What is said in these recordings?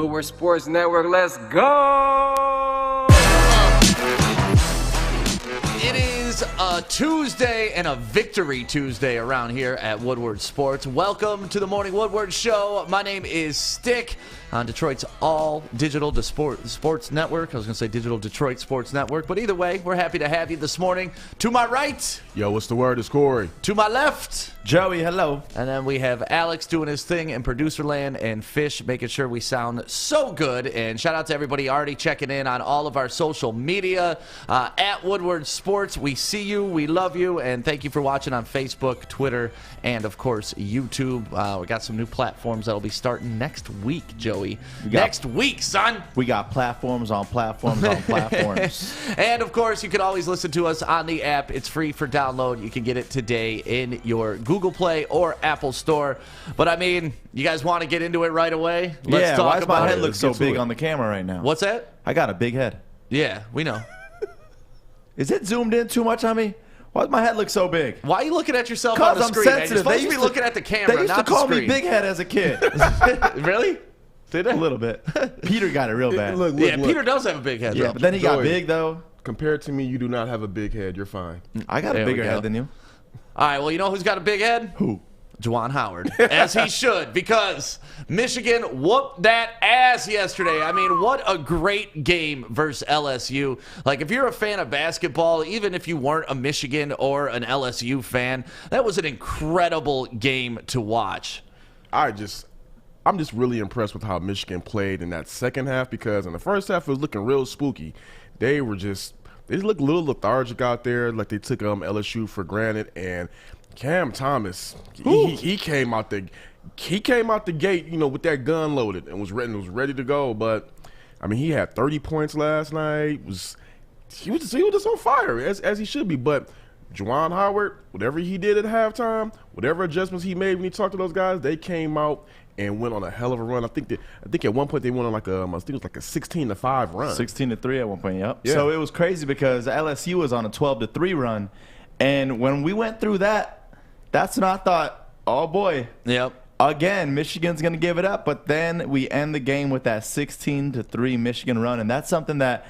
Woodward Sports Network. Let's go! It is a Tuesday and a Victory Tuesday around here at Woodward Sports. Welcome to the Morning Woodward Show. My name is Stick on Detroit's all-digital sports network. I was going to say digital Detroit Sports Network, but either way, we're happy to have you this morning. To my right. Yo, what's the word? It's Kory. To my left. Joey, hello. And then we have Alex doing his thing in producer land and Fish making sure we sound so good. And shout out to everybody already checking in on all of our social media at Woodward Sports. We see you, we love you, and thank you for watching on Facebook, Twitter, and of course YouTube. We got some new platforms that'll be starting next week, Joey. Next week, son. We got platforms on platforms on platforms. And of course, you can always listen to us on the app. It's free for download. You can get it today in your Google Play or Apple Store. But I mean, you guys want to get into it right away? Let's talk why does about my head it. look so big on the camera right now? What's that? I got a big head. Yeah, we know. Is it zoomed in too much on me? Why does my head look so big? Why are you looking at yourself on the I'm screen? Man? sensitive. You're supposed to be looking at the camera, They used not to call the me screen. Big Head as a kid. Really? Did they? A little bit. Peter got it real bad. Look, Yeah, Peter does have a big head. Yeah, though. but then he got Joey. big, though. Compared to me, you do not have a big head. You're fine. I got There a we bigger go. head than you. All right, well, you know who's got a big head? Who? Juwan Howard, as he should, because Michigan whooped that ass yesterday. I mean, what a great game versus LSU. Like, if you're a fan of basketball, even if you weren't a Michigan or an LSU fan, that was an incredible game to watch. I'm just really impressed with how Michigan played in that second half, because in the first half it was looking real spooky. They looked a little lethargic out there, like they took LSU for granted. And Cam Thomas, he came out the gate, you know, with that gun loaded and was ready to go. But I mean, he had 30 points last night. He was just on fire as he should be. But Juwan Howard, whatever he did at halftime, whatever adjustments he made when he talked to those guys, they came out and went on a hell of a run. I think at one point they went on like I think it was like a 16-5 run. 16-3 at one point, yep. Yeah. So it was crazy because LSU was on a 12-3 run. And when we went through that's when I thought, oh, boy. Yep. Again, Michigan's going to give it up. But then we end the game with that 16-3 Michigan run. And that's something that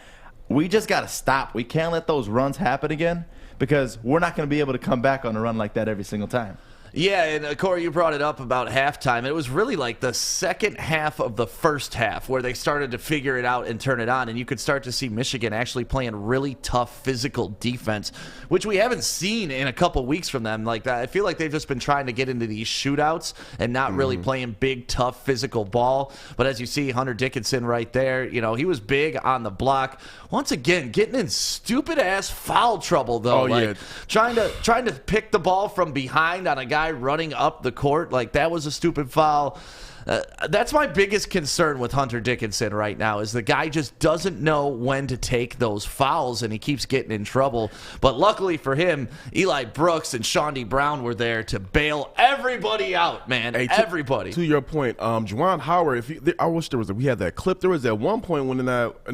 we just got to stop. We can't let those runs happen again because we're not going to be able to come back on a run like that every single time. Yeah, and Kory, you brought it up about halftime. It was really like the second half of the first half where they started to figure it out and turn it on, and you could start to see Michigan actually playing really tough physical defense, which we haven't seen in a couple weeks from them. Like that, I feel like they've just been trying to get into these shootouts and not really playing big, tough physical ball. But as you see, Hunter Dickinson right there, you know, he was big on the block. Once again, getting in stupid-ass foul trouble, though. Oh, yeah. Trying to pick the ball from behind on a guy running up the court, like that was a stupid foul. That's my biggest concern with Hunter Dickinson right now is the guy just doesn't know when to take those fouls, and he keeps getting in trouble. But luckily for him, Eli Brooks and Shawnee Brown were there to bail everybody out, man. Hey, everybody. To your point, Juwan Howard, I wish we had that clip. There was at one point when in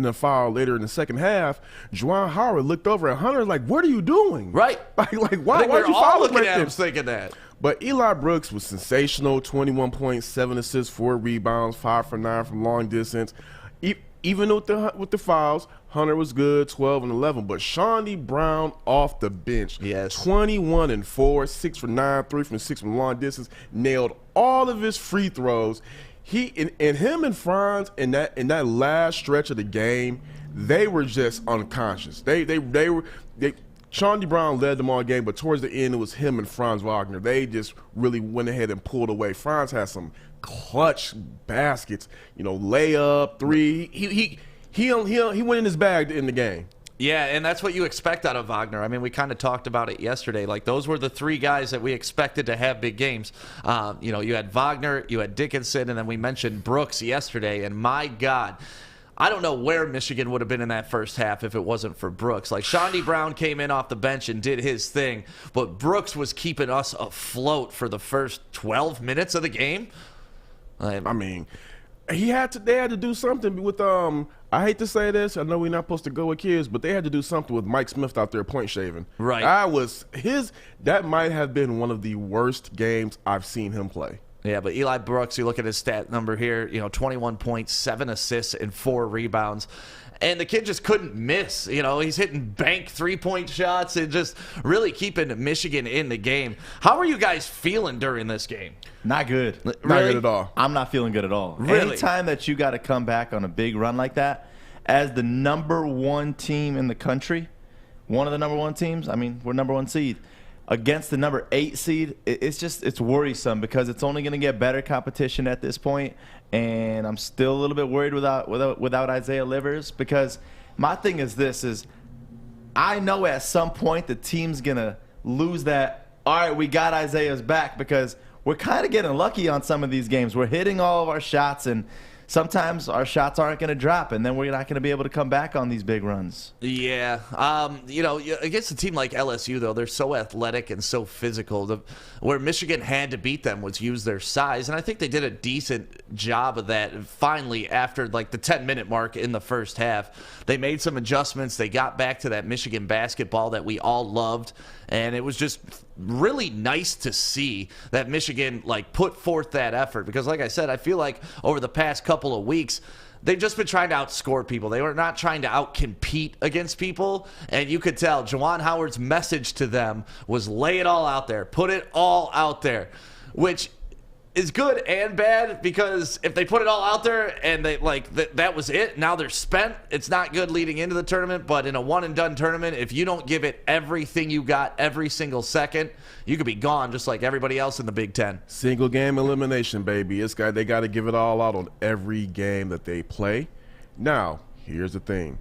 the foul later in the second half, Juwan Howard looked over at Hunter like, "What are you doing?" Right. Like why? I think Why we're you all foul looking like at him this? thinking that. But Eli Brooks was sensational. 21 points, 7 assists, 4 rebounds, 5 for 9 from long distance. Even with the fouls, Hunter was good, 12 and 11. But Shawnee Brown off the bench, yes, 21 and 4, 6 for 9, 3 from 6 from long distance, nailed all of his free throws. Him and Franz in that last stretch of the game, they were just unconscious. Shawnee Brown led them all game, but towards the end, it was him and Franz Wagner. They just really went ahead and pulled away. Franz had some clutch baskets, you know, layup, three. He went in his bag in the game. Yeah, and that's what you expect out of Wagner. I mean, we kind of talked about it yesterday. Like, those were the three guys that we expected to have big games. You know, you had Wagner, you had Dickinson, and then we mentioned Brooks yesterday. And my God, I don't know where Michigan would have been in that first half if it wasn't for Brooks. Like, Shawnee Brown came in off the bench and did his thing, but Brooks was keeping us afloat for the first 12 minutes of the game. I mean, they had to do something with I hate to say this, I know we're not supposed to go with kids, but they had to do something with Mike Smith out there point shaving. Right. That might have been one of the worst games I've seen him play. Yeah, but Eli Brooks, you look at his stat number here, 21 points, 7 assists, and 4 rebounds. And the kid just couldn't miss. He's hitting bank three-point shots and just really keeping Michigan in the game. How are you guys feeling during this game? Not good. Not good at all. I'm not feeling good at all. Really? Anytime that you got to come back on a big run like that, as the number 1 team in the country, one of the number 1 teams, we're number 1 seed, against the number 8 seed, it's worrisome because it's only going to get better competition at this point. And I'm still a little bit worried without Isaiah Livers, because my thing is I know at some point the team's going to lose that, all right, we got Isaiah's back, because we're kind of getting lucky on some of these games. We're hitting all of our shots, and sometimes our shots aren't going to drop, and then we're not going to be able to come back on these big runs. Yeah. Against a team like LSU, though, they're so athletic and so physical. Where Michigan had to beat them was use their size, and I think they did a decent job of that. Finally, after the 10-minute mark in the first half, they made some adjustments. They got back to that Michigan basketball that we all loved, and it was just really nice to see that Michigan put forth that effort, because like I said, I feel like over the past couple of weeks they've just been trying to outscore people. They were not trying to outcompete against people, and you could tell Juwan Howard's message to them was lay it all out there, put it all out there, which is good and bad, because if they put it all out there and they that was it, now they're spent, it's not good leading into the tournament. But in a one-and-done tournament, if you don't give it everything you got every single second, you could be gone just like everybody else in the Big Ten. Single game elimination, baby. They got to give it all out on every game that they play. Now, here's the thing.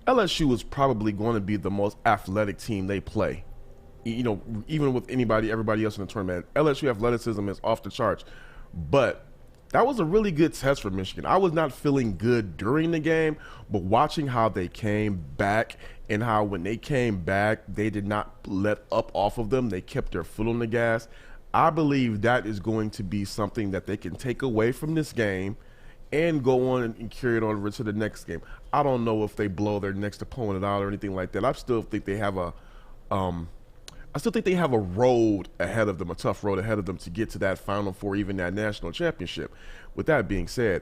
LSU is probably going to be the most athletic team they play. Even with everybody else in the tournament, LSU athleticism is off the charts. But that was a really good test for Michigan. I was not feeling good during the game, but watching how they came back, and how when they came back, they did not let up off of them. They kept their foot on the gas. I believe that is going to be something that they can take away from this game and go on and carry it over to the next game. I don't know if they blow their next opponent out or anything like that. I still think they have a road ahead of them, a tough road ahead of them to get to that Final Four, even that national championship. With that being said,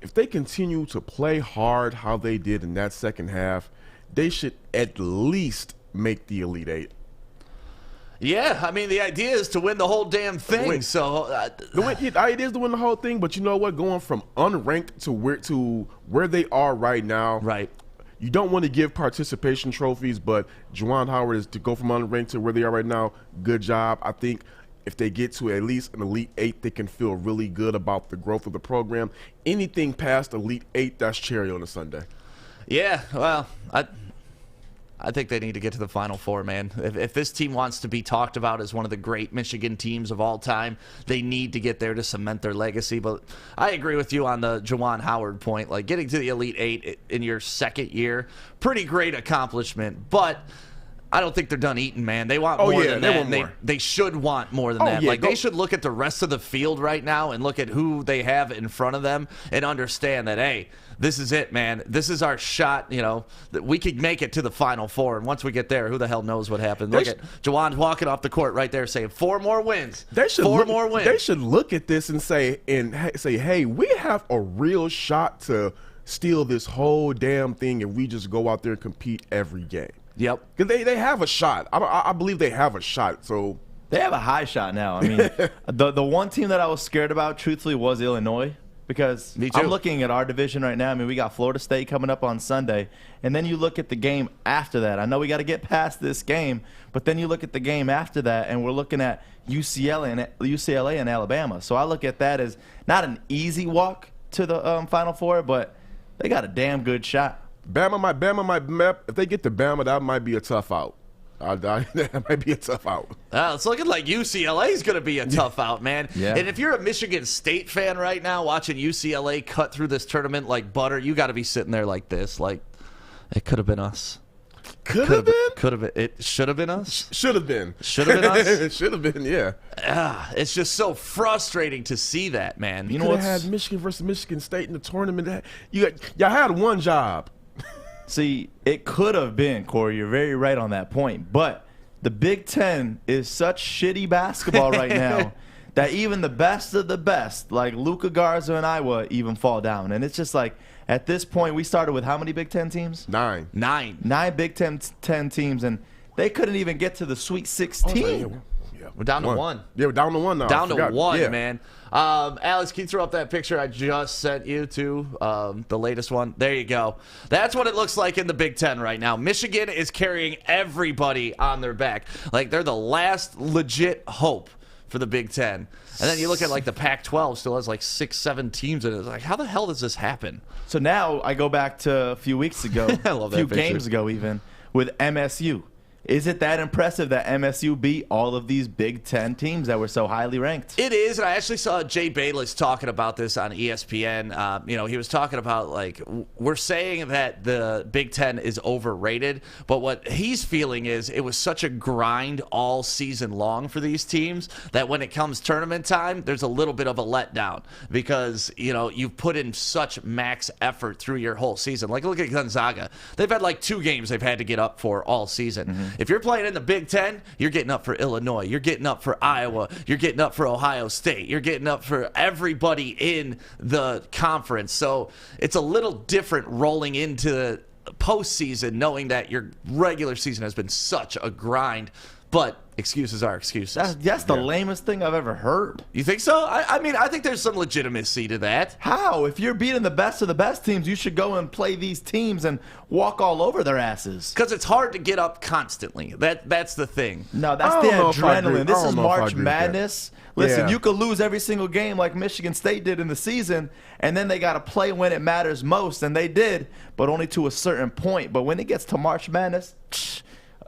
if they continue to play hard how they did in that second half, they should at least make the Elite Eight. Yeah, the idea is to win the whole damn thing. The idea is to win the whole thing, but you know what? Going from unranked to where they are right now, right? You don't want to give participation trophies, but Juwan Howard is to go from unranked to where they are right now. Good job. I think if they get to at least an Elite Eight, they can feel really good about the growth of the program. Anything past Elite Eight, that's cherry on a sundae. Yeah, well, I think they need to get to the Final Four, man. If this team wants to be talked about as one of the great Michigan teams of all time, they need to get there to cement their legacy. But I agree with you on the Juwan Howard point. Getting to the Elite Eight in your second year, pretty great accomplishment. But I don't think they're done eating, man. They want more than that. They should want more than that. Yeah, they should look at the rest of the field right now and look at who they have in front of them and understand that, hey, this is it, man. This is our shot, that we could make it to the Final Four. And once we get there, who the hell knows what happens? Look at Juwan walking off the court right there saying 4 more wins. More wins. They should look at this and say, hey, we have a real shot to steal this whole damn thing if we just go out there and compete every game. Yep. Because they have a shot. I believe they have a shot. So they have a high shot now. The one team that I was scared about, truthfully, was Illinois. Because I'm looking at our division right now. We got Florida State coming up on Sunday. And then you look at the game after that. I know we got to get past this game, but then you look at the game after that, and we're looking at UCLA and Alabama. So I look at that as not an easy walk to the Final Four, but they got a damn good shot. Bama might, if they get to Bama, that might be a tough out. That might be a tough out. It's looking like UCLA is going to be a tough out, man. Yeah. And if you're a Michigan State fan right now watching UCLA cut through this tournament like butter, you got to be sitting there like this. It could have been us. Could have been? Could have been. It should have been us? Should have been. Should have been us? It should have been, yeah. It's just so frustrating to see that, man. You know what? Had Michigan versus Michigan State in the tournament. Y'all had one job. See, it could have been, Kory. You're very right on that point. But the Big Ten is such shitty basketball right now that even the best of the best, like Luka Garza and Iowa, even fall down. And it's just like, at this point, we started with how many Big Ten teams? 9. 9 Big Ten teams, and they couldn't even get to the Sweet 16. We're down to 1. Yeah, we're down to 1 now. Down to 1, man. Alex, can you throw up that picture I just sent you to, the latest one? There you go. That's what it looks like in the Big Ten right now. Michigan is carrying everybody on their back. Like, they're the last legit hope for the Big Ten. And then you look at, like, the Pac-12 still has, like, 6, 7 teams in it. It's like, how the hell does this happen? So now I go back to a few weeks ago, I love that few picture. games ago even, with MSU. Is it that impressive that MSU beat all of these Big Ten teams that were so highly ranked? It is, and I actually saw Jay Bayless talking about this on ESPN. He was talking about, like, we're saying that the Big Ten is overrated, but what he's feeling is it was such a grind all season long for these teams that when it comes tournament time, there's a little bit of a letdown because, you've put in such max effort through your whole season. Like, look at Gonzaga. They've had, like, 2 games they've had to get up for all season. Mm-hmm. If you're playing in the Big Ten, you're getting up for Illinois. You're getting up for Iowa. You're getting up for Ohio State. You're getting up for everybody in the conference. So it's a little different rolling into postseason knowing that your regular season has been such a grind. But excuses are excuses. That's the lamest thing I've ever heard. You think so? I mean, I think there's some legitimacy to that. How? If you're beating the best of the best teams, you should go and play these teams and walk all over their asses. Because it's hard to get up constantly. That's the thing. No, that's the adrenaline. This is March Madness. Listen, you could lose every single game like Michigan State did in the season, and then they got to play when it matters most, and they did, but only to a certain point. But when it gets to March Madness,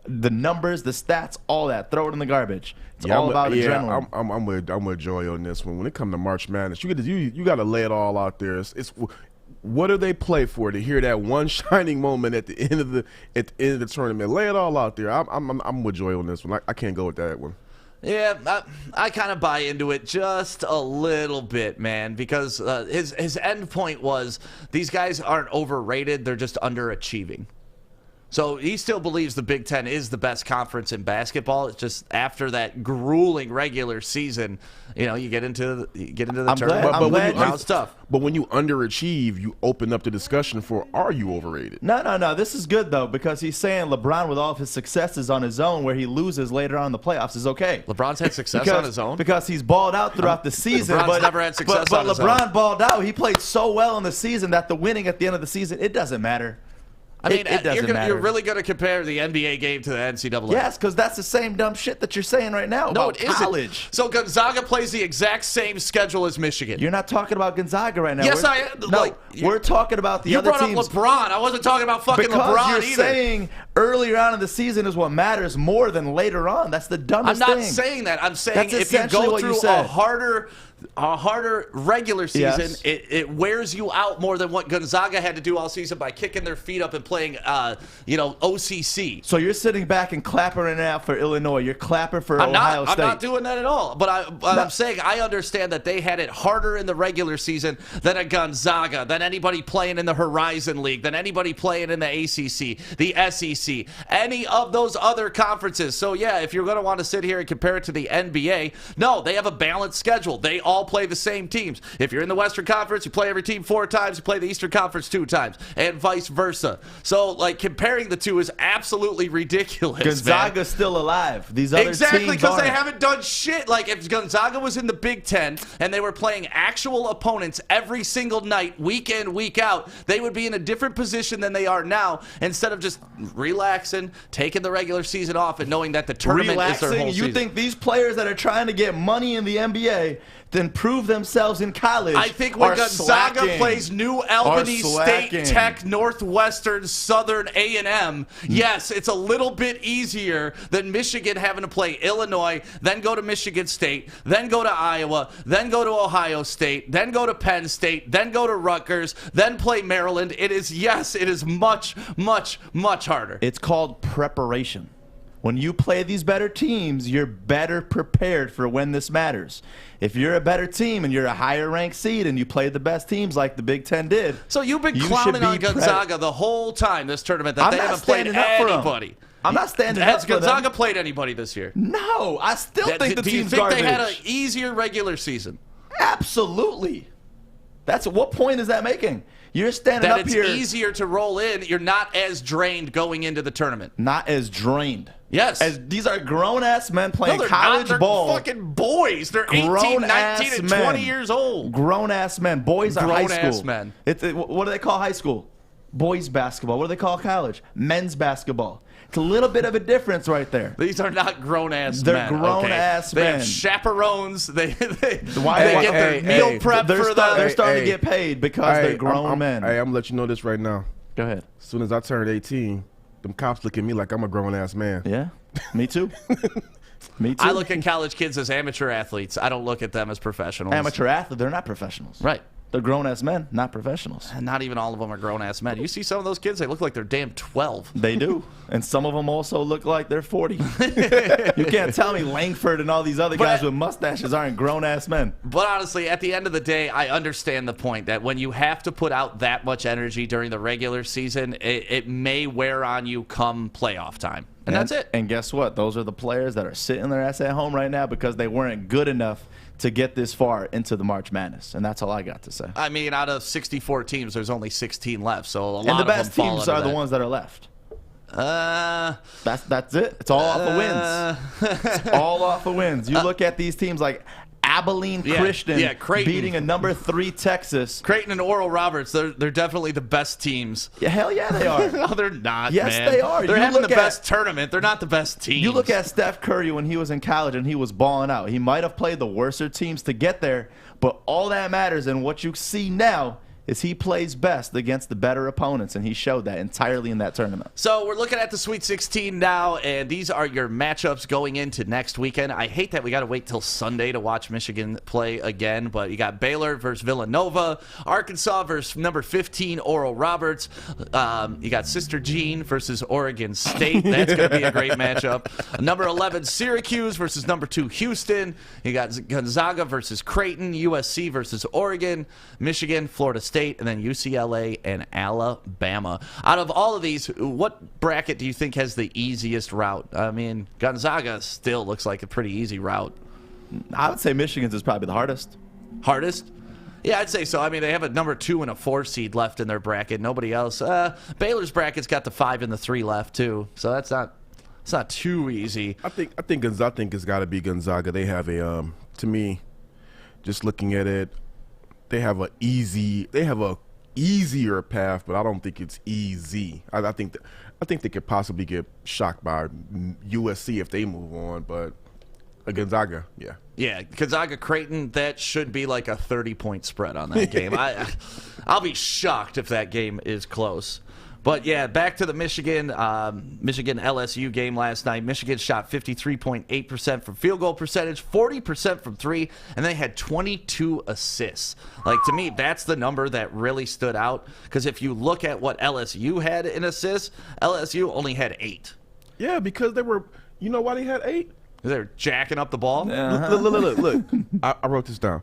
the numbers, the stats, all that, throw it in the garbage. It's all about adrenaline. I'm with Joy on this one. When it comes to March Madness, you got to lay it all out there. It's what do they play for? To hear that one shining moment at the end of the tournament, lay it all out there. I'm with Joy on this one. I can't go with that one. Yeah, I kind of buy into it just a little bit, man, because his end point was these guys aren't overrated, they're just underachieving. So he still believes the Big Ten is the best conference in basketball. It's just after that grueling regular season, you get into the tournament. But now it's tough. But when you underachieve, you open up the discussion for, are you overrated? No. This is good, though, because he's saying LeBron, with all of his successes on his own, where he loses later on in the playoffs, is okay. LeBron's had success on his own? Because he's balled out throughout the season. LeBron's never had success on his own. But LeBron balled out. He played so well in the season that the winning at the end of the season, it doesn't matter. I mean, it doesn't matter. You're really going to compare the NBA game to the NCAA. Yes, because that's the same dumb shit that you're saying right now about college. So Gonzaga plays the exact same schedule as Michigan. You're not talking about Gonzaga right now. Yes, I am. No, we're talking about the other teams. You brought up LeBron. I wasn't talking about fucking LeBron either. Because you're saying earlier on in the season is what matters more than later on. That's the dumbest thing. I'm not saying that. I'm saying if you go through a harder regular season, yes, it wears you out more than what Gonzaga had to do all season by kicking their feet up and playing, OCC. So you're sitting back and clapping it out for Illinois. You're clapping for Ohio State. I'm not doing that at all. But I'm saying I understand that they had it harder in the regular season than a Gonzaga, than anybody playing in the Horizon League, than anybody playing in the ACC, the SEC, any of those other conferences. So, yeah, if you're going to want to sit here and compare it to the NBA, no, they have a balanced schedule. They all play the same teams. If you're in the Western Conference, you play every team 4 times, you play the Eastern Conference 2 times, and vice versa. So, like, comparing the two is absolutely ridiculous. Gonzaga's still alive. These other teams exactly, because they haven't done shit. Like, if Gonzaga was in the Big Ten and they were playing actual opponents every single night, week in, week out, they would be in a different position than they are now, instead of just relaxing, taking the regular season off, and knowing that the tournament is their whole season. You think these players that are trying to get money in the NBA then prove themselves in college? I think when Gonzaga plays New Albany, State, Tech, Northwestern, Southern, A&M, yes, it's a little bit easier than Michigan having to play Illinois, then go to Michigan State, then go to Iowa, then go to Ohio State, then go to Penn State, then go to Rutgers, then play Maryland. It is much, much, much harder. It's called preparation. When you play these better teams, you're better prepared for when this matters. If you're a better team and you're a higher ranked seed and you play the best teams like the Big Ten did. So you've been you clowning should on be Gonzaga the whole time this tournament that I'm they not haven't played standing up for 'em. anybody. I'm not standing Has up for them. Gonzaga played anybody this year? No, I still think the Do you team's think garbage. they had an easier regular season? Absolutely. What point is that making? You're standing That up it's here easier to roll in. You're not as drained going into the tournament. not as drained. Yes. As these are grown-ass men No, playing they're college not. They're ball. fucking boys. They're 18, Grown-ass 19, and men. 20 years old. Grown-ass men. Boys are high Grown-ass school. men. What do they call high school? Boys basketball. What do they call college? Men's basketball. It's a little bit of a difference right there. These are not grown-ass They're men. grown-ass They men. have chaperones. They Why- get their meal prep They're for they're the... starting Hey, to get paid because they're grown men. Hey, I'm gonna let you know this right now. Go ahead. As soon as I turned 18, them cops look at me like I'm a grown ass man. Yeah, me too. Me too. I look at college kids as amateur athletes. I don't look at them as professionals. amateur athletes. They're not professionals. Right. They're grown-ass men, not professionals. And not even all of them are grown-ass men. You see some of those kids, they look like they're damn 12. They do. And some of them also look like they're 40. You can't tell me Langford and all these other guys with mustaches aren't grown-ass men. But honestly, at the end of the day, I understand the point that when you have to put out that much energy during the regular season, it may wear on you come playoff time. And that's it. And guess what? Those are the players that are sitting their ass at home right now because they weren't good enough to get this far into the March Madness. And that's all I got to say. I mean, out of 64 teams, there's only 16 left, so a lot And the of best them fall teams under are the that. ones that are left. Uh, That's it. It's all off of wins. It's all off of wins. You look at these teams like Abilene Christian Creighton. beating a number 3 Texas. Creighton and Oral Roberts, they're definitely the best teams. Yeah, hell yeah, they are. No, they're not, Yes, man. they are. They're You having the look at- best tournament. They're not the best team. You look at Steph Curry when he was in college and he was balling out. He might have played the worser teams to get there, but all that matters and what you see now is he plays best against the better opponents, and he showed that entirely in that tournament. So we're looking at the Sweet 16 now, and these are your matchups going into next weekend. I hate that we got to wait till Sunday to watch Michigan play again, but you got Baylor versus Villanova, Arkansas versus number 15 Oral Roberts. You got Sister Jean versus Oregon State. That's going to be a great matchup. Number 11 Syracuse versus number 2 Houston. You got Gonzaga versus Creighton, USC versus Oregon, Michigan, Florida State, and then UCLA and Alabama. Out of all of these, what bracket do you think has the easiest route? I mean, Gonzaga still looks like a pretty easy route. I would say Michigan's is probably the hardest. Hardest? Yeah, I'd say so. I mean, they have a number 2 and a 4 seed left in their bracket. Nobody else. Baylor's bracket's got the 5 and the 3 left too, so that's not too easy. I think it's got to be Gonzaga. They have a to me, just looking at it, they have a easier path, but I don't think it's easy. I think they could possibly get shocked by USC if they move on, but Gonzaga, yeah. Yeah, Gonzaga Creighton, that should be like a 30-point spread on that game. I'll be shocked if that game is close. But yeah, back to the Michigan LSU game last night. Michigan shot 53.8% from field goal percentage, 40% from 3, and they had 22 assists. Like, to me, that's the number that really stood out, because if you look at what LSU had in assists, LSU only had 8. Yeah, because they were, you know why they had 8? They're jacking up the ball. Look. I wrote this down.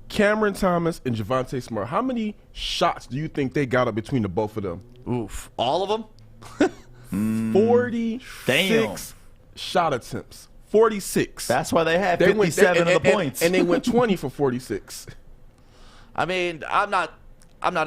Cameron Thomas and Javonte Smart, how many shots do you think they got up between the both of them? Oof. All of them? 46 shot attempts. 46. That's why they had 57 of the points. And they went 20 for 46. I mean, I'm not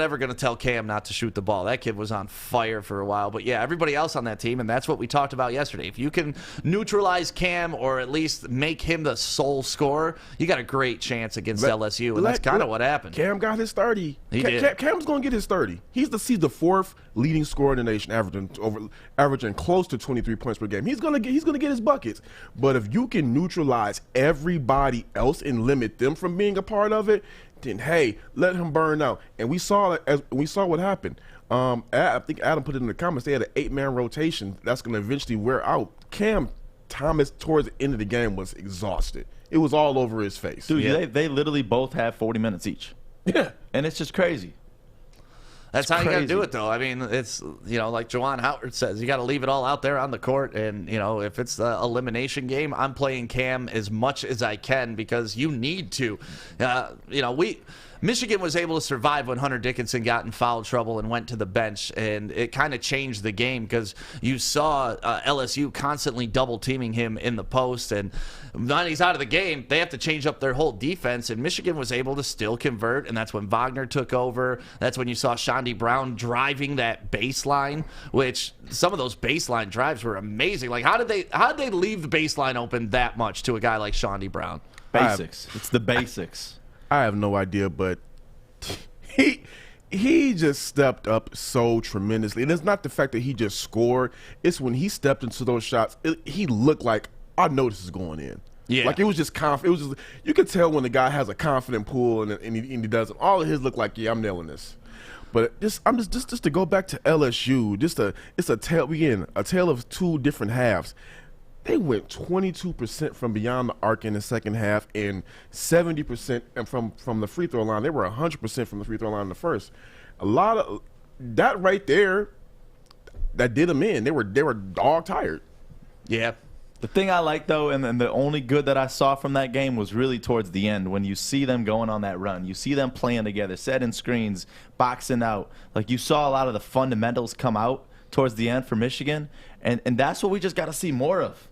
ever going to tell Cam not to shoot the ball. That kid was on fire for a while. But yeah, everybody else on that team, and that's what we talked about yesterday. If you can neutralize Cam or at least make him the sole scorer, you got a great chance against LSU, and that's kind of what happened. Cam got his 30. He did. Cam's going to get his 30. He's the 4th leading scorer in the nation, averaging close to 23 points per game. He's going to get his buckets. But if you can neutralize everybody else and limit them from being a part of it, then hey, let him burn out. And we saw what happened. I think Adam put it in the comments. They had an 8-man rotation that's going to eventually wear out. Cam Thomas towards the end of the game was exhausted. It was all over his face. Dude, they literally both had 40 minutes each. Yeah, And it's just crazy. That's how you got to crazy. do it, though. I mean, it's, like Juwan Howard says, you got to leave it all out there on the court. And, if it's the elimination game, I'm playing Cam as much as I can because you need to. Michigan was able to survive when Hunter Dickinson got in foul trouble and went to the bench, and it kind of changed the game because you saw LSU constantly double-teaming him in the post, and when he's out of the game, they have to change up their whole defense, and Michigan was able to still convert, and that's when Wagner took over. That's when you saw Shondy Brown driving that baseline, which some of those baseline drives were amazing. Like, how did they leave the baseline open that much to a guy like Shondy Brown? Basics. It's the basics. I have no idea, but he just stepped up so tremendously. And it's not the fact that he just scored. It's when he stepped into those shots, he looked like, I know this is going in. Yeah. Like, it was just confident. It was just, you could tell when the guy has a confident pull and he does it. All of his look like, yeah, I'm nailing this. But just to go back to LSU, it's a tale of two different halves. They went 22% from beyond the arc in the second half and 70% from the free throw line. They were 100% from the free throw line in the first. A lot of that right there, that did them in. They were dog tired. Yeah. The thing I like, though, and the only good that I saw from that game was really towards the end when you see them going on that run. You see them playing together, setting screens, boxing out. Like, you saw a lot of the fundamentals come out towards the end for Michigan, and that's what we just got to see more of.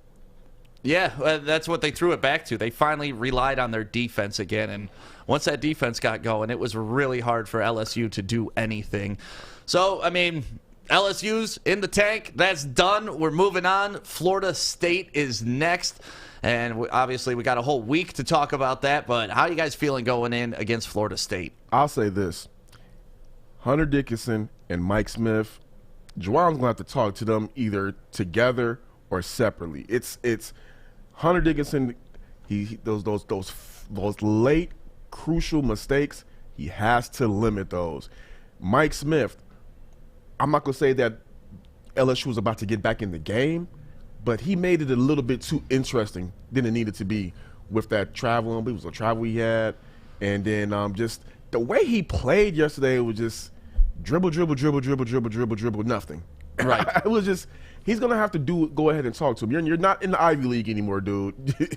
Yeah, that's what they threw it back to. They finally relied on their defense again, and once that defense got going, it was really hard for LSU to do anything. So, I mean, LSU's in the tank. That's done. We're moving on. Florida State is next, and obviously we got a whole week to talk about that, but how are you guys feeling going in against Florida State? I'll say this. Hunter Dickinson and Mike Smith, Juwan's going to have to talk to them either together or separately. It's Hunter Dickinson, those late crucial mistakes, he has to limit those. Mike Smith, I'm not going to say that LSU was about to get back in the game, but he made it a little bit too interesting than it needed to be with that travel. It was a travel he had. And then just the way he played yesterday was just dribble, nothing. Right. It was just, he's gonna have to go ahead and talk to him. You're not in the Ivy League anymore, dude.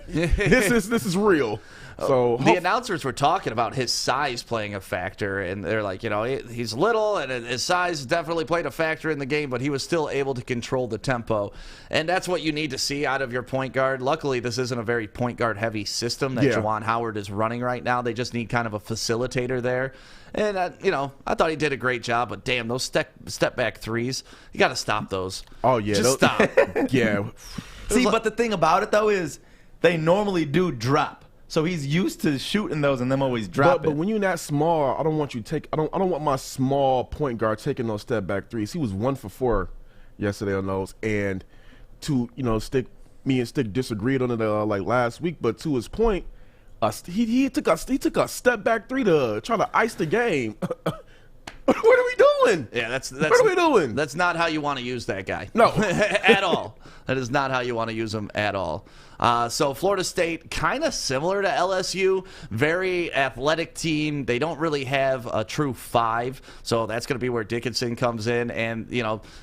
This is real. So the announcers were talking about his size playing a factor, and they're like, he's little, and his size definitely played a factor in the game, but he was still able to control the tempo, and that's what you need to see out of your point guard. Luckily, this isn't a very point guard heavy system that Juwan Howard is running right now. They just need kind of a facilitator there. And, I thought he did a great job, but damn, those step back threes, you got to stop those. Oh, yeah. Just stop. Yeah. See, but the thing about it, though, is they normally do drop. So he's used to shooting those and them always dropping. But when you're that small, I don't want my small point guard taking those step back threes. He was 1 for 4 yesterday on those. And to, Stick disagreed on it like last week, but to his point, he took a step back three to try to ice the game. What are we doing? Yeah, that's what are we doing? That's not how you want to use that guy. No, at all. That is not how you want to use him at all. So Florida State, kind of similar to LSU, very athletic team. They don't really have a true 5, so that's going to be where Dickinson comes in, and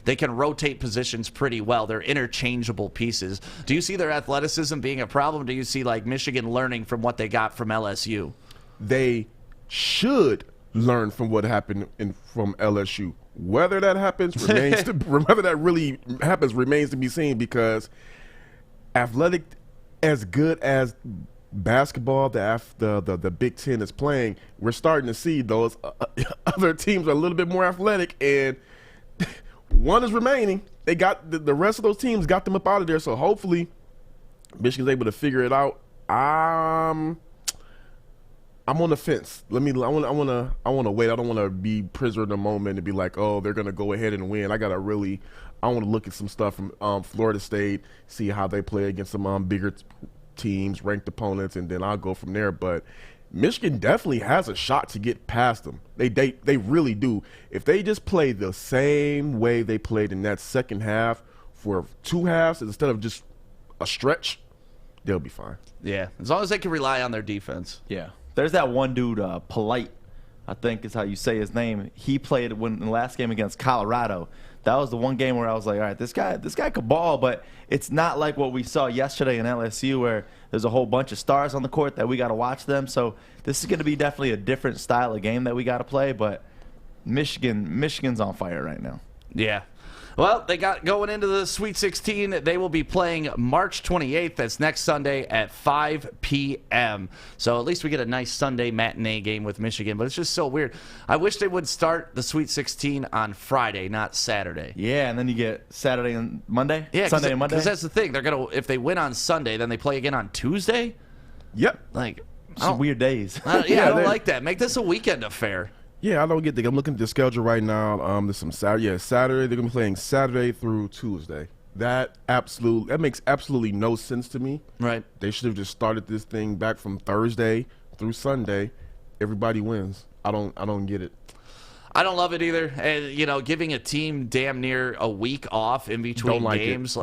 they can rotate positions pretty well. They're interchangeable pieces. Do you see their athleticism being a problem? Do you see like Michigan learning from what they got from LSU? They should learn from what happened from LSU. Whether that happens whether that really happens remains to be seen, because athletic, as good as basketball the Big Ten is playing, we're starting to see those other teams are a little bit more athletic, and one is remaining. They got the rest of those teams got them up out of there. So hopefully Michigan's able to figure it out. I'm on the fence. I want to wait. I don't want to be prisoner of the moment and be like, oh, they're gonna go ahead and win. I want to look at some stuff from Florida State, see how they play against some bigger teams, ranked opponents, and then I'll go from there. But Michigan definitely has a shot to get past them. They really do. If they just play the same way they played in that second half for 2 halves instead of just a stretch, they'll be fine. Yeah, as long as they can rely on their defense. Yeah. There's that one dude, Polite, I think is how you say his name. He played in the last game against Colorado. That was the one game where I was like, all right, this guy could ball, but it's not like what we saw yesterday in LSU where there's a whole bunch of stars on the court that we got to watch them. So this is going to be definitely a different style of game that we got to play, but Michigan's on fire right now. Yeah. Well, they got going into the Sweet 16. They will be playing March 28th. That's next Sunday at 5 p.m. So at least we get a nice Sunday matinee game with Michigan. But it's just so weird. I wish they would start the Sweet 16 on Friday, not Saturday. Yeah, and then you get Saturday and Monday? Yeah, Sunday and Monday? Because that's the thing. They're gonna if they win on Sunday, then they play again on Tuesday? Yep. Like, Some weird days. I don't like that. Make this a weekend affair. Yeah, I don't get the. I'm looking at the schedule right now. There's some Saturday. Yeah, Saturday. They're gonna be playing Saturday through Tuesday. That makes absolutely no sense to me. Right. They should have just started this thing back from Thursday through Sunday. Everybody wins. I don't get it. I don't love it either. And giving a team damn near a week off in between games,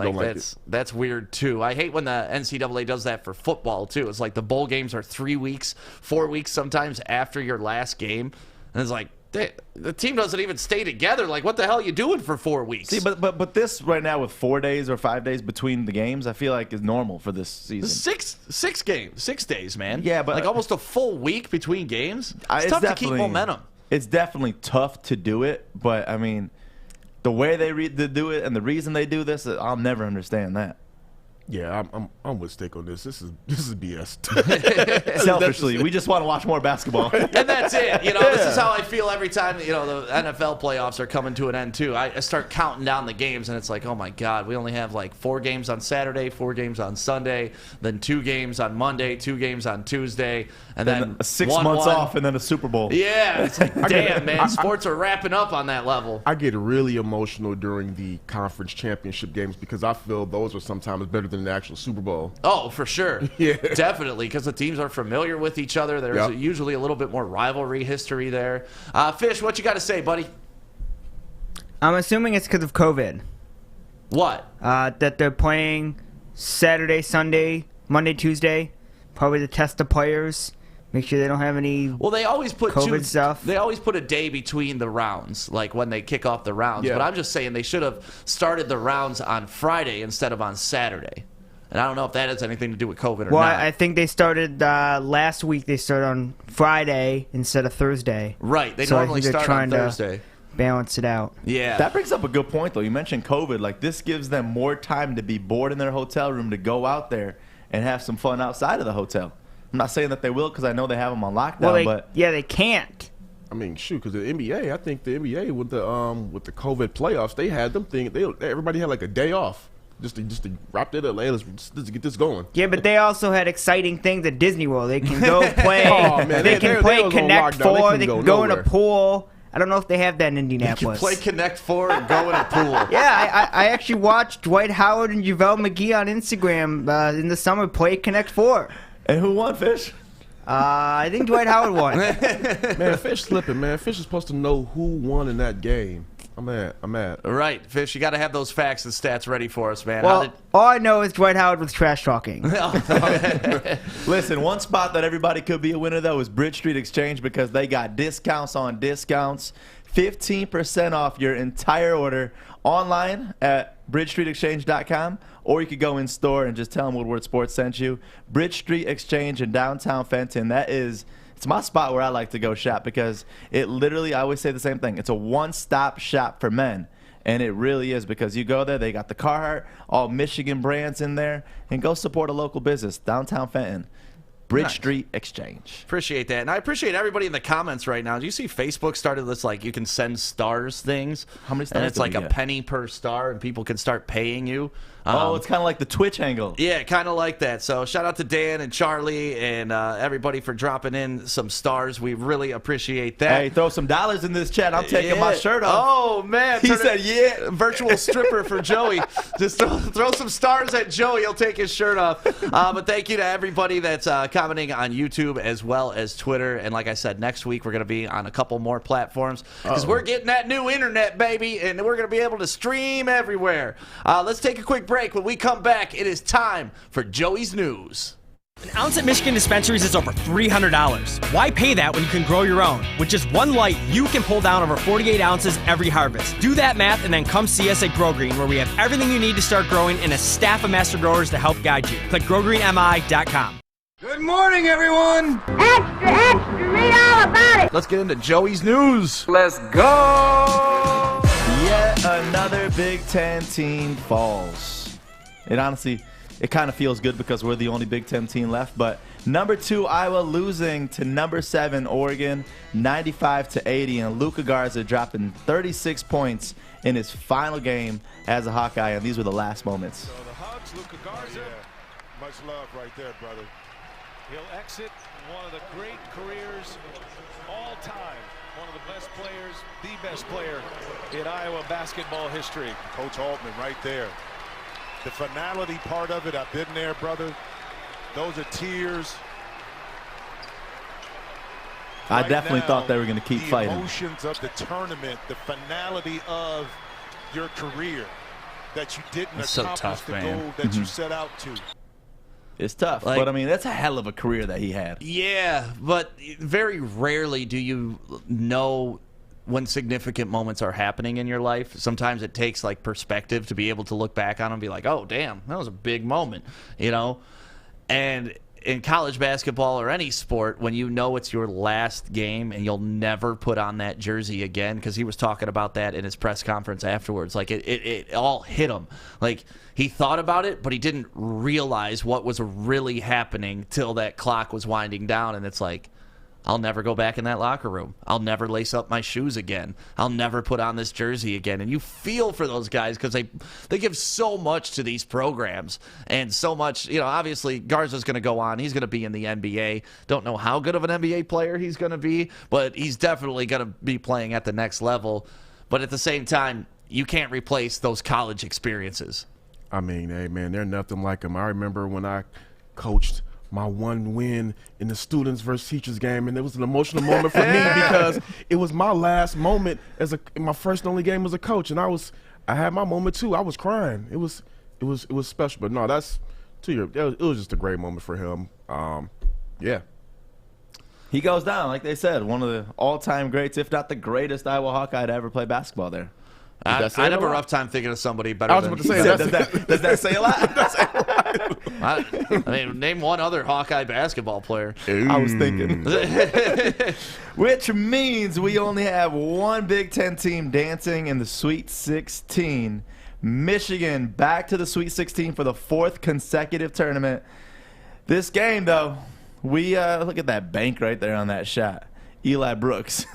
that's weird too. I hate when the NCAA does that for football too. It's like the bowl games are 3 weeks, 4 weeks sometimes after your last game. And it's like, the team doesn't even stay together. Like, what the hell are you doing for 4 weeks? See, but this right now with 4 days or 5 days between the games, I feel like is normal for this season. Six games, 6 days, man. Yeah, but like almost a full week between games. It's tough to keep momentum. It's definitely tough to do it, but I mean, the way they do it and the reason they do this, I'll never understand that. Yeah, I'm with Stick on this. This is BS. Selfishly, we just want to watch more basketball. And that's it. This is how I feel every time, the NFL playoffs are coming to an end, too. I start counting down the games, and it's like, oh, my God, we only have like 4 games on Saturday, 4 games on Sunday, then 2 games on Monday, 2 games on Tuesday, and then 6 months off, and then a Super Bowl. Yeah, it's like, damn, man, sports are wrapping up on that level. I get really emotional during the conference championship games because I feel those are sometimes better than the actual Super Bowl. Oh, for sure. Yeah. Definitely, because the teams are familiar with each other. There's usually a little bit more rivalry history there. Fish, what you got to say, buddy? I'm assuming it's because of COVID. What? That they're playing Saturday, Sunday, Monday, Tuesday, probably to test the players, make sure they don't have any they always put COVID stuff. They always put a day between the rounds, like when they kick off the rounds. Yeah. But I'm just saying they should have started the rounds on Friday instead of on Saturday. And I don't know if that has anything to do with COVID or well, not. I think they started last week. They started on Friday instead of Thursday. Right. They So I normally think they're start on trying to Thursday. balance it out. Yeah. That brings up a good point, though. You mentioned COVID. Like, this gives them more time to be bored in their hotel room to go out there and have some fun outside of the hotel. I'm not saying that they will because I know they have them on lockdown, but they can't. I mean, shoot, because the NBA, I think the NBA with the COVID playoffs, they had them thinking everybody had like a day off just to wrap it up. Like, let's get this going. Yeah, but they also had exciting things at Disney World. They can go play. Oh, man, they can play was on Connect lockdown. Four. They can go in a nowhere. pool. I don't know if they have that in You Indianapolis. can play Connect 4 and go in a pool. Yeah, I actually watched Dwight Howard and JaVale McGee on Instagram in the summer play Connect 4. And who won, Fish? I think Dwight Howard won. Man, Fish slipping, man. Fish is supposed to know who won in that game. I'm mad. Right, Fish, you got to have those facts and stats ready for us, man. Well, all I know is Dwight Howard was trash talking. Listen, one spot that everybody could be a winner, though, is Bridge Street Exchange because they got discounts on discounts. 15% off your entire order online at bridgestreetexchange.com, or you could go in store and just tell them Woodward Sports sent you. Bridge Street Exchange in downtown Fenton. It's my spot where I like to go shop because it literally, I always say the same thing. It's a one-stop shop for men. And it really is because you go there, they got the Carhartt, all Michigan brands in there, and go support a local business, downtown Fenton. Bridge Nice. Street Exchange. Appreciate that. And I appreciate everybody in the comments right now. Do you see Facebook started this, like, you can send stars things? How many stars And it's do like we a get? penny per star, and people can start paying you. It's kind of like the Twitch angle. Yeah, kind of like that. So shout out to Dan and Charlie and everybody for dropping in some stars. We really appreciate that. Hey, throw some dollars in this chat. I'm taking my shirt off. Oh, man. He said, yeah. Virtual stripper for Joey. Just throw some stars at Joey. He'll take his shirt off. But thank you to everybody that's commenting on YouTube as well as Twitter. And like I said, next week we're going to be on a couple more platforms because we're getting that new internet, baby, and we're going to be able to stream everywhere. Let's take a quick break. When we come back, it is time for Joey's News. An ounce at Michigan dispensaries is over $300. Why pay that when you can grow your own? With just one light, you can pull down over 48 ounces every harvest. Do that math and then come see us at Grow Green, where we have everything you need to start growing and a staff of master growers to help guide you. Click growgreenmi.com. Good morning, everyone. Extra, extra, read all about it. Let's get into Joey's news. Let's go. Yet another Big Ten team falls. It kind of feels good because we're the only Big Ten team left, but number 2 Iowa losing to number 7 Oregon 95-80, and Luka Garza dropping 36 points in his final game as a Hawkeye, and these were the last moments. So the hugs, Luka Garza. Much love right there, brother. He'll exit one of the great careers all time. One of the best players, the best player in Iowa basketball history. Coach Altman right there. The finality part of it, I've been there, brother. Those are tears. I definitely thought they were going to keep fighting. The emotions of the tournament, the finality of your career, that you didn't accomplish the goal that you set out to. It's tough, but I mean, that's a hell of a career that he had. Yeah, but very rarely do you know when significant moments are happening in your life. Sometimes it takes like perspective to be able to look back on and be like, oh damn, that was a big moment, you know. And in college basketball or any sport, when you know it's your last game and you'll never put on that jersey again, because he was talking about that in his press conference afterwards, like it all hit him. Like he thought about it, but he didn't realize what was really happening till that clock was winding down. And it's like, I'll never go back in that locker room. I'll never lace up my shoes again. I'll never put on this jersey again. And you feel for those guys because they give so much to these programs and so much. You know, obviously Garza's going to go on. He's going to be in the NBA. Don't know how good of an NBA player he's going to be, but he's definitely going to be playing at the next level. But at the same time, you can't replace those college experiences. I mean, hey, man, they're nothing like them. I remember when I coached my one win in the students versus teachers game, and it was an emotional moment for me because it was my last moment in my first and only game as a coach, and I had my moment too. I was crying. It was special. But no, it was just a great moment for him. Yeah. He goes down, like they said, one of the all-time greats, if not the greatest Iowa Hawkeye to ever play basketball there. I have a rough time thinking of somebody better. I was about to say, does that say a lot? I mean, name one other Hawkeye basketball player. I was thinking. Which means we only have one Big Ten team dancing in the Sweet 16. Michigan back to the Sweet 16 for the 4th consecutive tournament. This game, though, we look at that bank right there on that shot. Eli Brooks.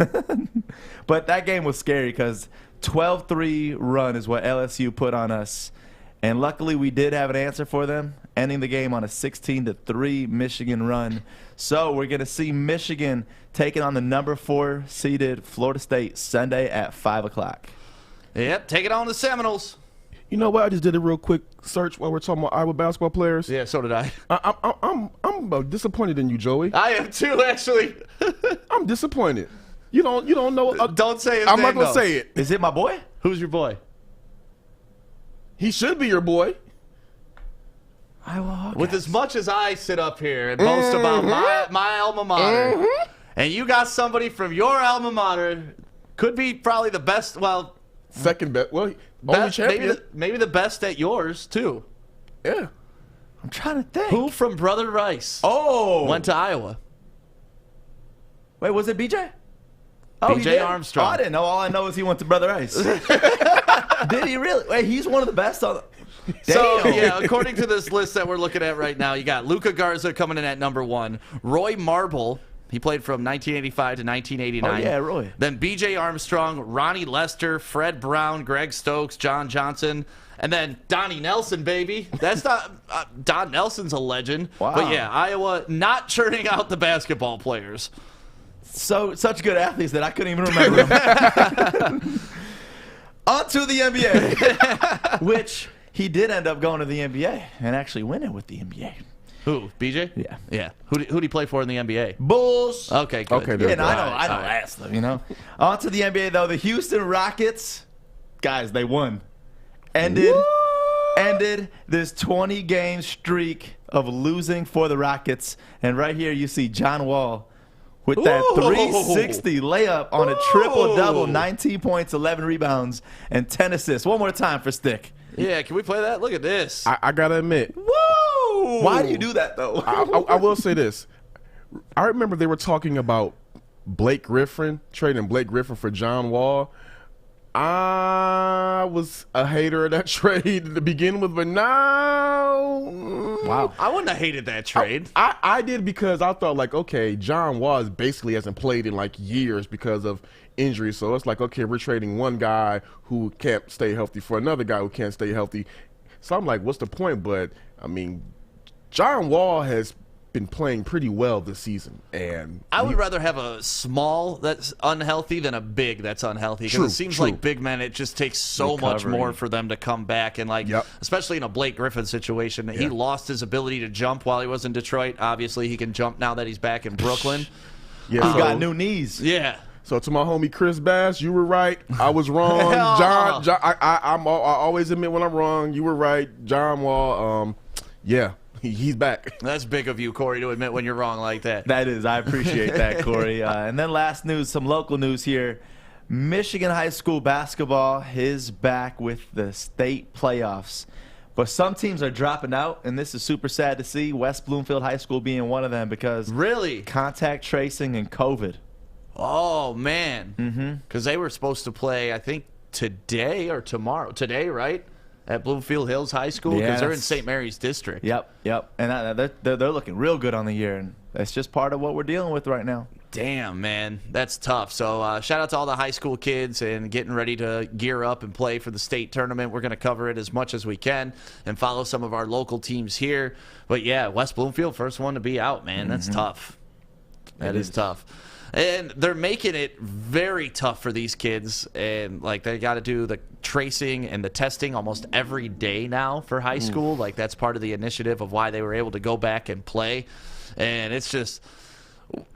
But that game was scary because 12-3 run is what LSU put on us. And luckily we did have an answer for them, ending the game on a 16-3 Michigan run. So we're going to see Michigan taking on the number 4 seeded Florida State Sunday at 5 o'clock. Yep, take it on the Seminoles. You know what? I just did a real quick search while we're talking about Iowa basketball players. Yeah, so did I. I'm disappointed in you, Joey. I am too, actually. I'm disappointed. You don't know. Don't say his I'm name, not gonna though. say it. Is it my boy? Who's your boy? He should be your boy. Iowa Hawkeyes. With as much as I sit up here and boast about my alma mater, and you got somebody from your alma mater, could be probably the best. Well, second best. Well, only champion. Maybe the best at yours too. Yeah. I'm trying to think. Who from Brother Rice? Oh, went to Iowa. Wait, was it BJ? BJ he did? Armstrong. Oh, I didn't know. All I know is he went to Brother Rice. Did he really? Wait, he's one of the best on. So, yeah, according to this list that we're looking at right now, you got Luka Garza coming in at number 1. Roy Marble, he played from 1985 to 1989. Oh, yeah, Roy. Then B.J. Armstrong, Ronnie Lester, Fred Brown, Greg Stokes, John Johnson, and then Donnie Nelson, baby. That's not Don Nelson's a legend. Wow. But, yeah, Iowa not churning out the basketball players. Such good athletes that I couldn't even remember them. On to the NBA, which he did end up going to the NBA and actually winning with the NBA. Who? BJ? Yeah. Yeah. Who'd he play for in the NBA? Bulls. Okay, good. Okay, Yeah, no, I know that stuff, you know. On to the NBA, though. The Houston Rockets, guys, they won. Ended ended this 20-game streak of losing for the Rockets. And right here you see John Wall with that 360 layup on a triple-double, 19 points, 11 rebounds, and 10 assists. One more time for Stick. Yeah, can we play that? Look at this. I got to admit. Woo! Why do you do that, though? I will say this. I remember they were talking about Blake Griffin, trading Blake Griffin for John Wall. I was a hater of that trade to begin with, but now, wow, I wouldn't have hated that trade. I did because I thought, like, okay, John Wall basically hasn't played in like years because of injury. So it's like, okay, we're trading one guy who can't stay healthy for another guy who can't stay healthy. So I'm like, what's the point? But I mean, John Wall has been playing pretty well this season, and I would rather have a small that's unhealthy than a big that's unhealthy, because it seems like big men, it just takes so much more for them to come back, and like especially in a Blake Griffin situation, he lost his ability to jump while he was in Detroit. Obviously he can jump now that he's back in Brooklyn. He's got new knees. So to my homie Chris Bass, you were right. I was wrong. John, I always admit when I'm wrong. You were right. John Wall, he's back. That's big of you, Kory, to admit when you're wrong like that. That is. I appreciate that, Kory. And then last news, some local news here. Michigan high school basketball is back with the state playoffs. But some teams are dropping out, and this is super sad to see, West Bloomfield High School being one of them because contact tracing and COVID. Oh, man. Because they were supposed to play, I think, today or tomorrow. Today, right? At Bloomfield Hills High School, because they're in St. Mary's district. Yep. And they're looking real good on the year, and that's just part of what we're dealing with right now. Damn, man. That's tough. So shout out to all the high school kids and getting ready to gear up and play for the state tournament. We're going to cover it as much as we can and follow some of our local teams here. But, yeah, West Bloomfield, first one to be out, man. That's tough. That is tough. And they're making it very tough for these kids, and like they got to do the tracing and the testing almost every day now for high school. Like that's part of the initiative of why they were able to go back and play. And it's just,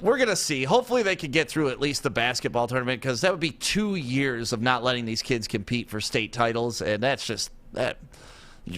we're going to see. Hopefully they can get through at least the basketball tournament, because that would be 2 years of not letting these kids compete for state titles, and that's just that.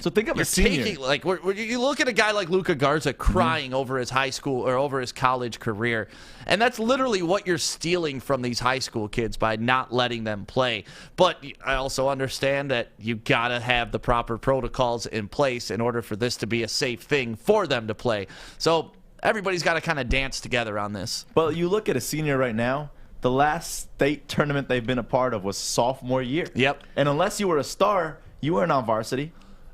So think of a senior. You look at a guy like Luka Garza crying over his high school or over his college career, and that's literally what you're stealing from these high school kids by not letting them play. But I also understand that you got to have the proper protocols in place in order for this to be a safe thing for them to play. So everybody's got to kind of dance together on this. Well, you look at a senior right now, the last state tournament they've been a part of was sophomore year. Yep. And unless you were a star, you weren't on varsity.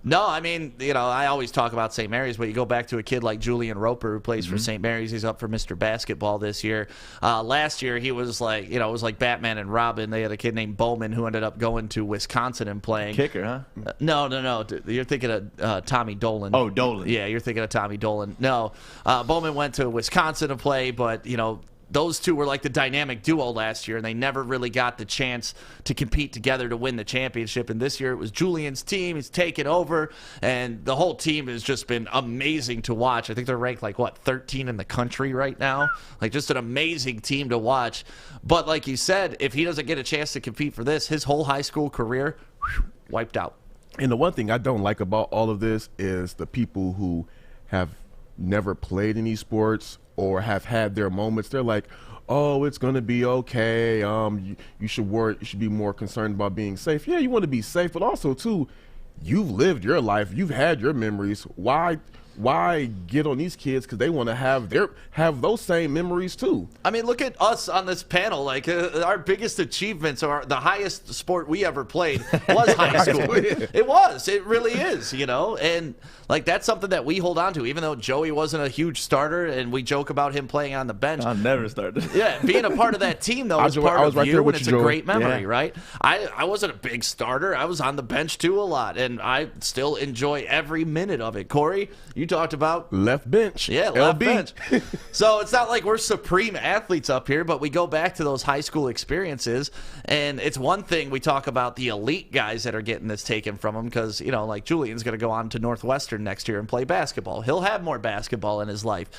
No, I mean, I always talk about St. Mary's, but you go back to a kid like Julian Roper who plays for St. Mary's. He's up for Mr. Basketball this year. Last year, he was like, it was like Batman and Robin. They had a kid named Bowman who ended up going to Wisconsin and playing. Kicker, huh? No. You're thinking of Tommy Dolan. Oh, Dolan. Yeah, you're thinking of Tommy Dolan. No, Bowman went to Wisconsin to play, but, those two were like the dynamic duo last year, and they never really got the chance to compete together to win the championship. And this year it was Julian's team. He's taken over, and the whole team has just been amazing to watch. I think they're ranked 13 in the country right now. Like, just an amazing team to watch. But like you said, if he doesn't get a chance to compete for this, his whole high school career, wiped out. And the one thing I don't like about all of this is the people who have never played any sports or have had their moments. They're like, oh, it's going to be okay. You should be more concerned about being safe. Yeah, you want to be safe, but also, too, you've lived your life. You've had your memories. Why get on these kids? Because they want to have those same memories, too. I mean, look at us on this panel. Like, our biggest achievements, or the highest sport we ever played was high school. It was. It really is, And, that's something that we hold on to, even though Joey wasn't a huge starter, and we joke about him playing on the bench. I never started. Yeah, being a part of that team, though, is part of right you, and it's a great memory, right? I wasn't a big starter. I was on the bench, too, a lot, and I still enjoy every minute of it. Kory, you talked about left bench. Yeah, left bench. So it's not like we're supreme athletes up here, but we go back to those high school experiences, and it's one thing we talk about the elite guys that are getting this taken from them, because like Julian's going to go on to Northwestern next year and play basketball. He'll have more basketball in his life.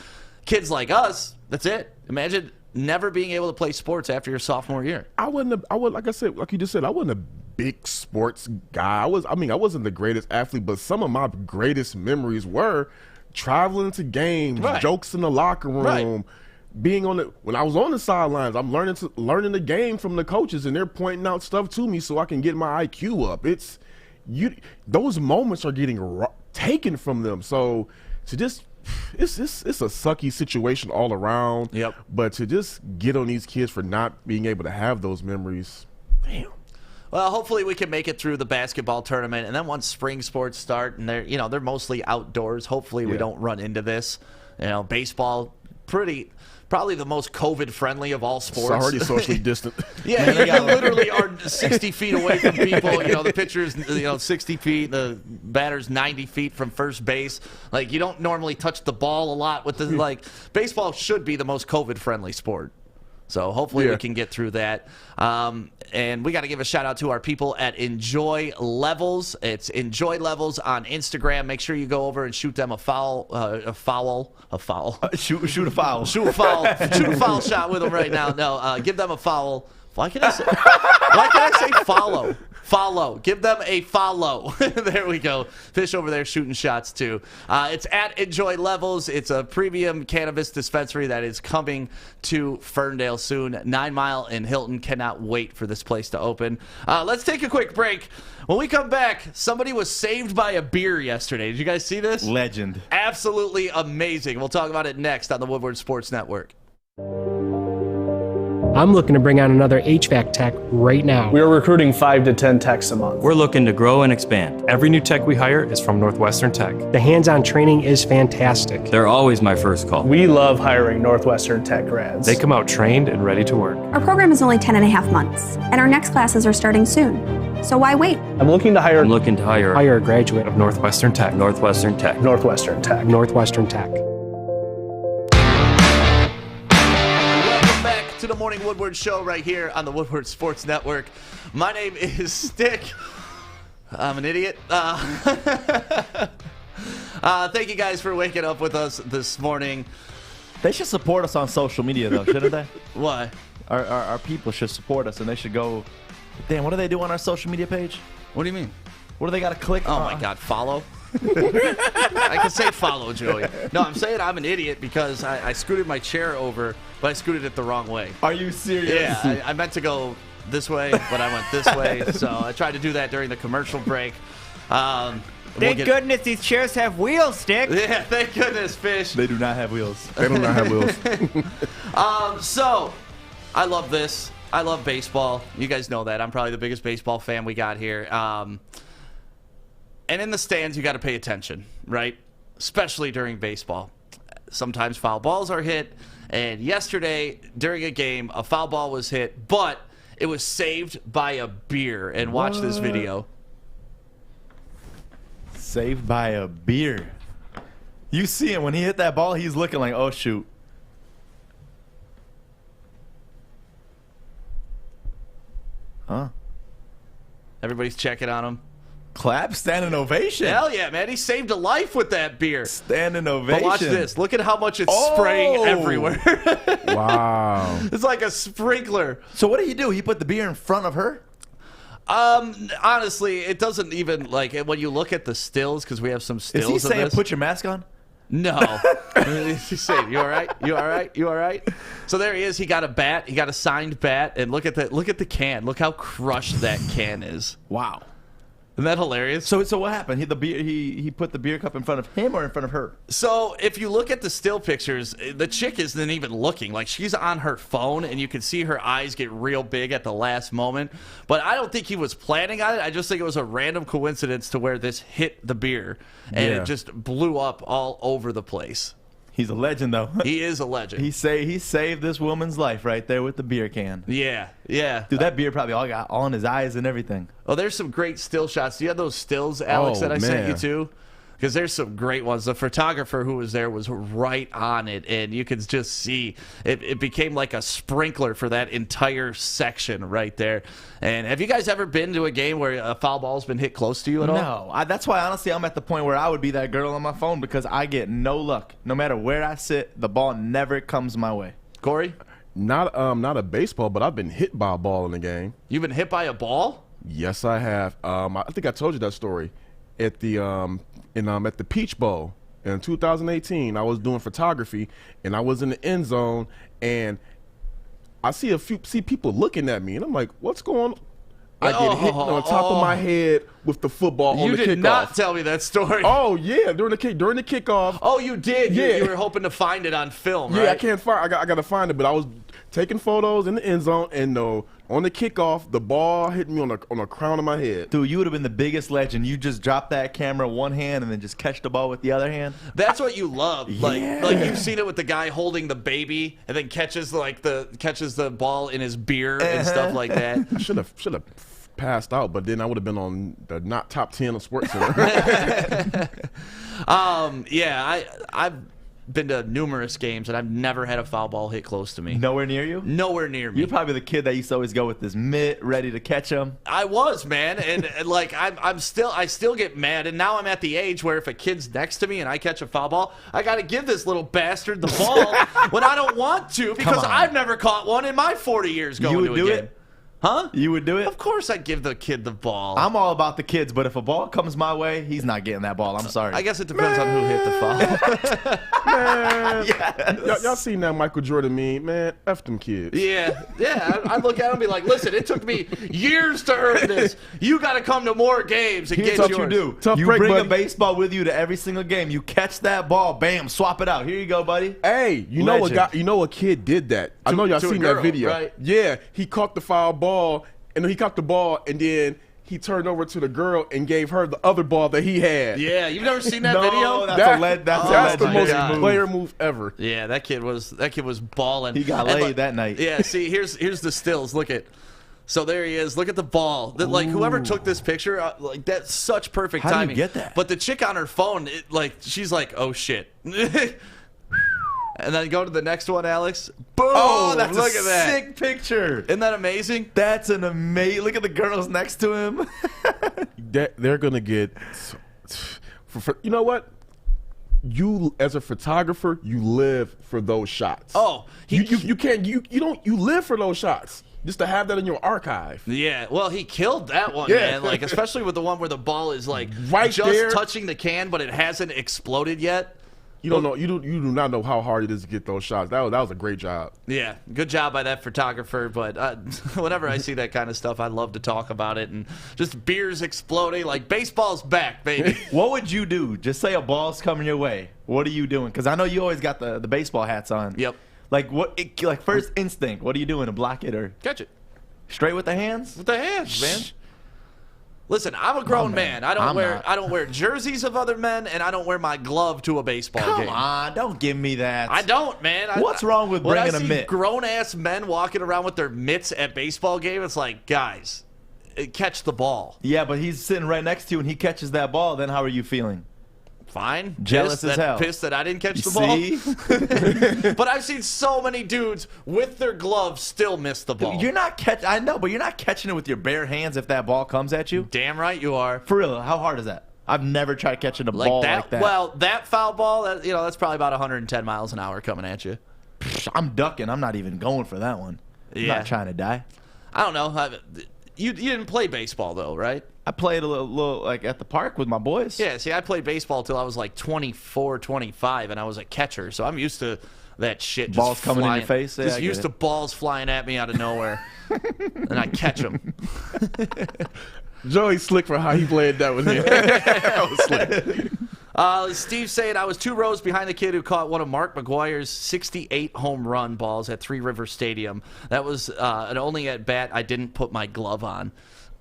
Kids like us, that's it. Imagine never being able to play sports after your sophomore year. Like I said, like you just said, I wouldn't have big sports guy. I wasn't the greatest athlete, but some of my greatest memories were traveling to games, jokes in the locker room, being when I was on the sidelines. I'm learning the game from the coaches, and they're pointing out stuff to me so I can get my IQ up. Those moments are getting taken from them. So to just it's a sucky situation all around. Yep. But to just get on these kids for not being able to have those memories, damn. Well, hopefully we can make it through the basketball tournament, and then once spring sports start, and they're mostly outdoors. Hopefully we don't run into this. Baseball, probably the most COVID-friendly of all sports. It's already socially distant. Yeah, you literally are 60 feet away from people. The pitcher's 60 feet, the batter's 90 feet from first base. Like, you don't normally touch the ball a lot with the baseball should be the most COVID-friendly sport. So hopefully we can get through that. And we got to give a shout out to our people at Enjoy Levels. It's Enjoy Levels on Instagram. Make sure you go over and shoot them a foul. Shoot a foul. Shoot a foul shot with them right now. No, give them a foul. Why can I say follow? Follow. Give them a follow. There we go. Fish over there shooting shots too. It's at Enjoy Levels. It's a premium cannabis dispensary that is coming to Ferndale soon. 9 Mile in Hilton. Cannot wait for this place to open. Let's take a quick break. When we come back, somebody was saved by a beer yesterday. Did you guys see this? Legend. Absolutely amazing. We'll talk about it next on the Woodward Sports Network. I'm looking to bring on another HVAC tech right now. We are recruiting 5 to 10 techs a month. We're looking to grow and expand. Every new tech we hire is from Northwestern Tech. The hands-on training is fantastic. They're always my first call. We love hiring Northwestern Tech grads. They come out trained and ready to work. Our program is only 10.5 months, and our next classes are starting soon. So why wait? I'm looking to hire a graduate of Northwestern Tech. Northwestern Tech. Northwestern Tech. Northwestern Tech. To the Morning Woodward Show right here on the Woodward Sports Network. My name is Stick. I'm an idiot. Thank you guys for waking up with us this morning. They should support us on social media, though, shouldn't they? Why? Our people should support us, and they should go. Damn, what do they do on our social media page? What do you mean? What do they got to click? Oh, my God. Follow? I can say follow, Joey. No, I'm saying I'm an idiot because I scooted my chair over, but I scooted it the wrong way. Are you serious? Yeah, I meant to go this way, but I went this way. So I tried to do that during the commercial break. Thank goodness these chairs have wheels, Stick. Yeah, thank goodness, Fish. They do not have wheels. They do not have wheels. So, I love this. I love baseball. You guys know that. I'm probably the biggest baseball fan we got here. And in the stands, you got to pay attention, right? Especially during baseball. Sometimes foul balls are hit. And yesterday, during a game, a foul ball was hit, but it was saved by a beer. And watch this video. Saved by a beer. You see him. When he hit that ball, he's looking like, oh, shoot. Huh? Everybody's checking on him. Clap, standing ovation. Hell yeah, man. He saved a life with that beer. Standing ovation. But watch this. Look at how much it's spraying everywhere. Wow. It's like a sprinkler. So what did he do? He put the beer in front of her? Honestly, it doesn't even, like, when you look at the stills, because we have some stills of this. Is he saying put your mask on? No. He's saying, you all right? You all right? You all right? So there he is. He got a bat. He got a signed bat. And look at the can. Look how crushed that can is. Wow. Isn't that hilarious? So what happened? He put the beer cup in front of him or in front of her? So if you look at the still pictures, the chick isn't even looking. Like, she's on her phone, and you can see her eyes get real big at the last moment. But I don't think he was planning on it. I just think it was a random coincidence to where this hit the beer, and it just blew up all over the place. He's a legend, though. He is a legend. He saved this woman's life right there with the beer can. Yeah, yeah. Dude, that beer probably all got on his eyes and everything. Oh, there's some great still shots. Do you have those stills, Alex, that I sent you to? Because there's some great ones. The photographer who was there was right on it, and you could just see it became like a sprinkler for that entire section right there. And have you guys ever been to a game where a foul ball's been hit close to you at all? No. That's why, honestly, I'm at the point where I would be that girl on my phone because I get no luck. No matter where I sit, the ball never comes my way. Kory? Not a baseball, but I've been hit by a ball in the game. You've been hit by a ball? Yes, I have. I think I told you that story at the at the Peach Bowl in 2018. I was doing photography, and I was in the end zone, and I see people looking at me, and I'm like, "What's going on?" I get hit on top of my head with the football on the kickoff. You did not tell me that story. Oh yeah, during the kickoff. Oh, you did. Yeah, you were hoping to find it on film. Yeah, right? I can't find. I got to find it, but I was taking photos in the end zone, and on the kickoff, the ball hit me on the crown of my head. Dude, you would have been the biggest legend. You just drop that camera one hand and then just catch the ball with the other hand. That's what you love. Yeah. Like you've seen it with the guy holding the baby and then catches the ball in his beer and stuff like that. Should have passed out, but then I would have been on the not top 10 of Sports Center. Yeah, I've been to numerous games and I've never had a foul ball hit close to me. Nowhere near you? Nowhere near me. You're probably the kid that used to always go with this mitt ready to catch him. I was, man, and like I still get mad, and now I'm at the age where if a kid's next to me and I catch a foul ball, I got to give this little bastard the ball when I don't want to because I've never caught one in my 40 years going to a game. You would do it? Huh? You would do it? Of course I'd give the kid the ball. I'm all about the kids, but if a ball comes my way, he's not getting that ball. I'm sorry. I guess it depends on who hit the foul. Man, yes. y'all seen that Michael Jordan meme? Man, F them kids. Yeah. I look at him and be like, listen, it took me years to earn this. You got to come to more games and Here's get what yours. you do. Tough You break, bring buddy. a baseball with you to every single game. You catch that ball, bam, swap it out. Here you go, buddy. Hey, you know a kid did that. I know y'all to a seen girl, that video. right? Yeah, he caught the foul ball, and then he caught the ball, and then he turned over to the girl and gave her the other ball that he had. Yeah, you've never seen that No, video? That's the most God. player move ever. Yeah, that kid was balling. He got And laid that night. Yeah, see, here's the stills. Look at. So there he is. Look at the ball. Like whoever took this picture, like that's such perfect How do you timing. get that? But the chick on her phone, she's like, oh shit. And then go to the next one, Alex. Boom! Oh, that's look a at that. sick picture. Isn't that amazing? That's an amazing. Look at the girls next to him. They're gonna get. You know what? You as a photographer, you live for those shots. Oh, you live for those shots. Just to have that in your archive. Yeah, well, he killed that one, man. Like, especially with the one where the ball is like right just there, touching the can, but it hasn't exploded yet. You don't know. You do not know how hard it is to get those shots. That was a great job. Yeah, good job by that photographer. But whenever I see that kind of stuff, I love to talk about it and just beers exploding. Like baseball's back, baby. What would you do? Just say a ball's coming your way. What are you doing? Because I know you always got the baseball hats on. Yep. Like like first instinct. What are you doing to block it or catch it? Straight with the hands? With the hands, man. Listen, I'm a grown man. I don't wear jerseys of other men, and I don't wear my glove to a baseball game. Come on, don't give me that. I don't, man. What's wrong with bringing a mitt? Grown ass men walking around with their mitts at baseball game. It's like, guys, catch the ball. Yeah, but he's sitting right next to you, and he catches that ball. Then how are you feeling? Fine. Jealous as hell. Pissed that I didn't catch the ball. But I've seen so many dudes with their gloves still miss the ball. You're not I know, but you're not catching it with your bare hands if that ball comes at you. Damn right you are. For real, how hard is that? I've never tried catching a ball like that. Well, that foul ball, that's probably about 110 miles an hour coming at you. I'm ducking. I'm not even going for that one. Yeah. I'm not trying to die. I don't know. You didn't play baseball though, right? I played a little like at the park with my boys. Yeah, see, I played baseball till I was like 24, 25, and I was a catcher, so I'm used to that shit. Just Balls coming in flying, your face? Yeah, just I used get to balls flying at me out of nowhere, and I catch them. Joey's slick for how he played that with me. That was slick. Steve saying I was 2 rows behind the kid who caught one of Mark McGuire's 68 home run balls at Three River Stadium. That was an only at bat I didn't put my glove on.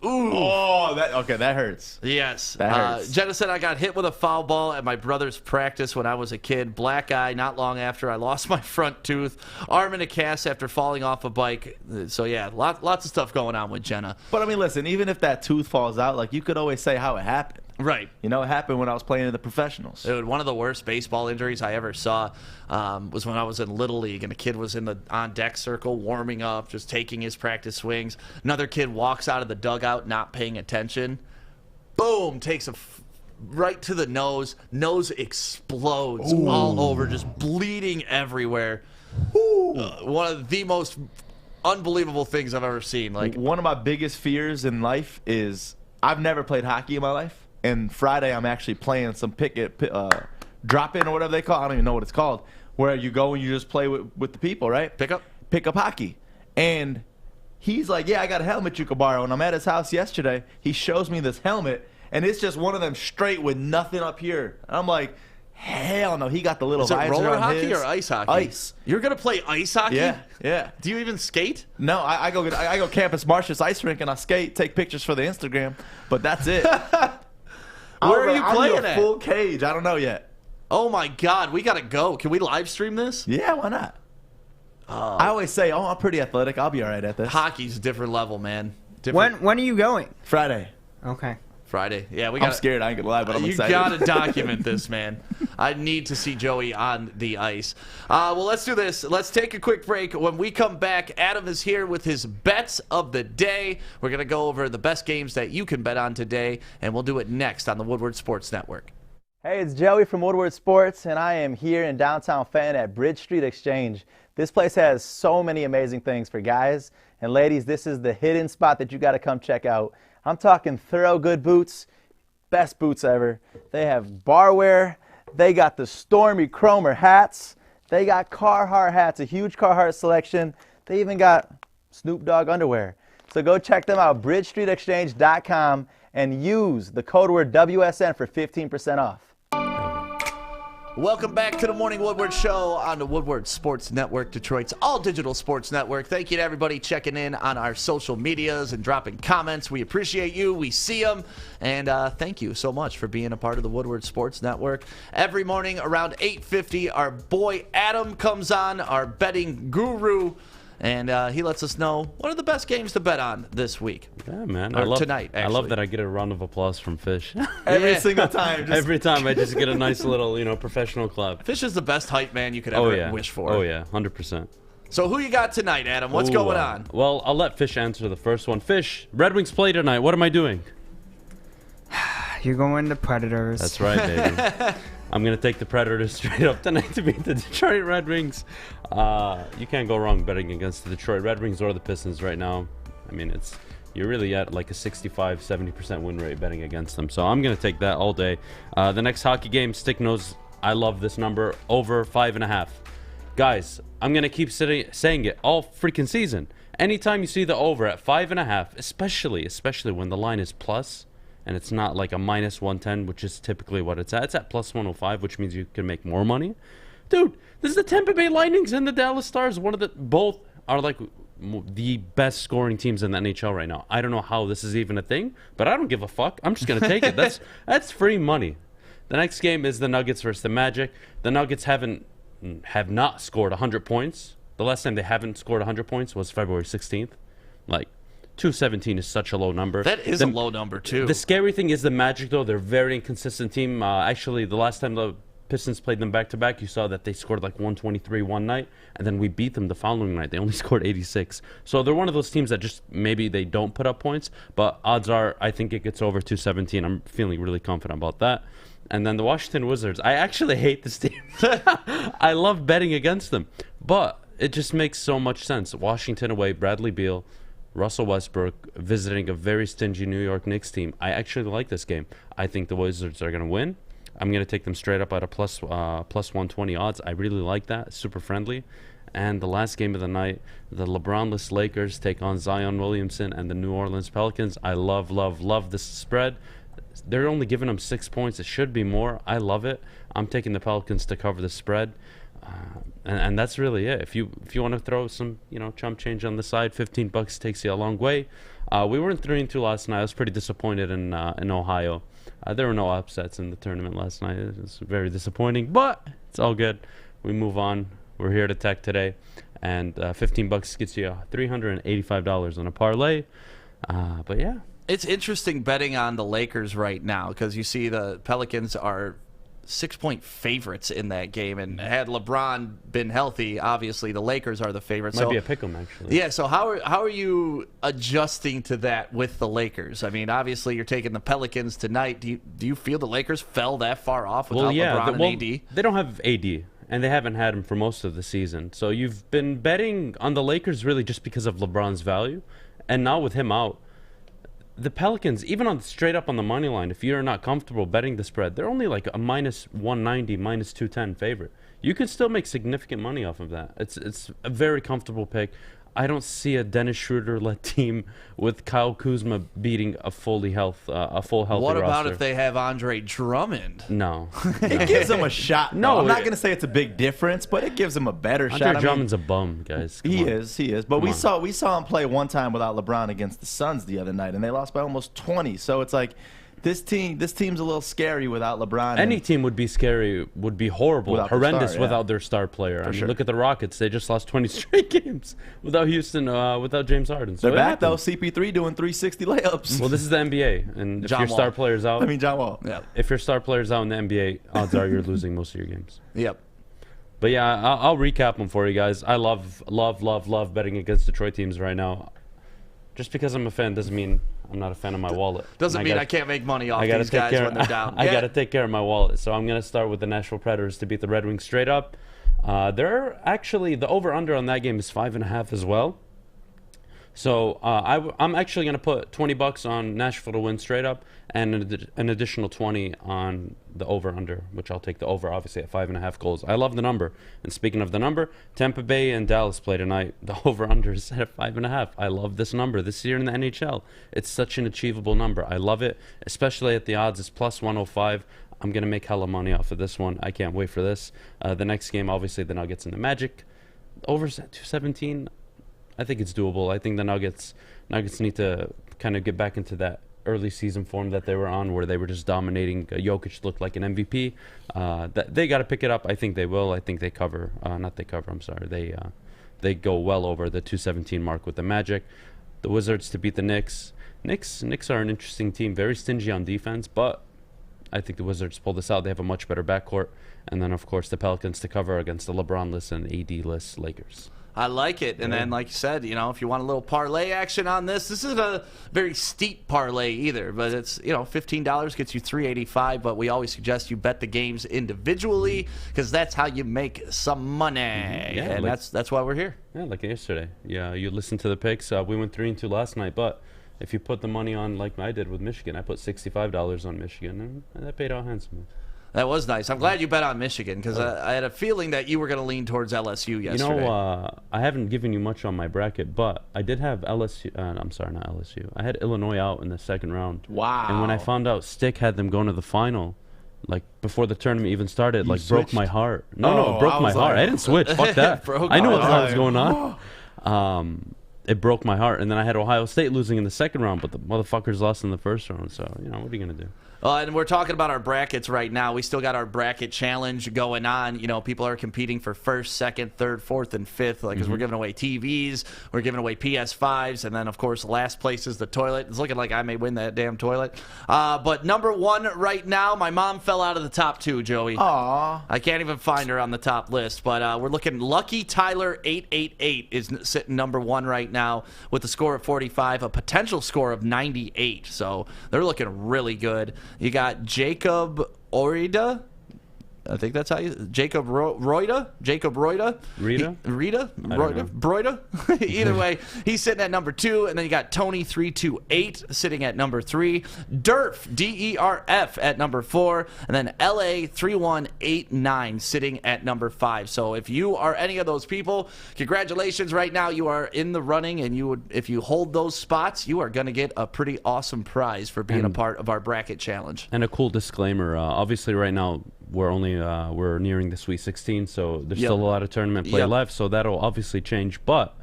Ooh. Oh, that hurts. Yes. That hurts. Jenna said I got hit with a foul ball at my brother's practice when I was a kid. Black eye not long after I lost my front tooth. Arm in a cast after falling off a bike. So, yeah, lots of stuff going on with Jenna. But, I mean, listen, even if that tooth falls out, like you could always say how it happened. Right. You know, it happened when I was playing in the professionals. Dude, one of the worst baseball injuries I ever saw was when I was in Little League, and a kid was in the on-deck circle warming up, just taking his practice swings. Another kid walks out of the dugout not paying attention. Boom! Takes right to the nose. Nose explodes all over, just bleeding everywhere. One of the most unbelievable things I've ever seen. Like, one of my biggest fears in life is I've never played hockey in my life, and Friday I'm actually playing some drop-in or whatever they call it. I don't even know what it's called, where you go and you just play with the people, right? Pick up hockey. And he's like, yeah, I got a helmet you could borrow. And I'm at his house yesterday. He shows me this helmet, and it's just one of them straight with nothing up here. And I'm like, hell no. He got the little is it visor roller on hockey his. or ice hockey? Ice. You're going to play ice hockey? Yeah. Do you even skate? No, I go Campus Martius ice rink, and I skate, take pictures for the Instagram, but that's it. Where are you playing at? Full cage. I don't know yet. Oh, my God. We got to go. Can we live stream this? Yeah, why not? I always say, I'm pretty athletic. I'll be all right at this. Hockey's a different level, man. When are you going? Friday. Okay. Friday. Yeah, I'm scared. I ain't gonna lie, but I'm excited. You gotta document this, man. I need to see Joey on the ice. Well, let's do this. Let's take a quick break. When we come back, Adam is here with his bets of the day. We're gonna go over the best games that you can bet on today, and we'll do it next on the Woodward Sports Network. Hey, it's Joey from Woodward Sports, and I am here in downtown Fenton at Bridge Street Exchange. This place has so many amazing things for guys and ladies. This is the hidden spot that you got to come check out. I'm talking thorough good boots, best boots ever. They have barware. They got the Stormy Cromer hats. They got Carhartt hats, a huge Carhartt selection. They even got Snoop Dogg underwear. So go check them out, bridgestreetexchange.com, and use the code word WSN for 15% off. Welcome back to the Morning Woodward Show on the Woodward Sports Network, Detroit's all-digital sports network. Thank you to everybody checking in on our social medias and dropping comments. We appreciate you. We see them. And thank you so much for being a part of the Woodward Sports Network. Every morning around 8:50, our boy Adam comes on, our betting guru, and he lets us know what are the best games to bet on this week. Yeah, man. Or tonight, actually. I love that I get a round of applause from Fish. Every single time. Every time I just get a nice little, professional clap. Fish is the best hype man you could ever wish for. Oh, yeah. 100%. So who you got tonight, Adam? What's going on? Well, I'll let Fish answer the first one. Fish, Red Wings play tonight. What am I doing? You're going to Predators. That's right, baby. I'm going to take the Predators straight up tonight to beat the Detroit Red Wings. You can't go wrong betting against the Detroit Red Wings or the Pistons right now. I mean, you're really at like a 65-70% win rate betting against them. So I'm going to take that all day. The next hockey game, Stick knows I love this number, over 5.5. Guys, I'm going to keep saying it all freaking season. Anytime you see the over at 5.5, especially when the line is plus, and it's not like a minus 110, which is typically what it's at. It's at plus 105, which means you can make more money. Dude, this is the Tampa Bay Lightnings and the Dallas Stars. Both are like the best scoring teams in the NHL right now. I don't know how this is even a thing, but I don't give a fuck. I'm just going to take it. That's free money. The next game is the Nuggets versus the Magic. The Nuggets have not scored 100 points. The last time they haven't scored 100 points was February 16th. Like, 217 is such a low number. That is a low number, too. The scary thing is the Magic, though. They're a very inconsistent team. Actually, the last time the Pistons played them back-to-back, you saw that they scored like 123 one night, and then we beat them the following night. They only scored 86. So they're one of those teams that just maybe they don't put up points, but odds are I think it gets over 217. I'm feeling really confident about that. And then the Washington Wizards. I actually hate this team. I love betting against them, but it just makes so much sense. Washington away, Bradley Beal, Russell Westbrook visiting a very stingy New York Knicks team. I actually like this game. I think the Wizards are going to win. I'm going to take them straight up at a plus 120 odds. I really like that. Super friendly. And the last game of the night, the LeBron-less Lakers take on Zion Williamson and the New Orleans Pelicans. I love, love, love this spread. They're only giving them 6 points. It should be more. I love it. I'm taking the Pelicans to cover the spread. And that's really it. If you want to throw some chump change on the side, $15 takes you a long way. We weren't 3-2 last night. I was pretty disappointed in Ohio. There were no upsets in the tournament last night. It was very disappointing, but it's all good. We move on. We're here to tech today, and $15 gets you $385 on a parlay. But yeah, it's interesting betting on the Lakers right now because you see the Pelicans are 6-point favorites in that game, and had LeBron been healthy, obviously the Lakers are the favorites. Might be a pick'em, actually. Yeah. So how are you adjusting to that with the Lakers? I mean, obviously you're taking the Pelicans tonight. Do you feel the Lakers fell that far off without LeBron and AD? They don't have AD, and they haven't had him for most of the season. So you've been betting on the Lakers really just because of LeBron's value, and now with him out, the Pelicans, even on straight up on the money line, if you're not comfortable betting the spread, they're only like a minus 190, minus 210 favorite. You could still make significant money off of that. It's a very comfortable pick. I don't see a Dennis Schroeder-led team with Kyle Kuzma beating a full healthy What about roster. if they have Andre Drummond? No. It gives them a shot. No, I'm not going to say it's a big difference, but it gives them a better shot. Andre Drummond's a bum, guys. Come on. He is. But we saw him play one time without LeBron against the Suns the other night, and they lost by almost 20. So it's like this team's a little scary without LeBron. Any team would be scary, would be horrible, Without horrendous their star, without their star player. I mean, sure. look at the Rockets. They just lost 20 straight games without Houston, without James Harden. So They're it back, though. happens. CP3 doing 360 layups. Well, this is the NBA, and if John your star Wall. player's out, John Wall. Yeah. if your star player's out in the NBA, odds are you're losing most of your games. Yep. But yeah, I'll recap them for you guys. I love betting against Detroit teams right now. Just because I'm a fan doesn't mean I'm not a fan of my wallet. Doesn't mean I can't make money off these guys when they're down. I got to take care of my wallet. So I'm going to start with the Nashville Predators to beat the Red Wings straight up. They're actually, the over-under on that game is 5.5 as well. So I'm actually going to put $20 on Nashville to win straight up, and an additional 20 on the over/under, which I'll take the over, obviously, at 5.5 goals. I love the number. And speaking of the number, Tampa Bay and Dallas play tonight. The over/under is set at 5.5. I love this number this year in the NHL. It's such an achievable number. I love it, especially at the odds. It's plus 105. I'm going to make hella money off of this one. I can't wait for this. The next game, obviously, the Nuggets and the Magic. Over's at 217. I think it's doable. I think the Nuggets need to kind of get back into that early season form that they were on, where they were just dominating. Jokic looked like an MVP. They got to pick it up. I think they will. I think they cover. Not they cover. I'm sorry. They go well over the 217 mark with the Magic. The Wizards to beat the Knicks. Knicks are an interesting team. Very stingy on defense, but I think the Wizards pull this out. They have a much better backcourt. And then, of course, the Pelicans to cover against the LeBron-less and AD-less Lakers. I like it. And then, like you said, if you want a little parlay action on this isn't a very steep parlay either, but it's, $15 gets you $3.85, but we always suggest you bet the games individually because that's how you make some money. Yeah, and that's why we're here. Yeah, like yesterday. Yeah, you listened to the picks. We went 3-2 last night, but if you put the money on like I did with Michigan, I put $65 on Michigan, and that paid out handsomely. That was nice. I'm glad you bet on Michigan because I had a feeling that you were going to lean towards LSU yesterday. I haven't given you much on my bracket, but I did have LSU. I'm sorry, not LSU. I had Illinois out in the second round. Wow. And when I found out Stick had them going to the final, like before the tournament even started, broke my heart. No, it broke my heart. I didn't switch. Fuck that. I knew what the hell was going on. It broke my heart. And then I had Ohio State losing in the second round, but the motherfuckers lost in the first round. So, what are you going to do? And we're talking about our brackets right now. We still got our bracket challenge going on. People are competing for first, second, third, fourth, and fifth. Because we're giving away TVs, we're giving away PS5s, and then of course last place is the toilet. It's looking like I may win that damn toilet. But number one right now, my mom fell out of the top two. Joey. Aww. I can't even find her on the top list. But we're looking. Lucky Tyler 888 is sitting number one right now with a score of 45, a potential score of 98. So they're looking really good. You got Jacob Orida. I think that's how you... Jacob Roida? Broida? Either way, he's sitting at number 2. And then you got Tony328 sitting at number 3. Derf, D-E-R-F, at number 4. And then LA3189 sitting at number 5. So if you are any of those people, congratulations. Right now you are in the running. And if you hold those spots, you are going to get a pretty awesome prize for being a part of our bracket challenge. And a cool disclaimer. Obviously, right now, we're nearing the Sweet 16, so there's still a lot of tournament play left, so that'll obviously change. But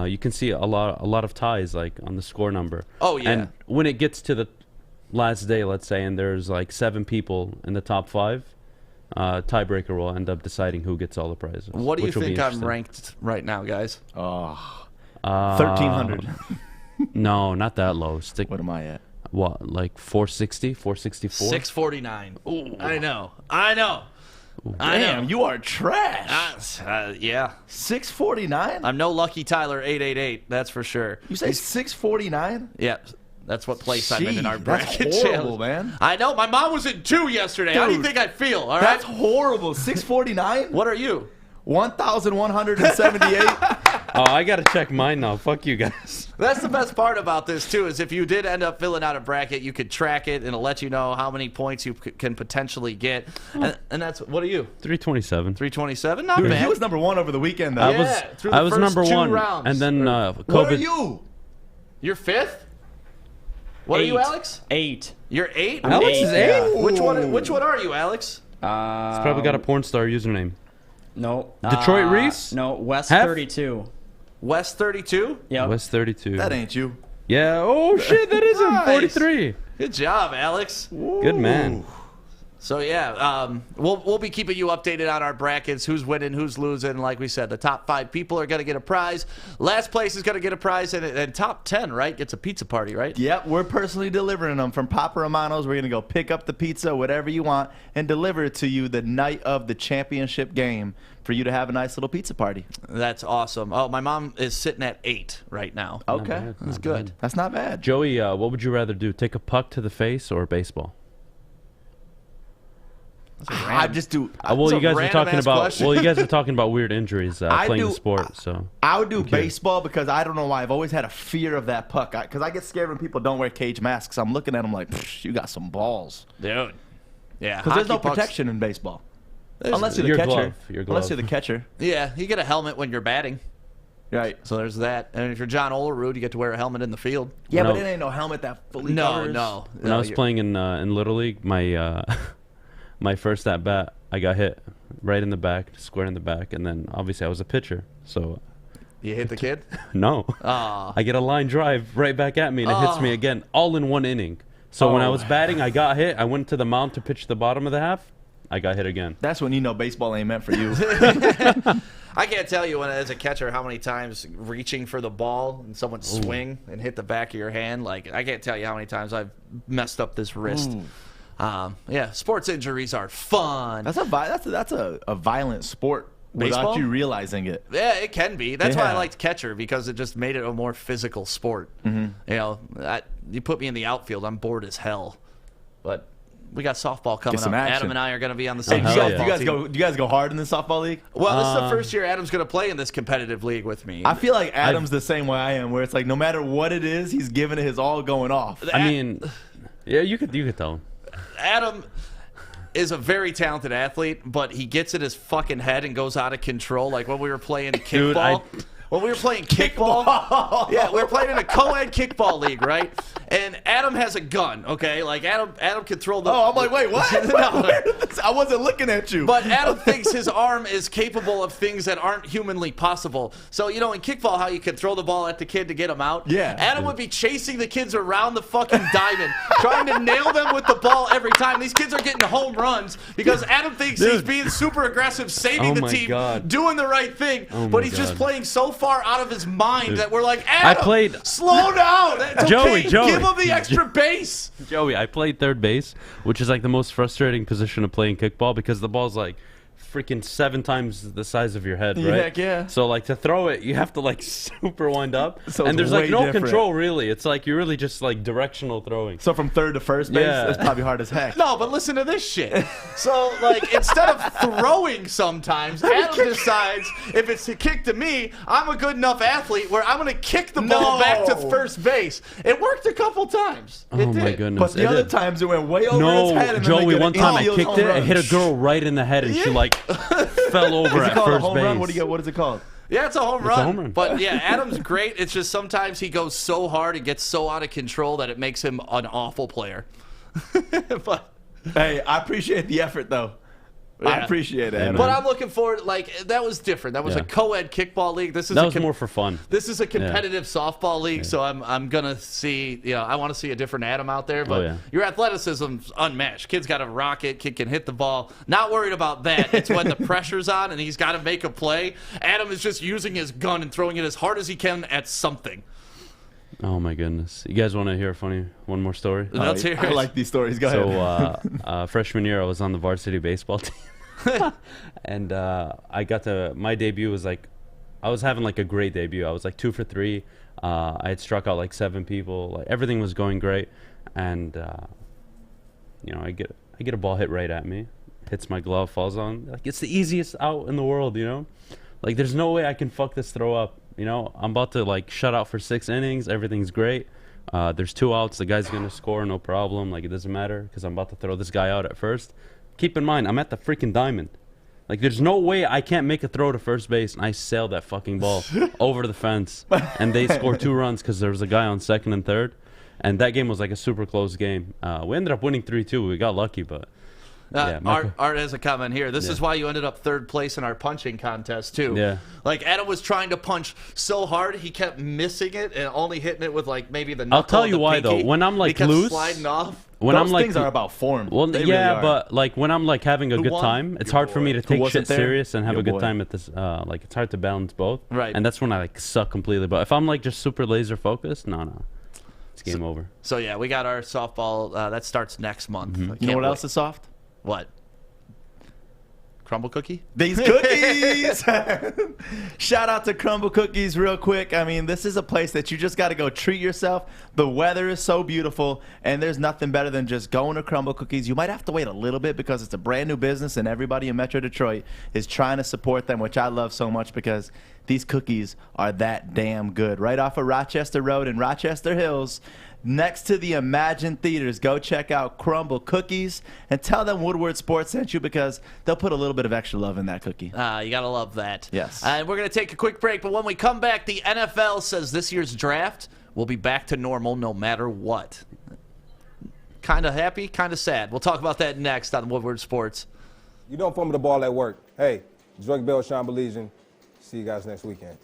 you can see a lot of ties like on the score number. Oh yeah. And when it gets to the last day, let's say, and there's like 7 people in the top 5, tiebreaker will end up deciding who gets all the prizes. What do you think I'm ranked right now, guys? 1,300. No, not that low. What am I at? What, like 460, 464? 649. Ooh. I know. Damn, you are trash. Yeah. 649? I'm no Lucky Tyler 888, that's for sure. You say 649? Yeah. That's what place I'm in our Gee, bracket. that's horrible, man. I know. My mom was in 2 yesterday. How do you Dude, think I feel? All right. That's horrible. 649? What are you? 1,178. Oh, I got to check mine now. Fuck you guys. That's the best part about this, too, is if you did end up filling out a bracket, you could track it, and it'll let you know how many points you can potentially get. And that's, what are you? 327. 327? Not Dude, bad. he was number 1 over the weekend, though. I was number 1. rounds. And then COVID. What are you? You're 5th? What are you, Alex? 8. You're 8? Alex is 8? Yeah. Which one are you, Alex? He's probably got a porn star username. No. Detroit Reese? No, West Hef? 32. West 32? Yeah. West 32. That ain't you. Yeah. Oh, shit. That is him. Nice. 43. Good job, Alex. Good man. So, yeah, we'll be keeping you updated on our brackets, who's winning, who's losing. Like we said, the top 5 people are going to get a prize. Last place is going to get a prize, and top 10, right, gets a pizza party, right? Yep, we're personally delivering them from Papa Romano's. We're going to go pick up the pizza, whatever you want, and deliver it to you the night of the championship game for you to have a nice little pizza party. That's awesome. Oh, my mom is sitting at 8 right now. Okay. That's good. That's not bad. Joey, what would you rather do? Take a puck to the face or baseball? I just do. Well, you guys are talking about. Well, you guys are talking about weird injuries playing the sport. So I would do baseball because I don't know why I've always had a fear of that puck. Because I get scared when people don't wear cage masks. I'm looking at them like, you got some balls, dude. Yeah, because there's no protection in baseball unless you're the catcher. Unless you're the catcher. Yeah, you get a helmet when you're batting. Right. So there's that. And if you're John Olerud, you get to wear a helmet in the field. Yeah, but it ain't no helmet that fully covers. No. When I was playing in Little League, my my first at bat, I got hit right in the back, square in the back, and then obviously I was a pitcher, so. You hit the kid? No. I get a line drive right back at me, and it hits me again, all in 1 inning. So when I was batting, I got hit. I went to the mound to pitch the bottom of the half. I got hit again. That's when you know baseball ain't meant for you. I can't tell you as a catcher how many times reaching for the ball and someone swing and hit the back of your hand. Like, I can't tell you how many times I've messed up this wrist. Yeah, sports injuries are fun. That's a violent sport Baseball? without you realizing it. Yeah, it can be. That's why I Yeah. liked catcher, because it just made it a more physical sport. You know, you put me in the outfield, I'm bored as hell. But we got softball coming up. action. Adam and I are going to be on the same Do softball team. you guys go hard in the softball league? Well, this is the first year Adam's going to play in this competitive league with me. I feel like Adam's the same way I am, where it's like no matter what it is, he's giving it his all going off. I mean, yeah, you could tell him. Adam is a very talented athlete, but he gets in his fucking head and goes out of control. Like when we were playing kickball. When we were playing kickball, yeah, we were playing in a co-ed kickball league, right? And Adam has a gun, okay? Like Adam can throw the. Oh, I'm like, wait, what? No. I wasn't looking at you. But Adam thinks his arm is capable of things that aren't humanly possible. So, you know, in kickball, how you can throw the ball at the kid to get him out? Yeah. Adam would be chasing the kids around the fucking diamond, trying to nail them with the ball every time. These kids are getting home runs because Adam thinks he's being super aggressive, saving the team, doing the right thing, but he's just playing so far out of his mind that we're like, Adam, slow down. It's Joey, okay. Give him the extra base. Joey, I played third base, which is like the most frustrating position of playing kickball because the ball's like freaking 7 times the size of your head, right? Heck yeah. So like to throw it, you have to like super wind up, So and it's there's like way no different. control really. It's like you're really just like directional throwing. So from third to first base, Yeah. that's probably hard as heck. No, but listen to this shit. So, like, instead of throwing sometimes, Adam decides if it's a kick to me, I'm a good enough athlete where I'm going to kick the ball back to first base. It worked a couple times. It Oh did. my goodness! But the other times it went way over his head. And then Joey, they get one an time I infield kicked home it, run. it hit a girl right in the head, and she like fell over Is it at called a first home base. run? What is it called? Yeah, it's a home It's run. a home run. But yeah, Adam's great. It's just sometimes he goes so hard and gets so out of control that it makes him an awful player. But Hey, I appreciate the effort, though. I Yeah. appreciate it. But I'm looking forward. Like that was different. That was a co-ed kickball league. This is That was more for fun. This is a competitive softball league, so I'm gonna see. You know, I want to see a different Adam out there. But your athleticism's unmatched. Kid's got a rocket. Kid can hit the ball. Not worried about that. It's when the pressure's on and he's got to make a play. Adam is just using his gun and throwing it as hard as he can at something. Oh my goodness! You guys want to hear one more story? Let's hear it. I like these stories. Go ahead. So freshman year, I was on the varsity baseball team. And I got to my debut was like I was having like a great debut. I was like 2 for 3. I had struck out like 7 people. Like everything was going great, and you know, I get a ball hit right at me, hits my glove, falls on. Like it's the easiest out in the world, you know. Like there's no way I can fuck this throw up. You know, I'm about to like shut out for 6 innings. Everything's great. There's 2 outs. The guy's gonna score, no problem. Like it doesn't matter because I'm about to throw this guy out at first. Keep in mind, I'm at the freaking diamond. Like there's no way I can't make a throw to first base, and I sail that fucking ball over the fence, and they score 2 runs because there was a guy on second and third, and that game was like a super close game. We ended up winning 3-2. We got lucky, but. Yeah, Art has a comment here. This is why you ended up 3rd place in our punching contest, too. Yeah. Like, Adam was trying to punch so hard, he kept missing it and only hitting it with, like, maybe the knuckle. I'll tell you why, though. When I'm, like, he kept loose. sliding off. When Those I'm, like, things are about form. Well, They yeah, really are. but, like, when I'm, like, having a good time, it's hard for me to take shit serious and have a good time at this. Like, it's hard to balance both. Right. And that's when I, like, suck completely. But if I'm, like, just super laser focused, no. It's game over. So, yeah, we got our softball. That starts next month. You know what else is soft? What? Crumble cookie? These cookies! Shout out to Crumble Cookies real quick. I mean, this is a place that you just got to go treat yourself. The weather is so beautiful, and there's nothing better than just going to Crumble Cookies. You might have to wait a little bit because it's a brand new business, and everybody in Metro Detroit is trying to support them, which I love so much because these cookies are that damn good. Right off of Rochester Road in Rochester Hills, next to the Imagine Theaters. Go check out Crumble Cookies and tell them Woodward Sports sent you because they'll put a little bit of extra love in that cookie. You got to love that. Yes. And we're going to take a quick break, but when we come back, the NFL says this year's draft will be back to normal no matter what. Kind of happy, kind of sad. We'll talk about that next on Woodward Sports. You don't fumble the ball at work. Hey, Drake Bell, Sean Baligian. See you guys next weekend.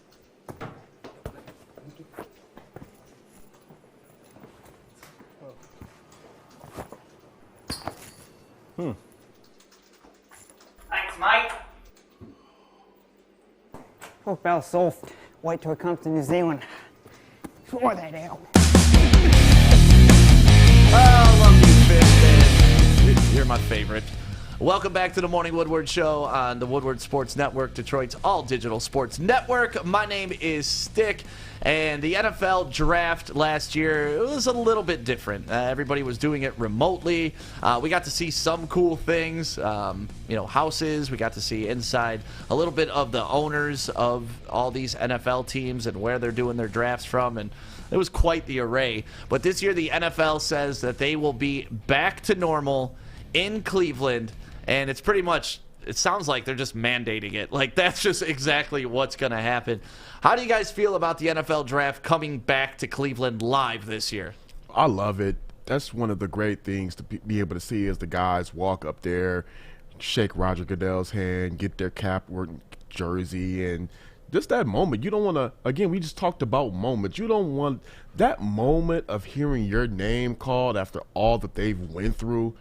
Thanks, mate. Oh, Bell's soft. Wait till it comes to New Zealand. Pour that out. Oh, love you, Fish, man. You're my favorite. Welcome back to the Morning Woodward Show on the Woodward Sports Network, Detroit's all-digital sports network. My name is Stick, and the NFL draft last year, it was a little bit different. Everybody was doing it remotely. We got to see some cool things, houses. We got to see inside a little bit of the owners of all these NFL teams and where they're doing their drafts from, and it was quite the array. But this year, the NFL says that they will be back to normal in Cleveland, and it's pretty much, it sounds like they're just mandating it. Like, that's just exactly what's going to happen. How do you guys feel about the NFL draft coming back to Cleveland live this year? I love it. That's one of the great things to be able to see is the guys walk up there, shake Roger Goodell's hand, get their cap worn jersey, and just that moment. You don't want to, again, we just talked about moments. You don't want that moment of hearing your name called after all that they've went through.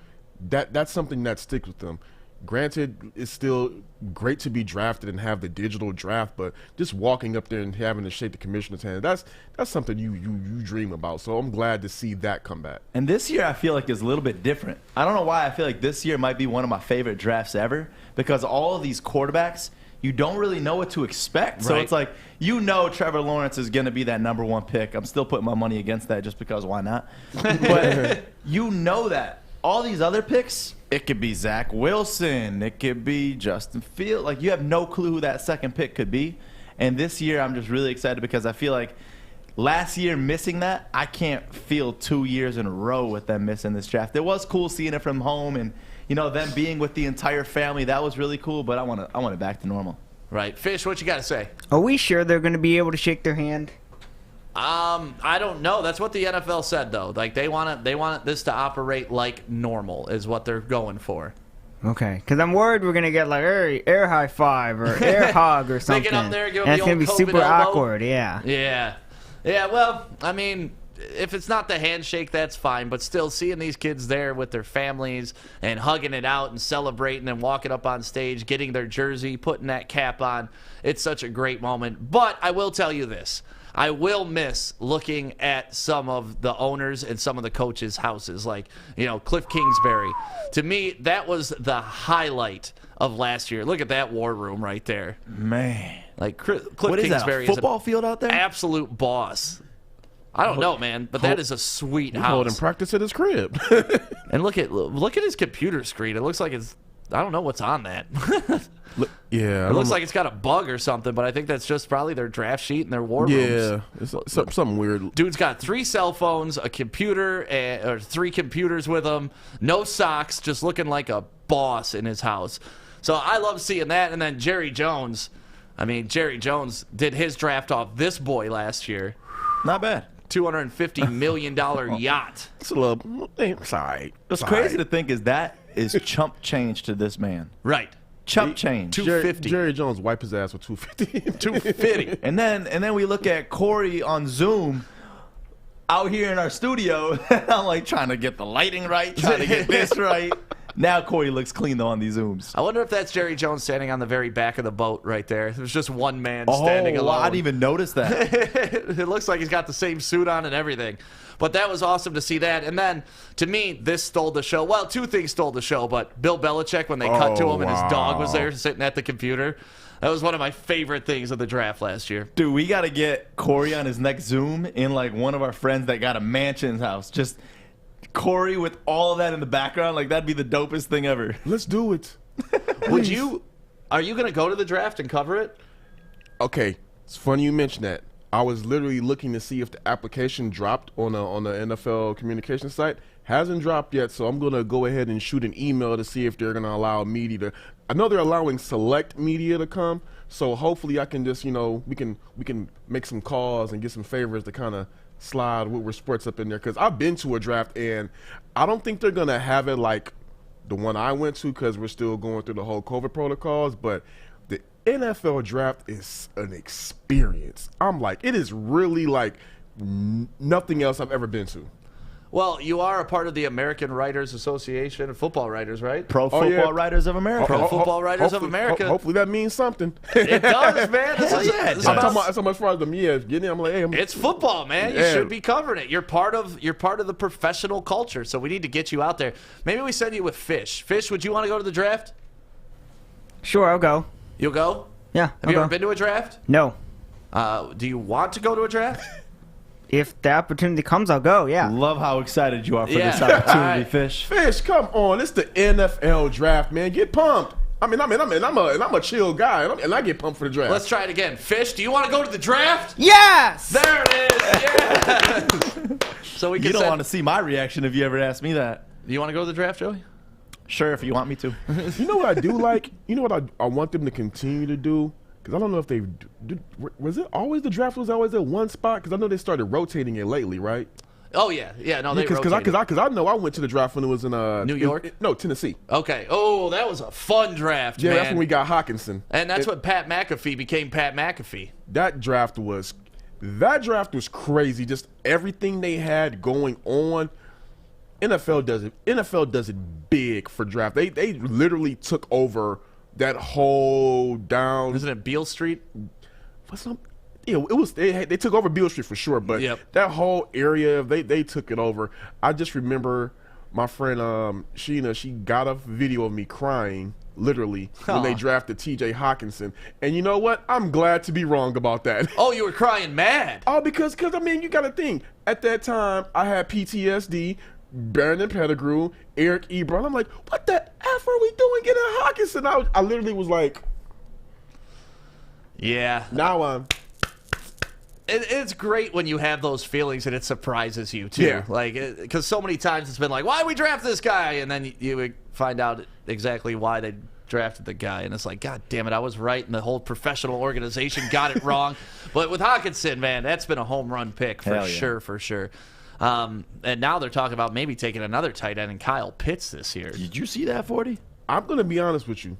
That's something that sticks with them. Granted, it's still great to be drafted and have the digital draft, but just walking up there and having to shake the commissioner's hand, that's something you dream about. So I'm glad to see that come back. And this year I feel like is a little bit different. I don't know why I feel like this year might be one of my favorite drafts ever because all of these quarterbacks, you don't really know what to expect. So it's like, Trevor Lawrence is going to be that #1 pick. I'm still putting my money against that just because why not? But that. All these other picks, it could be Zach Wilson. It could be Justin Fields. Like, you have no clue who that second pick could be. And this year, I'm just really excited because I feel like last year missing that, I can't feel 2 years in a row with them missing this draft. It was cool seeing it from home and, them being with the entire family. That was really cool, but I want it back to normal. Right. Fish, what you got to say? Are we sure they're going to be able to shake their hand? I don't know. That's what the NFL said, though. Like, they want this to operate like normal is what they're going for. Okay, because I'm worried we're going to get like air high five or air hug or something. They get up there, give and it's going to be super awkward, yeah. Yeah, well, I mean, if it's not the handshake, that's fine. But still, seeing these kids there with their families and hugging it out and celebrating and walking up on stage, getting their jersey, putting that cap on, it's such a great moment. But I will tell you this. I will miss looking at some of the owners and some of the coaches' houses, like, Cliff Kingsbury. To me, that was the highlight of last year. Look at that war room right there. Man. Like, Cliff what is Kingsbury that, a football field out there? Absolute boss. I don't know, man, but that is a sweet house. Holding practice at his crib. And look at his computer screen. It looks like it's, I don't know what's on that. Yeah, it looks like it's got a bug or something, but I think that's just probably their draft sheet and their war rooms. Yeah, it's something weird. Dude's got 3 cell phones, a computer, or 3 computers with him, no socks, just looking like a boss in his house. So I love seeing that. And then Jerry Jones. I mean, Jerry Jones did his draft off this boy last year. Not bad. $250 million yacht. It's a little. It's all right. What's crazy to think is that is chump change to this man. Right. Chump change. 250. Jerry Jones wiped his ass with 250. 250. And then we look at Kory on Zoom out here in our studio. I'm like trying to get the lighting right, trying to get this right. Now Kory looks clean though on these Zooms. I wonder if that's Jerry Jones standing on the very back of the boat right there. There's just one man standing alone. I didn't even notice that. It looks like he's got the same suit on and everything. But that was awesome to see that. And then, to me, this stole the show. Well, 2 things stole the show, but Bill Belichick, when they cut to him and his dog was there sitting at the computer, that was one of my favorite things of the draft last year. Dude, we got to get Kory on his next Zoom in like one of our friends that got a mansion in his house. Just Kory with all of that in the background. Like, that'd be the dopest thing ever. Let's do it. Are you going to go to the draft and cover it? Okay, it's funny you mentioned that. I was literally looking to see if the application dropped on the NFL communication site. Hasn't dropped yet, so I'm going to go ahead and shoot an email to see if they're going to allow media to. I know they're allowing select media to come, so hopefully I can just, we can make some calls and get some favors to kind of slide Woodward Sports up in there, because I've been to a draft and I don't think they're going to have it like the one I went to because we're still going through the whole COVID protocols, but the NFL draft is an experience. I'm like, it is really like nothing else I've ever been to. Well, you are a part of the American Writers Association of Football Writers, right? Pro Football Writers of America. Pro Football Writers of America. Hopefully that means something. It does, man. I'm talking about as far as the getting. I'm like, hey, it's football, man. You should be covering it. You're part of the professional culture, so we need to get you out there. Maybe we send you with Fish. Fish, would you want to go to the draft? Sure, I'll go. You'll go? Yeah. Have you ever been to a draft? No. Do you want to go to a draft? If the opportunity comes, I'll go. Yeah. Love how excited you are for this opportunity, Fish. Fish, come on! It's the NFL draft, man. Get pumped. I'm a chill guy, and I get pumped for the draft. Let's try it again. Fish, do you want to go to the draft? Yes. There it is. Yeah. So we can. You don't want to see my reaction if you ever ask me that. Do you want to go to the draft, Joey? Sure, if you want me to. You know what I do like? You know what I want them to continue to do? Because I don't know if they've was it always the draft was always at one spot? Because I know they started rotating it lately, right? Oh yeah. No, they because I know I went to the draft when it was in New York. No, Tennessee. Okay. Oh, that was a fun draft. Yeah, man. that's when we got Hawkinson, and that's when Pat McAfee became Pat McAfee. That draft was crazy. Just everything they had going on. NFL does it big for draft. They literally took over that whole down. Isn't it Beale Street? It was they took over Beale Street for sure, but that whole area they took it over. I just remember my friend Sheena, she got a video of me crying literally when they drafted TJ Hawkinson. And you know what? I'm glad to be wrong about that. Oh, you were crying mad. Oh, because I mean, you got to think at that time I had PTSD. Brandon Pettigrew, Eric Ebron. I'm like, what the F are we doing getting Hawkinson? I literally was like, yeah. Now it's great when you have those feelings and it surprises you too. Yeah. Like, because so many times it's been like, why did we draft this guy? And then you would find out exactly why they drafted the guy, and it's like, God damn it, I was right, and the whole professional organization got it wrong. But with Hawkinson, man, that's been a home run pick for sure. And now they're talking about maybe taking another tight end and Kyle Pitts this year. Did you see that, 40? I'm going to be honest with you.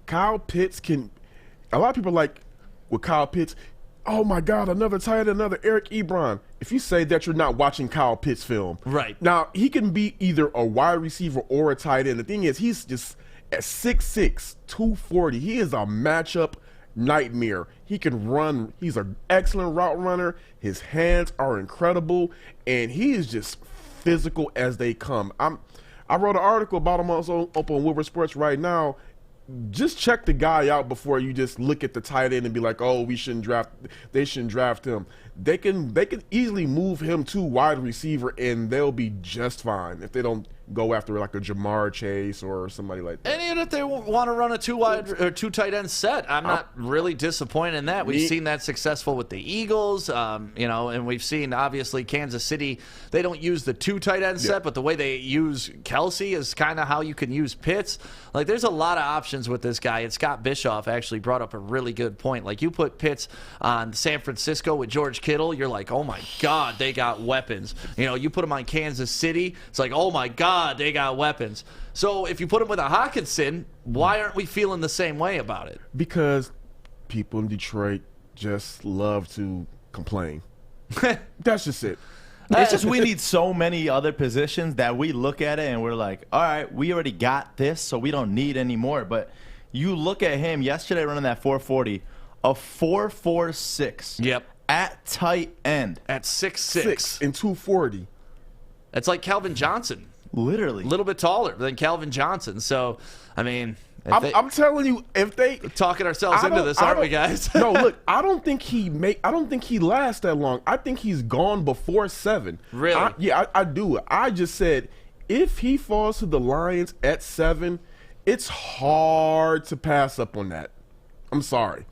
Kyle Pitts can – a lot of people are like, with Kyle Pitts, oh, my God, another tight end, another Eric Ebron. If you say that, you're not watching Kyle Pitts film. Right. Now, he can be either a wide receiver or a tight end. The thing is, he's just at 6'6", 240. He is a matchup nightmare. He can run. He's an excellent route runner. His hands are incredible, and he is just physical as they come. I wrote an article about him also up on Woodward Sports right now. Just check the guy out before you just look at the tight end and be like, oh, they shouldn't draft him. they can easily move him to wide receiver, and they'll be just fine if they don't go after like a Jamar Chase or somebody like that. And even if they want to run a two tight end set, I'm not really disappointed in that. We've seen that successful with the Eagles, and we've seen obviously Kansas City. They don't use the 2 tight end set, but the way they use Kelsey is kind of how you can use Pitts. Like, there's a lot of options with this guy. And Scott Bischoff actually brought up a really good point. Like, you put Pitts on San Francisco with George Kittle, you're like, oh my God, they got weapons. You put him on Kansas City, it's like, oh my God, they got weapons. So if you put him with a Hockenson, why aren't we feeling the same way about it? Because people in Detroit just love to complain. That's just it. It's just we need so many other positions that we look at it and we're like, all right, we already got this, so we don't need any more. But you look at him yesterday running that 440, a 4.46. Yep. At tight end. At 6'6". And 240. It's like Calvin Johnson. Literally. A little bit taller than Calvin Johnson. So, I mean, I'm telling you, if they talking ourselves into this, aren't we, guys? No, look, I don't think he lasts that long. I think he's gone before 7. Really? I do. I just said if he falls to the Lions at 7, it's hard to pass up on that. I'm sorry.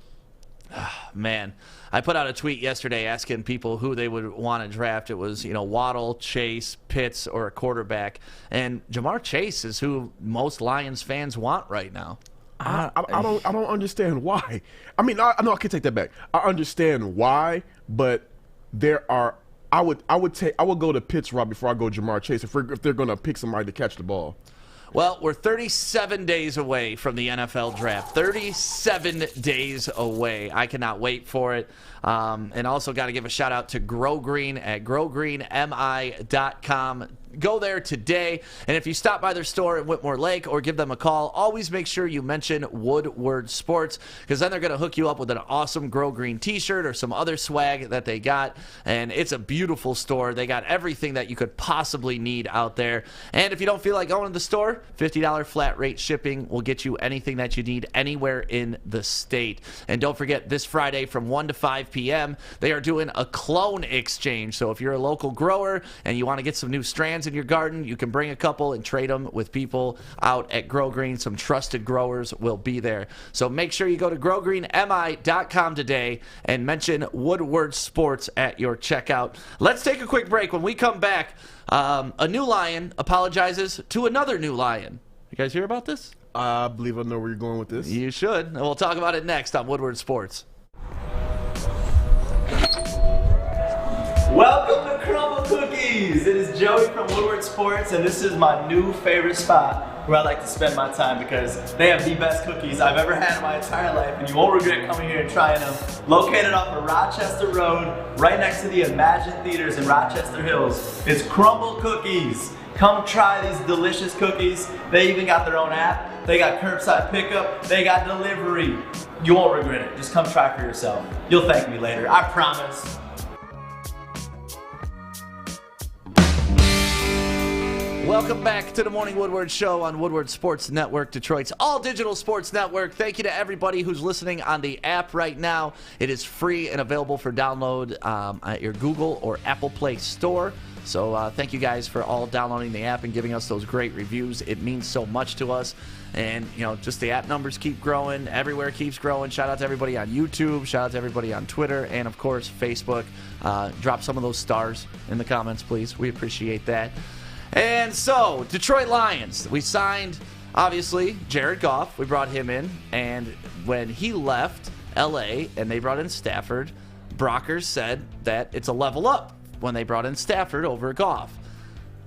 Man, I put out a tweet yesterday asking people who they would want to draft. It was, Waddle, Chase, Pitts, or a quarterback. And Jamar Chase is who most Lions fans want right now. I don't understand why. I mean, I can take that back. I understand why, but I would go to Pitts route before I go Jamar Chase if they're going to pick somebody to catch the ball. Well, we're 37 days away from the NFL draft. 37 days away. I cannot wait for it. And also got to give a shout out to Grow Green at growgreenmi.com. Go there today. And if you stop by their store in Whitmore Lake or give them a call, always make sure you mention Woodward Sports, because then they're going to hook you up with an awesome Grow Green t-shirt or some other swag that they got. And it's a beautiful store. They got everything that you could possibly need out there. And if you don't feel like going to the store, $50 flat rate shipping will get you anything that you need anywhere in the state. And don't forget, this Friday from 1 to 5 p.m., they are doing a clone exchange. So if you're a local grower and you want to get some new strands in your garden, you can bring a couple and trade them with people out at Grow Green. Some trusted growers will be there. So make sure you go to growgreenmi.com today and mention Woodward Sports at your checkout. Let's take a quick break. When we come back, a new lion apologizes to another new lion. You guys hear about this? I believe I know where you're going with this. You should. And we'll talk about it next on Woodward Sports. Welcome to Crumble Cookies. It is Joey from Woodward Sports, and this is my new favorite spot where I like to spend my time because they have the best cookies I've ever had in my entire life, and you won't regret coming here and trying them. Located off of Rochester Road, right next to the Imagine Theaters in Rochester Hills, it's Crumble Cookies. Come try these delicious cookies. They even got their own app. They got curbside pickup. They got delivery. You won't regret it. Just come try for yourself. You'll thank me later. I promise. Welcome back to the Morning Woodward Show on Woodward Sports Network, Detroit's all-digital sports network. Thank you to everybody who's listening on the app right now. It is free and available for download at your Google or Apple Play store. So thank you guys for all downloading the app and giving us those great reviews. It means so much to us. And, just the app numbers keep growing. Everywhere keeps growing. Shout out to everybody on YouTube. Shout out to everybody on Twitter. And, of course, Facebook. Drop some of those stars in the comments, please. We appreciate that. And so, Detroit Lions. We signed, obviously, Jared Goff. We brought him in. And when he left L.A. and they brought in Stafford, Brockers said that it's a level up when they brought in Stafford over Goff.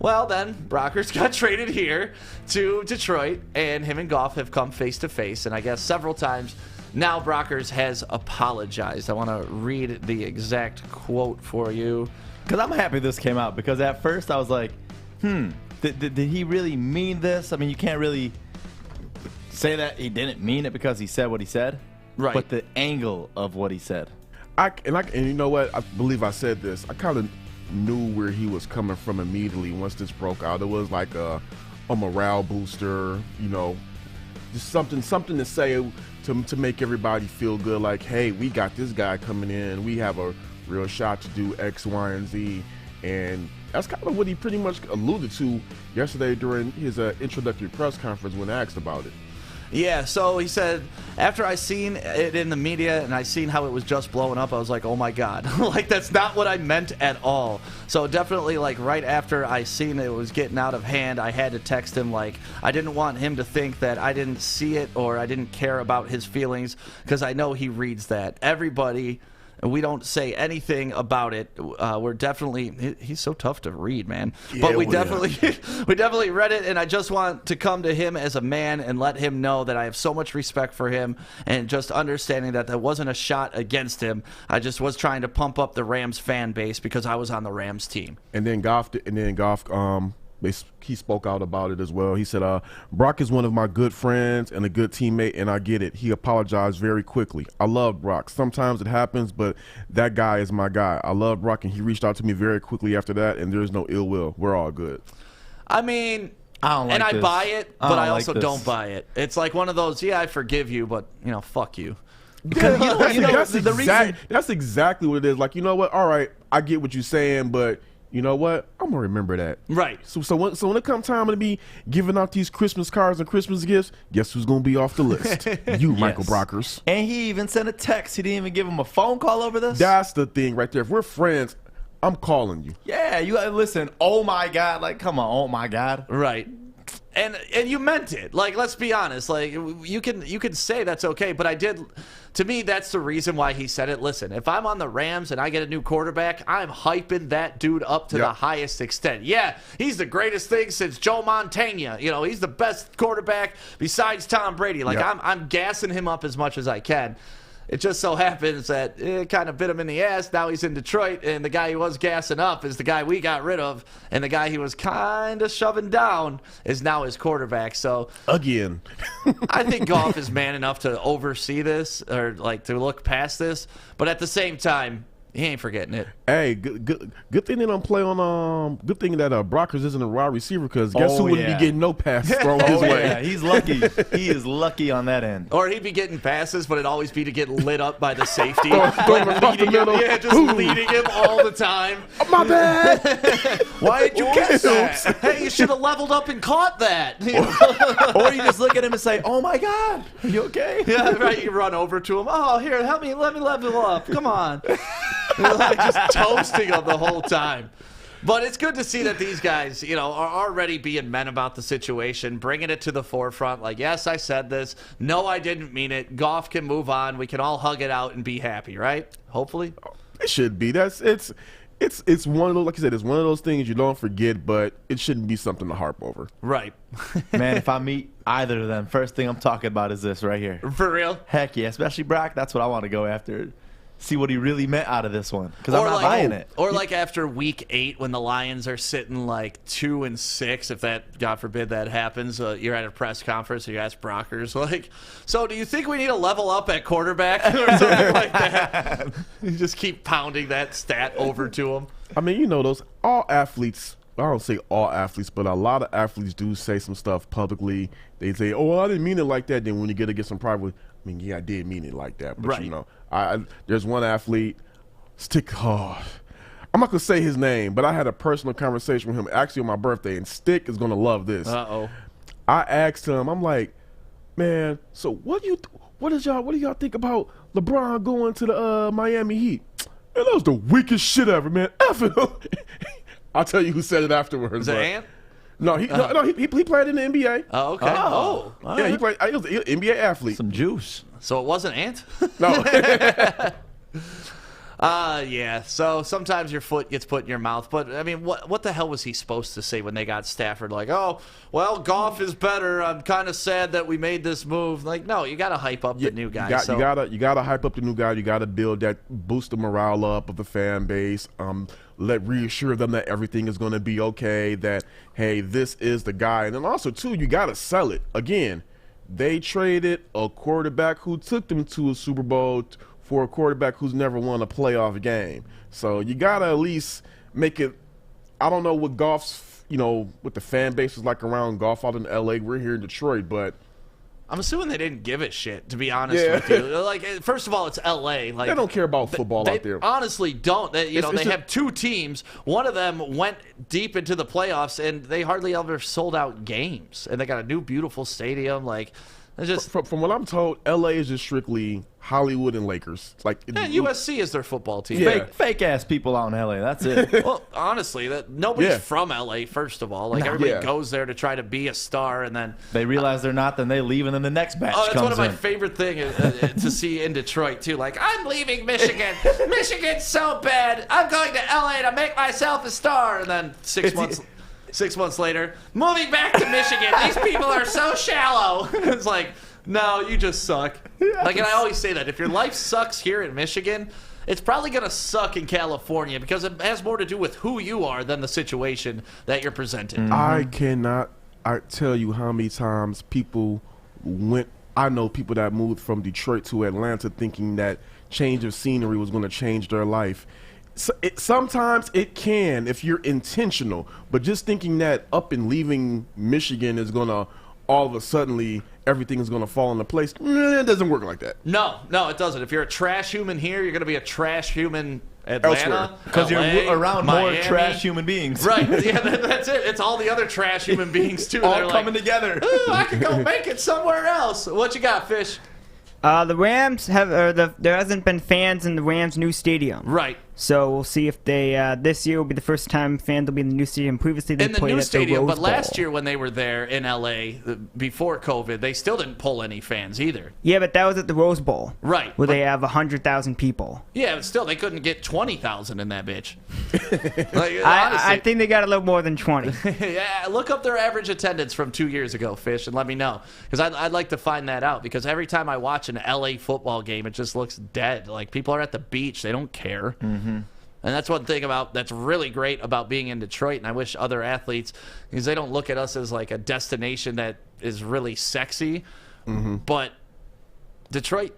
Well, then, Brockers got traded here to Detroit, and him and Goff have come face-to-face, and I guess several times now Brockers has apologized. I want to read the exact quote for you. Because I'm happy this came out, because at first I was like, did he really mean this? I mean, you can't really say that he didn't mean it because he said what he said. Right. But the angle of what he said. And you know what? I believe I said this. I kind of knew where he was coming from immediately once this broke out. It was like a morale booster, just something to say to make everybody feel good. Like, hey, we got this guy coming in. We have a real shot to do X, Y, and Z. And that's kind of what he pretty much alluded to yesterday during his introductory press conference when asked about it. Yeah, so he said, after I seen it in the media and I seen how it was just blowing up, I was like, oh my God. Like, that's not what I meant at all. So definitely, like, right after I seen it was getting out of hand, I had to text him, like, I didn't want him to think that I didn't see it or I didn't care about his feelings, because I know he reads that. Everybody... We don't say anything about it. We're definitely, he's so tough to read, man. Yeah, but we definitely read it, and I just want to come to him as a man and let him know that I have so much respect for him, and just understanding that that wasn't a shot against him. I just was trying to pump up the Rams fan base because I was on the Rams team. And then Goff he spoke out about it as well. He said, Brock is one of my good friends and a good teammate, and I get it. He apologized very quickly. I love Brock. Sometimes it happens, but that guy is my guy. I love Brock, and he reached out to me very quickly after that, and there's no ill will. We're all good. I mean, I don't like and I this. buy it, but I also like don't buy it. It's like one of those, yeah, I forgive you, but, you know, fuck you. That's exactly what it is. Like, you know what? All right, I get what you're saying, but you know what? I'm gonna remember that. Right. So when it comes time to be giving out these Christmas cards and Christmas gifts, guess who's gonna be off the list? You, Michael Brockers. And he even sent a text. He didn't even give him a phone call over this. That's the thing right there. If we're friends, I'm calling you. Yeah, you gotta listen. Oh my God! Like, come on. Oh my God! Right. And you meant it. Like, let's be honest. Like, you can say that's okay, but I did. To me, that's the reason why he said it. Listen, if I'm on the Rams and I get a new quarterback, I'm hyping that dude up to the highest extent. Yeah, he's the greatest thing since Joe Montana. You know, he's the best quarterback besides Tom Brady. Like, I'm gassing him up as much as I can. It just so happens that it kind of bit him in the ass. Now he's in Detroit, and the guy he was gassing up is the guy we got rid of, and the guy he was kind of shoving down is now his quarterback. So again, I think Goff is man enough to oversee this or like to look past this, but at the same time, he ain't forgetting it. Hey, good thing they don't play on. Good thing that Brockers isn't a wide receiver, because guess who wouldn't be getting no pass thrown his way? Yeah, he's lucky. He is lucky on that end. Or he'd be getting passes, but it'd always be to get lit up by the safety. Throwing across the middle. Yeah, just leading him all the time. Oh, my bad. Why did you catch that? Hey, you should have leveled up and caught that. Or you just look at him and say, "Oh my God, are you okay?" Yeah, right. You run over to him. Oh, here, help me. Let me level up. Come on. Like just toasting him the whole time. But it's good to see that these guys, you know, are already being men about the situation, bringing it to the forefront. Like, yes, I said this. No, I didn't mean it. Goff can move on. We can all hug it out and be happy, right? Hopefully. It should be. It's one of those, like you said, it's one of those things you don't forget, but it shouldn't be something to harp over. Right. Man, if I meet either of them, first thing I'm talking about is this right here. For real? Heck yeah, especially Brock. That's what I want to go after. See what he really meant out of this one, because I'm not buying it. Or like after week 8 when the Lions are sitting like 2-6, if that, God forbid, that happens, you're at a press conference and you ask Brockers, like, so do you think we need to level up at quarterback or something like that? You just keep pounding that stat over to him. I mean, you know, all athletes, I don't say all athletes, but a lot of athletes do say some stuff publicly. They say, oh, I didn't mean it like that. Then when you get to get some private, I mean, yeah, I did mean it like that. But, you know, there's one athlete, I'm not going to say his name, but I had a personal conversation with him actually on my birthday, and Stick is going to love this. Uh-oh. I asked him, I'm like, man, so what do y'all think about LeBron going to the Miami Heat? Man, that was the weakest shit ever, man. F him. I'll tell you who said it afterwards. Is it Ant? No, he played in the NBA. Oh, okay. Oh. Yeah, he played. He was an NBA athlete. Some juice. So it wasn't Ant? No. Yeah. So sometimes your foot gets put in your mouth. But, I mean, what the hell was he supposed to say when they got Stafford? Like, oh, well, Goff is better. I'm kind of sad that we made this move. Like, no, you got to hype up the new guy. You gotta hype up the new guy. You got to build that, boost the morale up of the fan base. Reassure them that everything is going to be okay, that, hey, this is the guy. And then also, too, you got to sell it. Again, they traded a quarterback who took them to a Super Bowl for a quarterback who's never won a playoff game. So you got to at least make it – I don't know what Goff's, what the fan base is like around Goff out in L.A. We're here in Detroit, but I'm assuming they didn't give a shit, to be honest with you. Like, first of all, it's L.A. Like, they don't care about football they out there. Honestly, don't. They It's have two teams. One of them went deep into the playoffs, and they hardly ever sold out games. And they got a new, beautiful stadium. Like, it's just from what I'm told, L.A. is just strictly Hollywood and Lakers. Like, USC is their football team. Yeah. Fake ass people out in LA. That's it. Well, honestly, that nobody's from LA. First of all, like everybody goes there to try to be a star, and then they realize they're not. Then they leave, and then the next batch that's comes one of my in. favorite things to see in Detroit too. Like, I'm leaving Michigan. Michigan's so bad. I'm going to LA to make myself a star, and then 6 months later, moving back to Michigan. These people are so shallow. It's like, no, you just suck. Like, and I always say that if your life sucks here in Michigan, it's probably going to suck in California because it has more to do with who you are than the situation that you're presented. I tell you how many times people I know people that moved from Detroit to Atlanta thinking that change of scenery was going to change their life. So sometimes it can if you're intentional, but just thinking that up and leaving Michigan is going to all of a sudden everything is going to fall into place. It doesn't work like that. No, it doesn't. If you're a trash human here, you're going to be a trash human Atlanta, because you're around Miami. more trash human beings. Right. Yeah, that's it. It's all the other trash human beings too. All They're coming together. Ooh, I could go make it somewhere else. What you got, Fish? The Rams there hasn't been fans in the Rams' new stadium. Right. So we'll see if they this year will be the first time fans will be in the new stadium. Previously, they in the played new at stadium, the Rose but last Bowl. year when they were there in LA before COVID, they still didn't pull any fans either. Yeah, but that was at the Rose Bowl. Right. Where they have 100,000 people. Yeah, but still they couldn't get 20,000 in that bitch. I think they got a little more than 20. Yeah, look up their average attendance from 2 years ago, Fish, and let me know. Because I'd like to find that out. Because every time I watch an LA football game, it just looks dead. Like, people are at the beach. They don't care. Mm-hmm. And that's one thing that's really great about being in Detroit, and I wish other athletes, because they don't look at us as like a destination that is really sexy. Mm-hmm. But Detroit,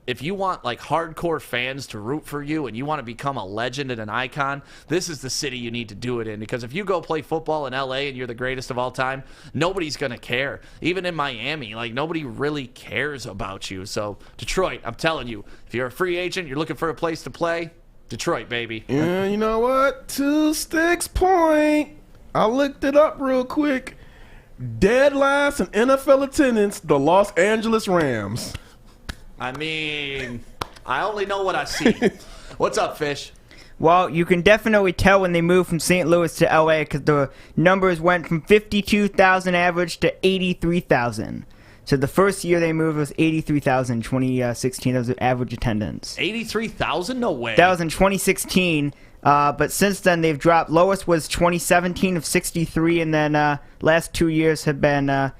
if you want like hardcore fans to root for you and you want to become a legend and an icon, this is the city you need to do it in. Because if you go play football in LA and you're the greatest of all time, nobody's going to care. Even in Miami, like, nobody really cares about you. So Detroit, I'm telling you, if you're a free agent, you're looking for a place to play, Detroit, baby. Yeah, you know what? 2 Sticks Point. I looked it up real quick. Dead last in NFL attendance, the Los Angeles Rams. I mean, I only know what I see. What's up, Fish? Well, you can definitely tell when they moved from St. Louis to LA because the numbers went from 52,000 average to 83,000. So the first year they moved was 83,000. 2016, that was the average attendance. 83,000? No way. That was in 2016. But since then they've dropped. Lowest was 2017 of 63, and then last 2 years have been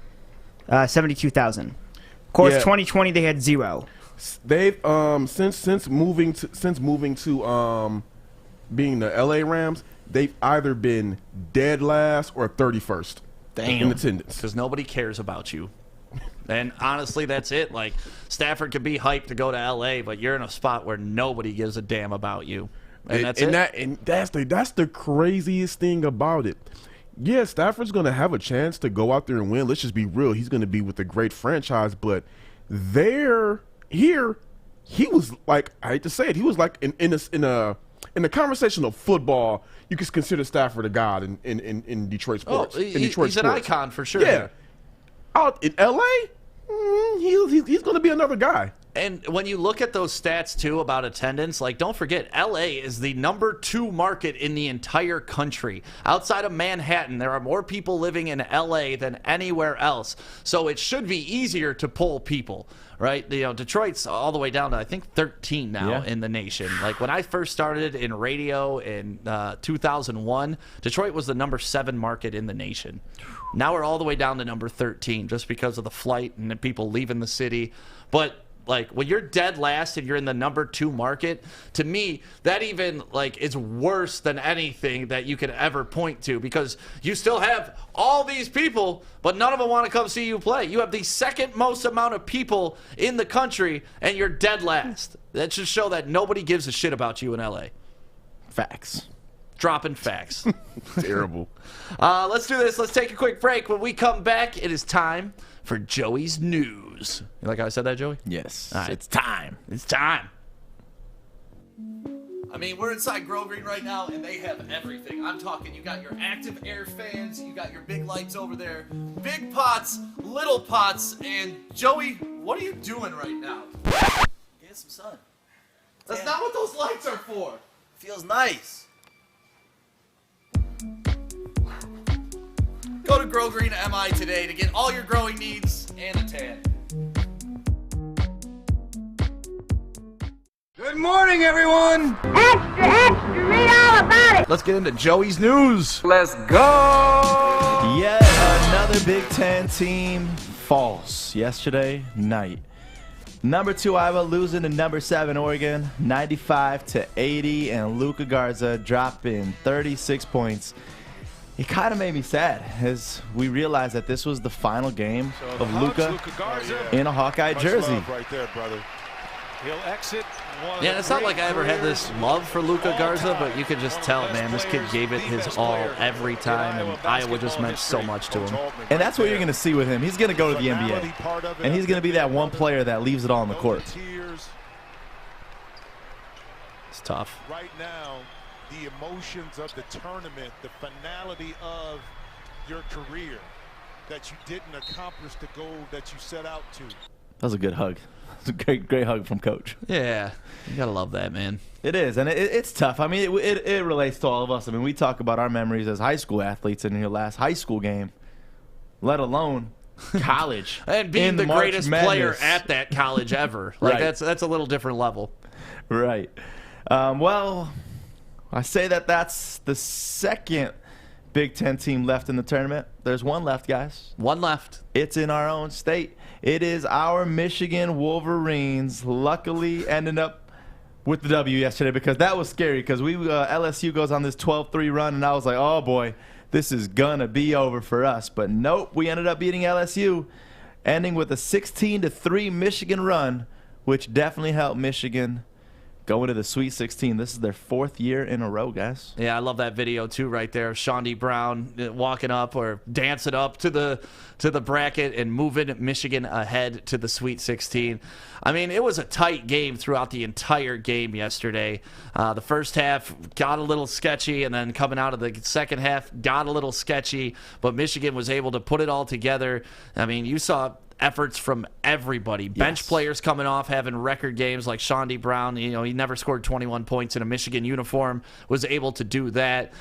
72,000. Of course, 2020 they had 0. They've since moving to being the LA Rams, they've either been dead last or 31st in attendance. Because nobody cares about you. And honestly, that's it. Like, Stafford could be hyped to go to LA, but you're in a spot where nobody gives a damn about you. And that's it. That's the craziest thing about it. Yeah, Stafford's going to have a chance to go out there and win. Let's just be real. He's going to be with a great franchise, but here he was like, I hate to say it, he was like in a conversation of football, you could consider Stafford a god in Detroit sports. He's an icon for sure. Yeah. Out in LA, he's going to be another guy. And when you look at those stats, too, about attendance, like, don't forget, L.A. is the #2 market in the entire country. Outside of Manhattan, there are more people living in L.A. than anywhere else. So it should be easier to pull people, right? You know, Detroit's all the way down to, I think, 13 now in the nation. Like, when I first started in radio in 2001, Detroit was the #7 market in the nation. Now we're all the way down to number 13 just because of the flight and the people leaving the city. But like, when you're dead last and you're in the #2 market, to me, that even, like, is worse than anything that you could ever point to, because you still have all these people, but none of them want to come see you play. You have the second most amount of people in the country, and you're dead last. That should show that nobody gives a shit about you in L.A. Facts. Dropping facts. Terrible. Let's do this. Let's take a quick break. When we come back, it is time for Joey's news. You like how I said that, Joey? Yes. All right. It's time. It's time. I mean, we're inside Grow Green right now, and they have everything. I'm talking, you got your active air fans, you got your big lights over there, big pots, little pots, and Joey, what are you doing right now? Get some sun. That's not what those lights are for. Feels nice. Go to Grow Green MI today to get all your growing needs and a tan. Good morning, everyone. Extra, extra, read all about it. Let's get into Joey's news. Let's go. Yet another Big Ten team falls yesterday night. Number 2 Iowa losing to number 7 Oregon, 95-80, and Luka Garza dropping 36 points. It kind of made me sad as we realized that this was the final game of Luka in a Hawkeye jersey. Right there, brother. He'll exit. Yeah, it's not like I ever had this love for Luka Garza, but you could just tell, man, this kid gave it his all every time, and Iowa just meant so much to him. And that's what you're going to see with him. He's going to go to the NBA, and he's going to be that one player that leaves it all on the court. It's tough. Right now, the emotions of the tournament, the finality of your career, that you didn't accomplish the goal that you set out to. That was a good hug. It's a great hug from Coach. Yeah, you gotta love that, man. It is, and it's tough. I mean, it relates to all of us. I mean, we talk about our memories as high school athletes in your last high school game, let alone college. And being the greatest player at that college ever. Like, right. That's a little different level. Right. Well, I say that's the second Big Ten team left in the tournament. There's one left, guys. One left. It's in our own state. It is our Michigan Wolverines, luckily ending up with the W yesterday, because that was scary, because LSU goes on this 12-3 run, and I was like, oh, boy, this is going to be over for us. But nope, we ended up beating LSU, ending with a 16-3 Michigan run, which definitely helped Michigan go into the Sweet 16. This is their 4th year in a row, guys. Yeah, I love that video too, right there. Shawnee Brown walking up or dancing up to the bracket and moving Michigan ahead to the Sweet 16. I mean, it was a tight game throughout the entire game yesterday. The first half got a little sketchy, and then coming out of the second half got a little sketchy, but Michigan was able to put it all together. I mean, you saw efforts from everybody. Bench players coming off having record games like Shawnee Brown. You know, he never scored 21 points in a Michigan uniform, was able to do that.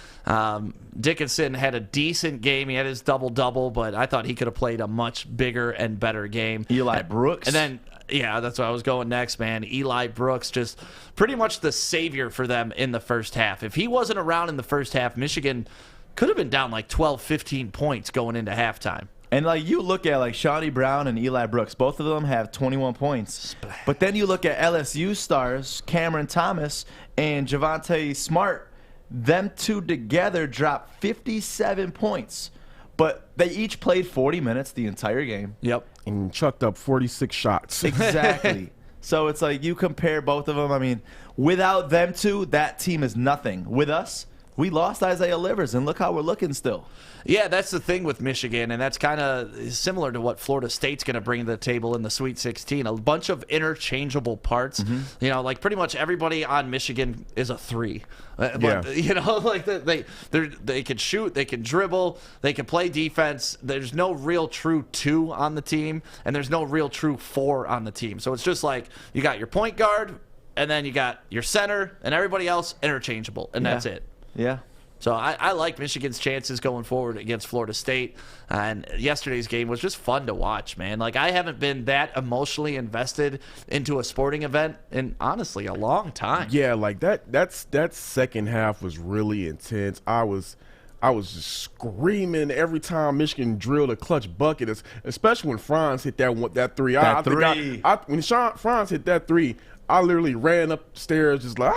Dickinson had a decent game. He had his double-double, but I thought he could have played a much bigger and better game. Eli Brooks. And then, yeah, that's where I was going next, man. Eli Brooks, just pretty much the savior for them in the first half. If he wasn't around in the first half, Michigan could have been down like 12, 15 points going into halftime. And, like, you look at, like, Shawnee Brown and Eli Brooks. Both of them have 21 points. But then you look at LSU stars, Cameron Thomas and Javonte Smart. Them two together dropped 57 points. But they each played 40 minutes the entire game. Yep. And chucked up 46 shots. Exactly. So it's like you compare both of them. I mean, without them two, that team is nothing. With us, we lost Isaiah Livers, and look how we're looking still. Yeah, that's the thing with Michigan, and that's kind of similar to what Florida State's going to bring to the table in the Sweet 16. A bunch of interchangeable parts. You know, like pretty much everybody on Michigan is a 3. But, you know, like they can shoot, they can dribble, they can play defense. There's no real true 2 on the team, and there's no real true 4 on the team. So it's just like you got your point guard, and then you got your center, and everybody else interchangeable, and that's it. Yeah. So I like Michigan's chances going forward against Florida State. And yesterday's game was just fun to watch, man. Like, I haven't been that emotionally invested into a sporting event in, honestly, a long time. Yeah, like that second half was really intense. I was just screaming every time Michigan drilled a clutch bucket, especially when Franz hit that three. When Franz hit that 3, I literally ran upstairs just like,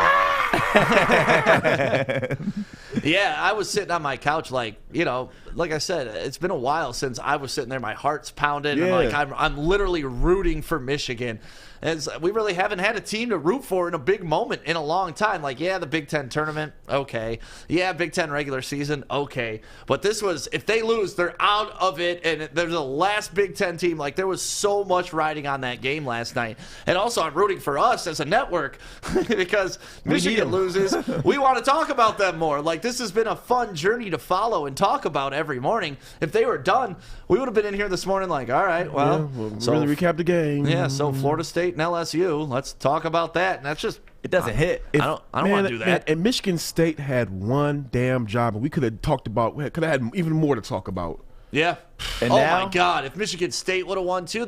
Yeah, I was sitting on my couch like, you know, like I said, it's been a while since I was sitting there. My heart's pounding. Yeah. And I'm literally rooting for Michigan. And we really haven't had a team to root for in a big moment in a long time. Like, yeah, the Big Ten tournament, okay. Yeah, Big Ten regular season, okay. But this was, if they lose, they're out of it, and they're the last Big Ten team. Like, there was so much riding on that game last night. And also, I'm rooting for us as a network because Michigan loses. We want to talk about them more. Like, this has been a fun journey to follow and talk about every morning. If they were done, we would have been in here this morning like, all right, well. So really recap the game. Yeah, so Florida State and LSU, let's talk about that. And that's just, it doesn't hit. I don't want to do that. And Michigan State had one damn job, and we could have talked about, could have had even more to talk about. Yeah. And oh now, my God! If Michigan State would have won too,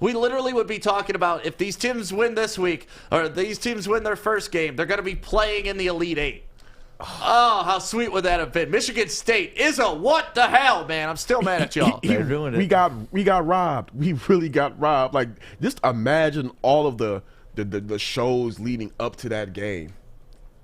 we literally would be talking about if these teams win this week or these teams win their first game, they're going to be playing in the Elite Eight. Oh, how sweet would that have been? Michigan State is a what the hell, man? I'm still mad at y'all. They're doing it. We got robbed. We really got robbed. Like, just imagine all of the shows leading up to that game.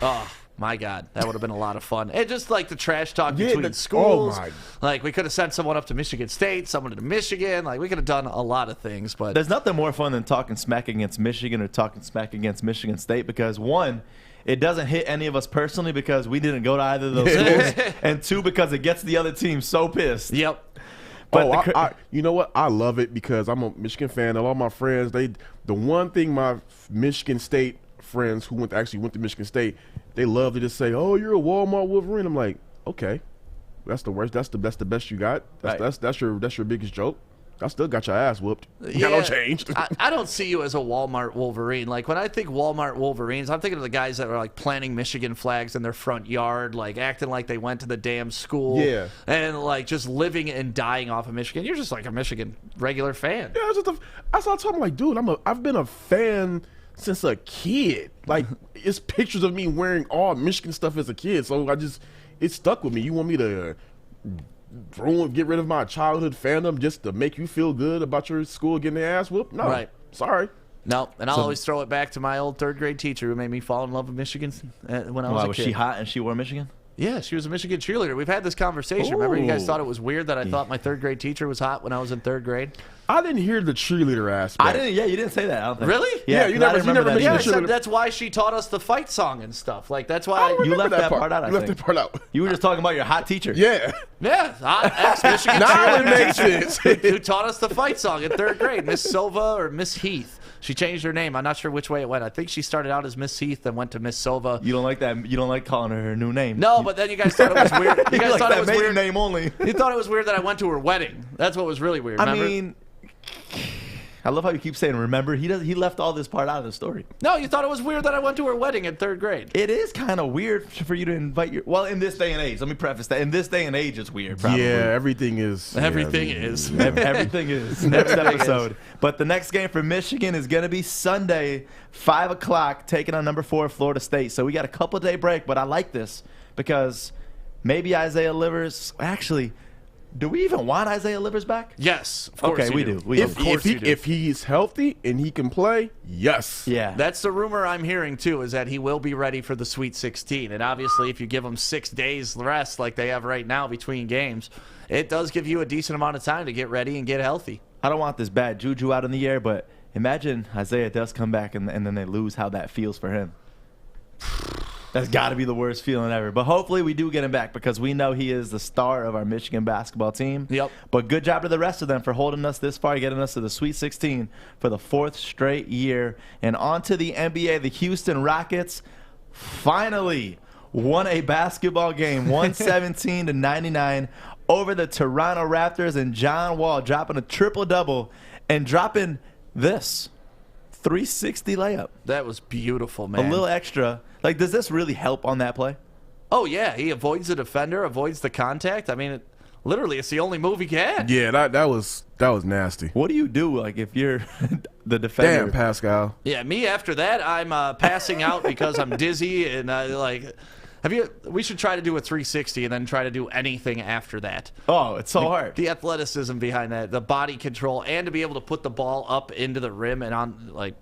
Oh my God, that would have been a lot of fun. And just like the trash talk between schools. Oh my. Like, we could have sent someone up to Michigan State, someone to Michigan. Like, we could have done a lot of things. But there's nothing more fun than talking smack against Michigan or talking smack against Michigan State because, one, it doesn't hit any of us personally because we didn't go to either of those schools, and two, because it gets the other team so pissed. Yep. But you know what? I love it because I'm a Michigan fan. A lot of my friends, the one thing my Michigan State friends who actually went to Michigan State, they love to just say, "Oh, you're a Walmart Wolverine." I'm like, okay, that's the worst. That's the best you got. That's your biggest joke. I still got your ass whooped. Yeah, no change. I don't see you as a Walmart Wolverine. Like, when I think Walmart Wolverines, I'm thinking of the guys that are like planting Michigan flags in their front yard, like acting like they went to the damn school. Yeah. And like just living and dying off of Michigan. You're just like a Michigan regular fan. Yeah, I was talking like, dude, I've been a fan since a kid. Like, it's pictures of me wearing all Michigan stuff as a kid. So it stuck with me. You want me to get rid of my childhood fandom just to make you feel good about your school getting their ass whooped? No. Right. Sorry. No, and I'll always throw it back to my old third grade teacher who made me fall in love with Michigan when I was a kid. Was she hot and she wore Michigan? Yeah, she was a Michigan cheerleader. We've had this conversation. Ooh. Remember, you guys thought it was weird that I thought my third grade teacher was hot when I was in third grade? I didn't hear the cheerleader aspect. I didn't. Yeah, you didn't say that. I don't think. Really? Yeah, you never mentioned Yeah, I the said cheerleader. that's why she taught us the fight song and stuff. Like, that's why you left that part out. You left that part out. You were just talking about your hot teacher. Yeah. Yeah, ex-Michigan Now it cheerleader makes teacher sense. who taught us the fight song in third grade, Miss Silva or Miss Heath. She changed her name. I'm not sure which way it went. I think she started out as Miss Heath and went to Miss Silva. You don't like that? You don't like calling her new name? No, but then you guys thought it was weird. You guys like thought that it was maiden weird. name only. You thought it was weird that I went to her wedding. That's what was really weird. Remember? I mean, I love how you keep saying remember. He left all this part out of the story. No, you thought it was weird that I went to her wedding in third grade. It is kind of weird for you to invite your. Well, in this day and age, let me preface that. In this day and age, it's weird. Probably. Yeah, everything is. Everything is. Everything is. Next episode. But the next game for Michigan is going to be Sunday, 5 o'clock, taking on number 4 Florida State. So we got a couple-day break, but I like this because maybe Isaiah Livers. Actually, do we even want Isaiah Livers back? Yes. Of course we do. If he's healthy and he can play, yes. Yeah. That's the rumor I'm hearing, too, is that he will be ready for the Sweet 16. And obviously, if you give him 6 days rest like they have right now between games, it does give you a decent amount of time to get ready and get healthy. I don't want this bad juju out in the air, but imagine Isaiah does come back and then they lose, how that feels for him. That's got to be the worst feeling ever. But hopefully we do get him back because we know he is the star of our Michigan basketball team. Yep. But good job to the rest of them for holding us this far, getting us to the Sweet 16 for the 4th straight year. And on to the NBA, the Houston Rockets finally won a basketball game, 117-99 over the Toronto Raptors, and John Wall dropping a triple-double and dropping this 360 layup. That was beautiful, man. A little extra. Like, does this really help on that play? Oh, yeah. He avoids the defender, avoids the contact. I mean, literally, it's the only move he can. Yeah, that was nasty. What do you do, like, if you're the defender? Damn, Pascal. Yeah, me after that, I'm passing out because I'm dizzy and we should try to do a 360 and then try to do anything after that. Oh, it's so hard. The athleticism behind that, the body control, and to be able to put the ball up into the rim and on, like,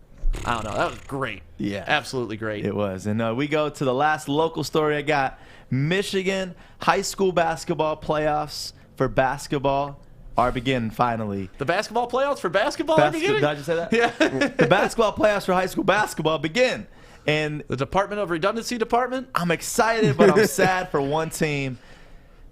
I don't know. That was great. Yeah. Absolutely great. It was. And we go to the last local story I got. Michigan high school basketball playoffs for basketball are beginning finally. The basketball playoffs for basketball are beginning? Did I just say that? Yeah. The basketball playoffs for high school basketball begin. And the Department of Redundancy department? I'm excited, but I'm sad for one team.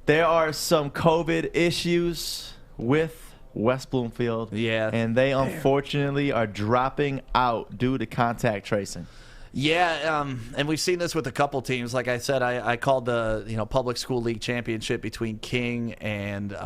There are some COVID issues with West Bloomfield. Yeah. And they unfortunately are dropping out due to contact tracing. Yeah, and we've seen this with a couple teams. Like I said, I called the public school league championship between King and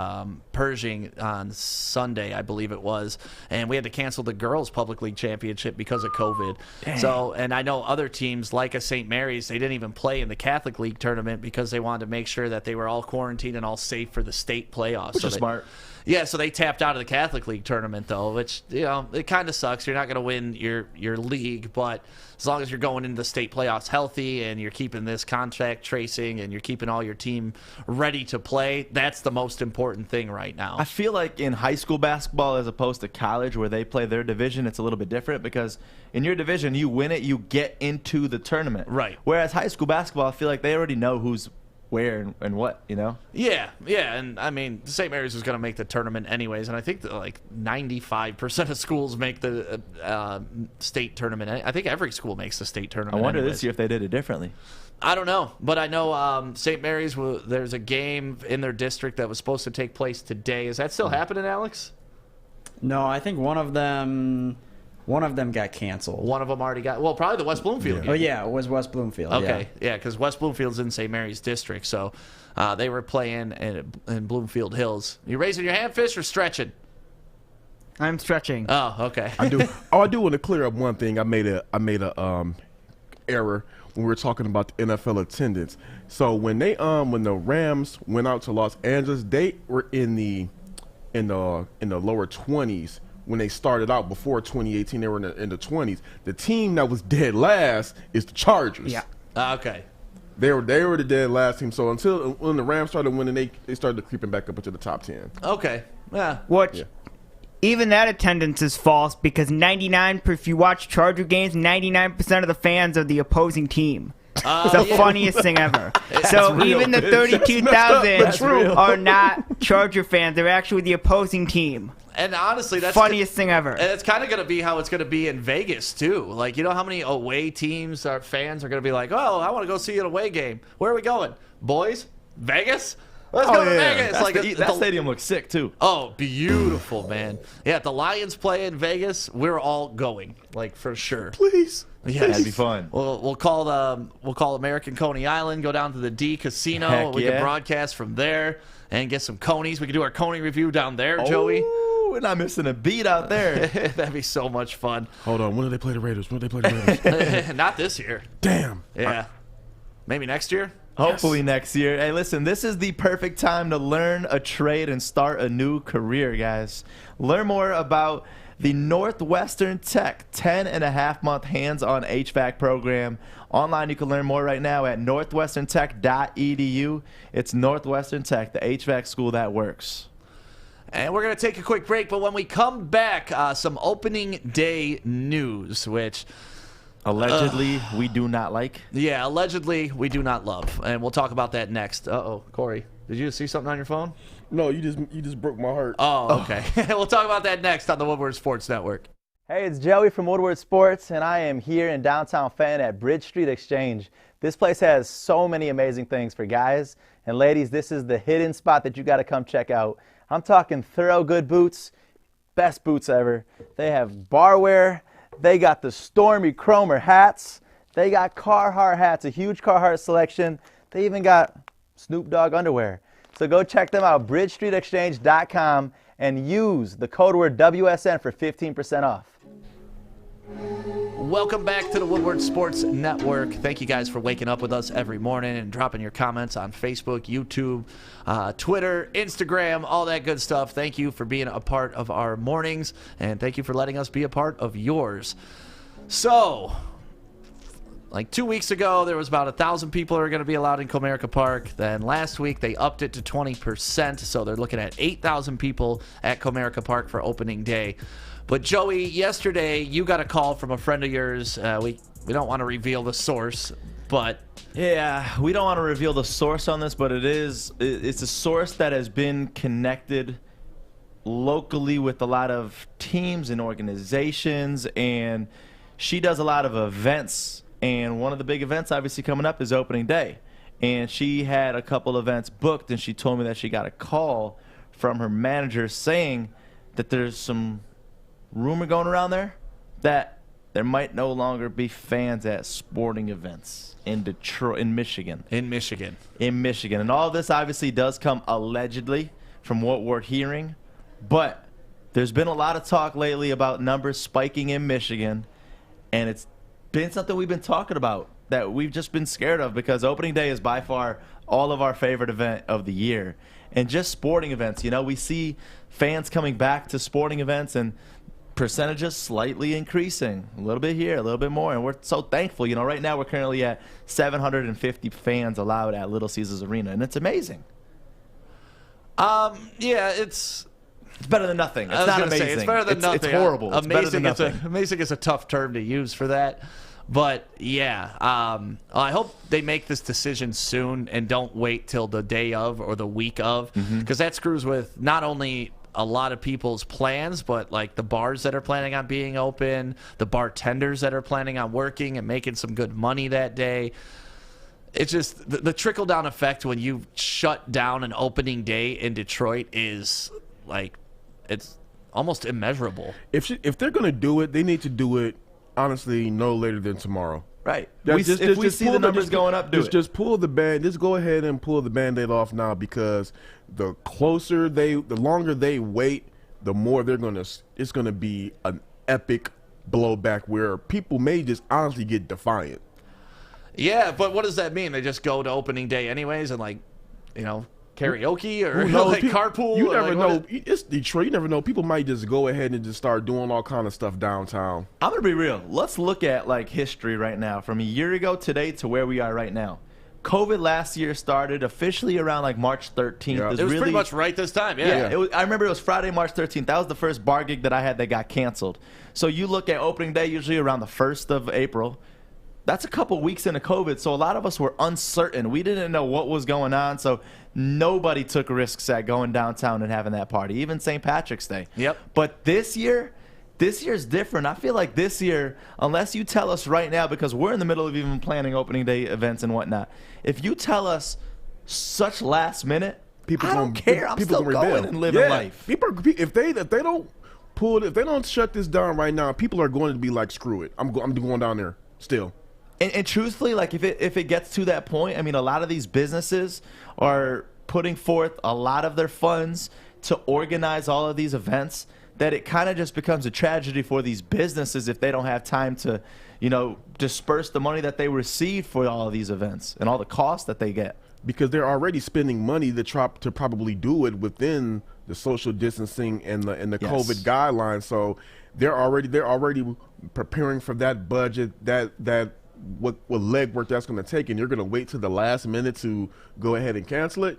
Pershing on Sunday, I believe it was, and we had to cancel the girls public league championship because of COVID. Dang. So, and I know other teams like a St. Mary's, they didn't even play in the Catholic League tournament because they wanted to make sure that they were all quarantined and all safe for the state playoffs. Which is smart. Yeah, so they tapped out of the Catholic League tournament, though, which, it kind of sucks. You're not going to win your league, but as long as you're going into the state playoffs healthy and you're keeping this contact tracing and you're keeping all your team ready to play, that's the most important thing right now. I feel like in high school basketball as opposed to college where they play their division, it's a little bit different because in your division, you win it, you get into the tournament. Right. Whereas high school basketball, I feel like they already know who's where and what, Yeah, and I mean, St. Mary's was going to make the tournament anyways, and I think that like 95% of schools make the state tournament. I think every school makes the state tournament. I wonder anyways. this year if they did it differently. I don't know, but I know St. Mary's, there's a game in their district that was supposed to take place today. Is that still happening, Alex? No, I think one of them got canceled. One of them already got... Well, probably the West Bloomfield game. Oh, yeah, it was West Bloomfield. Okay, yeah, because West Bloomfield's in St. Mary's district, so they were playing in Bloomfield Hills. You raising your hand, Fish, or stretching? I'm stretching. Oh, okay. I do want to clear up one thing. I made a error when we were talking about the NFL attendance. So when the Rams went out to Los Angeles, they were in the lower 20s. When they started out before 2018, they were in the 20s. The team that was dead last is the Chargers. Yeah. Okay. They were the dead last team. So until when the Rams started winning, they started creeping back up into the top 10. Okay. Yeah. Even that attendance is false because if you watch Charger games, 99% of the fans are the opposing team. It's the funniest thing ever. So even the 32,000 are not Charger fans. They're actually the opposing team. And honestly, that's funniest thing ever. And it's kind of going to be how it's going to be in Vegas too. Like, how many away teams or fans are going to be like, "Oh, I want to go see an away game. Where are we going, boys? Vegas? Let's go to Vegas." That stadium looks sick too. Oh, beautiful, man. Yeah, if the Lions play in Vegas, we're all going, like, for sure. Please. Yeah, that'd be fun. We'll call American Coney Island, go down to the D Casino. Heck we yeah. can broadcast from there and get some Conies. We can do our Coney review down there, Joey. We're not missing a beat out there. That'd be so much fun. Hold on, when do they play the Raiders? Not this year. Damn. Yeah. Maybe next year? Hopefully next year. Hey, listen, this is the perfect time to learn a trade and start a new career, guys. Learn more about the Northwestern Tech 10.5-month hands-on HVAC program. Online, you can learn more right now at northwesterntech.edu. It's Northwestern Tech, the HVAC school that works. And we're going to take a quick break, but when we come back, some opening day news, which... Allegedly, we do not like. Yeah, allegedly, we do not love. And we'll talk about that next. Uh-oh, Kory, did you see something on your phone? No, you just broke my heart. Oh, okay. We'll talk about that next on the Woodward Sports Network. Hey, it's Joey from Woodward Sports, and I am here in downtown Fayette at Bridge Street Exchange. This place has so many amazing things for guys. And ladies, this is the hidden spot that you got to come check out. I'm talking thorough good boots, best boots ever. They have barware. They got the Stormy Cromer hats. They got Carhartt hats, a huge Carhartt selection. They even got Snoop Dogg underwear. So go check them out, bridgestreetexchange.com, and use the code word WSN for 15% off. Welcome back to the Woodward Sports Network. Thank you guys for waking up with us every morning and dropping your comments on Facebook, YouTube, Twitter, Instagram, all that good stuff. Thank you for being a part of our mornings, and thank you for letting us be a part of yours. So, like 2 weeks ago, there was about 1,000 people who are going to be allowed in Comerica Park. Then last week, they upped it to 20%, so they're looking at 8,000 people at Comerica Park for opening day. But Joey, yesterday you got a call from a friend of yours. We don't want to reveal the source, But yeah, we don't want to reveal the source on this, but it's a source that has been connected locally with a lot of teams and organizations, and she does a lot of events, and one of the big events obviously coming up is opening day, and she had a couple events booked, and she told me that she got a call from her manager saying that there's some rumor going around there that there might no longer be fans at sporting events in Detroit, in Michigan. In Michigan. And all this obviously does come allegedly from what we're hearing. But there's been a lot of talk lately about numbers spiking in Michigan, and it's been something we've been talking about that we've just been scared of, because opening day is by far all of our favorite event of the year. And just sporting events, we see fans coming back to sporting events and percentages slightly increasing, a little bit here, a little bit more, and we're so thankful. Right now we're currently at 750 fans allowed at Little Caesars Arena, and it's amazing. Yeah, it's better than nothing. It's not amazing. It's better than nothing. It's horrible. It's better than nothing. Amazing is a tough term to use for that. But, yeah, I hope they make this decision soon and don't wait till the day of or the week of, because that screws with not only a lot of people's plans, but like the bars that are planning on being open, the bartenders that are planning on working and making some good money that day. It's just the trickle-down effect when you shut down an opening day in Detroit is like, it's almost immeasurable. If they're going to do it, they need to do it, honestly, no later than tomorrow. Right. If we see the numbers going up, just pull the band. Just go ahead and pull the Band-Aid off now, because the longer they wait, the more it's gonna be an epic blowback where people may just honestly get defiant. Yeah, but what does that mean? They just go to opening day anyways and karaoke or carpool? You never know. It's Detroit. You never know. People might just go ahead and just start doing all kind of stuff downtown. I'm going to be real. Let's look at history right now, from a year ago today to where we are right now. COVID last year started officially around March 13th. Yeah. It was pretty much right this time. Yeah. I remember it was Friday, March 13th. That was the first bar gig that I had that got canceled. So you look at opening day usually around the 1st of April. That's a couple weeks into COVID, so a lot of us were uncertain. We didn't know what was going on, so nobody took risks at going downtown and having that party, even St. Patrick's Day. Yep. But this year's different. I feel like this year, unless you tell us right now, because we're in the middle of even planning opening day events and whatnot, if you tell us such last minute, I don't care. I'm still going and living life. If they don't shut this down right now, people are going to be like, screw it. I'm going down there still. And truthfully, if it gets to that point, I mean, a lot of these businesses are putting forth a lot of their funds to organize all of these events, that it kind of just becomes a tragedy for these businesses if they don't have time to, disperse the money that they receive for all of these events and all the costs that they get. Because they're already spending money to probably do it within the social distancing and the COVID guidelines. So they're already preparing for that budget, what legwork that's going to take, and you're going to wait till the last minute to go ahead and cancel it.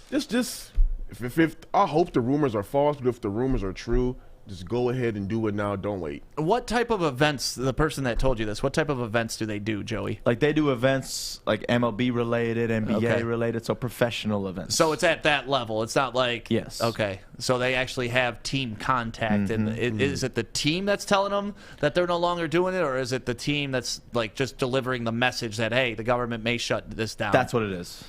If I hope the rumors are false, but if the rumors are true, just go ahead and do it now. Don't wait. What type of events, the person that told you this, what type of events do they do, Joey? They do events MLB related, NBA related, so professional events. So it's at that level. It's not like... Yes. Okay. So they actually have team contact. Is it the team that's telling them that they're no longer doing it, or is it the team that's just delivering the message that, hey, the government may shut this down? That's what it is.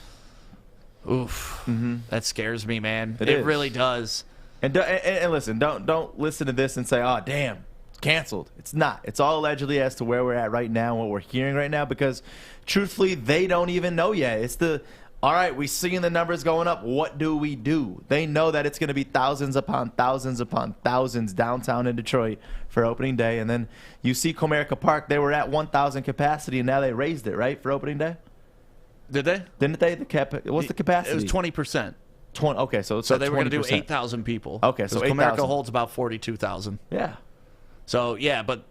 Oof. That scares me, man. It really does. And listen, don't listen to this and say, oh, damn, it's canceled. It's not. It's all allegedly as to where we're at right now and what we're hearing right now, because truthfully, they don't even know yet. It's all right, we're seeing the numbers going up. What do we do? They know that it's going to be thousands upon thousands downtown in Detroit for opening day. And then you see Comerica Park, they were at 1,000 capacity, and now they raised it, right, for opening day? Did they? Didn't they? What's the capacity? It was 20%. Okay, so they were going to do 8,000 people. Okay, so 8,000. Comerica holds about 42,000. Yeah. So yeah, but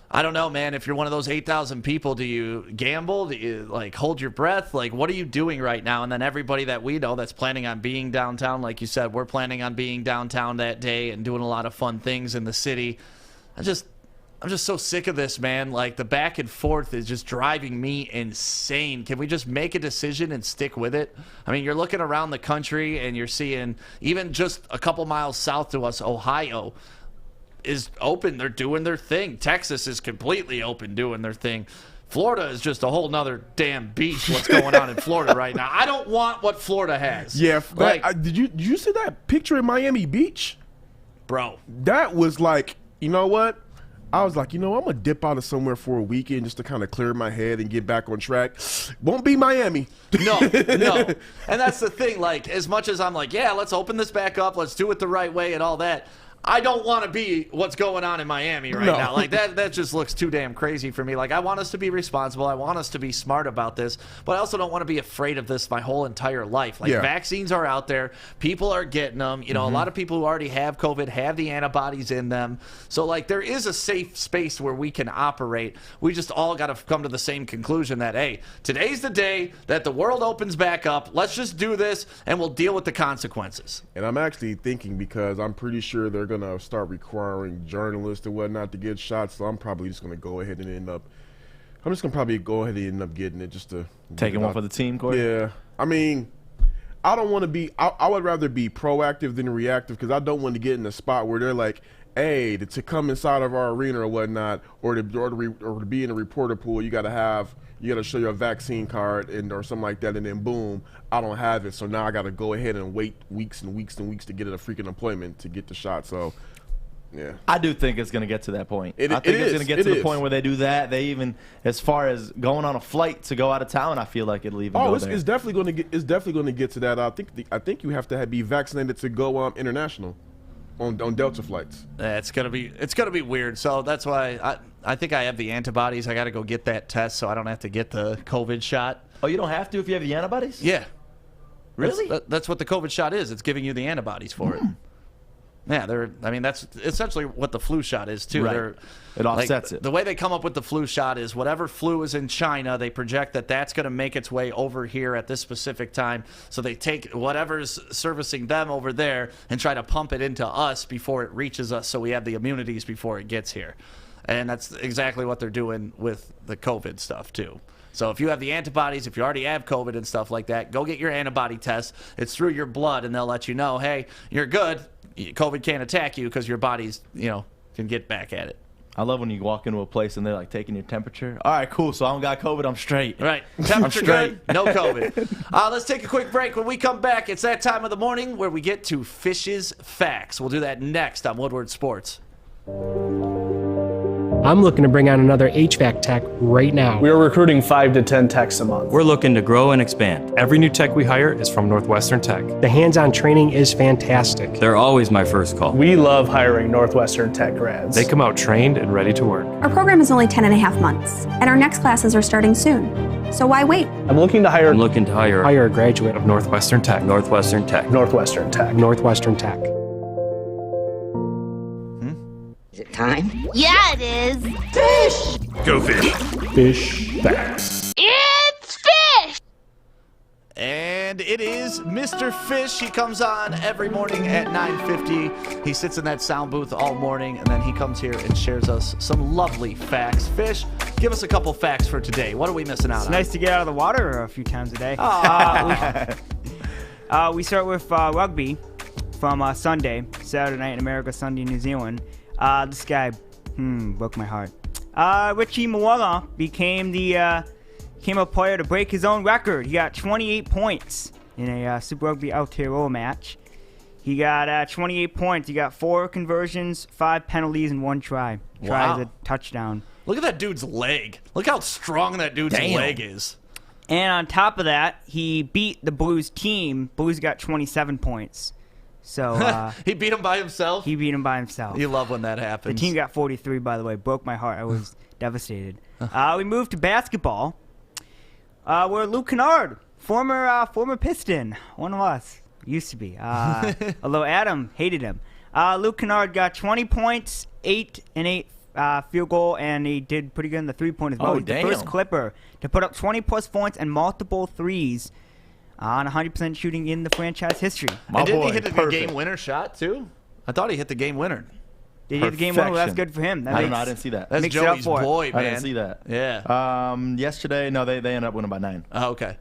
I don't know, man. If you're one of those 8,000 people, do you gamble? Do you hold your breath? What are you doing right now? And then everybody that we know that's planning on being downtown, like you said, we're planning on being downtown that day and doing a lot of fun things in the city. I'm just so sick of this, man. Like, the back and forth is just driving me insane. Can we just make a decision and stick with it? I mean, you're looking around the country and you're seeing, even just a couple miles south to us, Ohio is open. They're doing their thing. Texas is completely open, doing their thing. Florida is just a whole nother damn beast, what's going on in Florida right now. I don't want what Florida has. Yeah. Like, did you see that picture in Miami Beach? Bro. That was like, you know what? I was like, I'm going to dip out of somewhere for a weekend just to kind of clear my head and get back on track. Won't be Miami. No. And that's the thing. Like, as much as I'm like, yeah, let's open this back up. Let's do it the right way and all that. I don't want to be what's going on in Miami right now. Like, that just looks too damn crazy for me. Like, I want us to be responsible. I want us to be smart about this. But I also don't want to be afraid of this my whole entire life. Like, vaccines are out there. People are getting them. You know, a lot of people who already have COVID have the antibodies in them. So, like, there is a safe space where we can operate. We just all got to come to the same conclusion that, hey, today's the day that the world opens back up. Let's just do this, and we'll deal with the consequences. And I'm actually thinking, because I'm pretty sure they're going to start requiring journalists and whatnot to get shots, so I'm probably just going to go ahead and end up getting it just to taking one for the team, Kory. Yeah, I mean, I don't want to be. I would rather be proactive than reactive, because I don't want to get in a spot where they're like, hey, to come inside of our arena or whatnot, or to be in a reporter pool, you got to show your vaccine card or something like that, and then boom, I don't have it. So now I got to go ahead and wait weeks and weeks and weeks to get a freaking appointment to get the shot. So, yeah. I do think it's going to get to that point. I think it's going to get to the point where they do that. They even, as far as going on a flight to go out of town, I feel like it'll even go there. It's definitely going to get to that. I think you have to be vaccinated to go international on Delta flights. It's gonna be weird. So that's why I think I have the antibodies. I got to go get that test so I don't have to get the COVID shot. Oh, you don't have to if you have the antibodies? Yeah. Really? That's what the COVID shot is. It's giving you the antibodies for it. Yeah, that's essentially what the flu shot is too. Right. It offsets it. The way they come up with the flu shot is whatever flu is in China, they project that that's going to make its way over here at this specific time. So they take whatever's servicing them over there and try to pump it into us before it reaches us, so we have the immunities before it gets here. And that's exactly what they're doing with the COVID stuff too. So if you have the antibodies, if you already have COVID and stuff like that, go get your antibody test. It's through your blood, and they'll let you know, hey, you're good. COVID can't attack you because your body's, can get back at it. I love when you walk into a place and they're like taking your temperature. All right, cool. So I don't got COVID. I'm straight. Right. Temperature good. No COVID. Let's take a quick break. When we come back, it's that time of the morning where we get to Fish's Facts. We'll do that next on Woodward Sports. I'm looking to bring on another HVAC tech right now. We are recruiting 5 to 10 techs a month. We're looking to grow and expand. Every new tech we hire is from Northwestern Tech. The hands-on training is fantastic. They're always my first call. We love hiring Northwestern Tech grads. They come out trained and ready to work. Our program is only 10.5 months, and our next classes are starting soon. So why wait? I'm looking to hire a graduate of Northwestern Tech. Northwestern Tech. Northwestern Tech. Northwestern Tech. Is it time? Yeah, it is. Fish! Go fish. Fish Facts. It's fish! And it is Mr. Fish. He comes on every morning at 9:50. He sits in that sound booth all morning, and then he comes here and shares us some lovely facts. Fish, give us a couple facts for today. What are we missing out on? It's nice to get out of the water a few times a day. We start with rugby from Sunday, Saturday night in America, Sunday in New Zealand. This guy broke my heart. Richie Moala became a player to break his own record. He got 28 points in a Super Rugby Aotearoa match. He got 28 points. He got 4 conversions, 5 penalties, and 1 try. Try is a touchdown. Look at that dude's leg. Look how strong that dude's leg is. And on top of that, he beat the Blues team. Blues got 27 points. So he beat him by himself? He beat him by himself. You love when that happens. The team got 43, by the way. Broke my heart. I was devastated. We moved to basketball, where Luke Kennard, former Piston, one of us, used to be. Although Adam hated him. Luke Kennard got 20 points, 8 and 8 field goal, and he did pretty good in the 3-point as well. He's the first Clipper to put up 20-plus points and multiple threes on 100% shooting in the franchise history. Didn't he hit the game winner shot too? I thought he hit the game winner. They did the game winner. Well, that's good for him. That I don't know. I didn't see that. That's makes it up Joey's for it. boy, man. I didn't see that. Yeah. Yesterday, no, they ended up winning by 9. Oh, okay.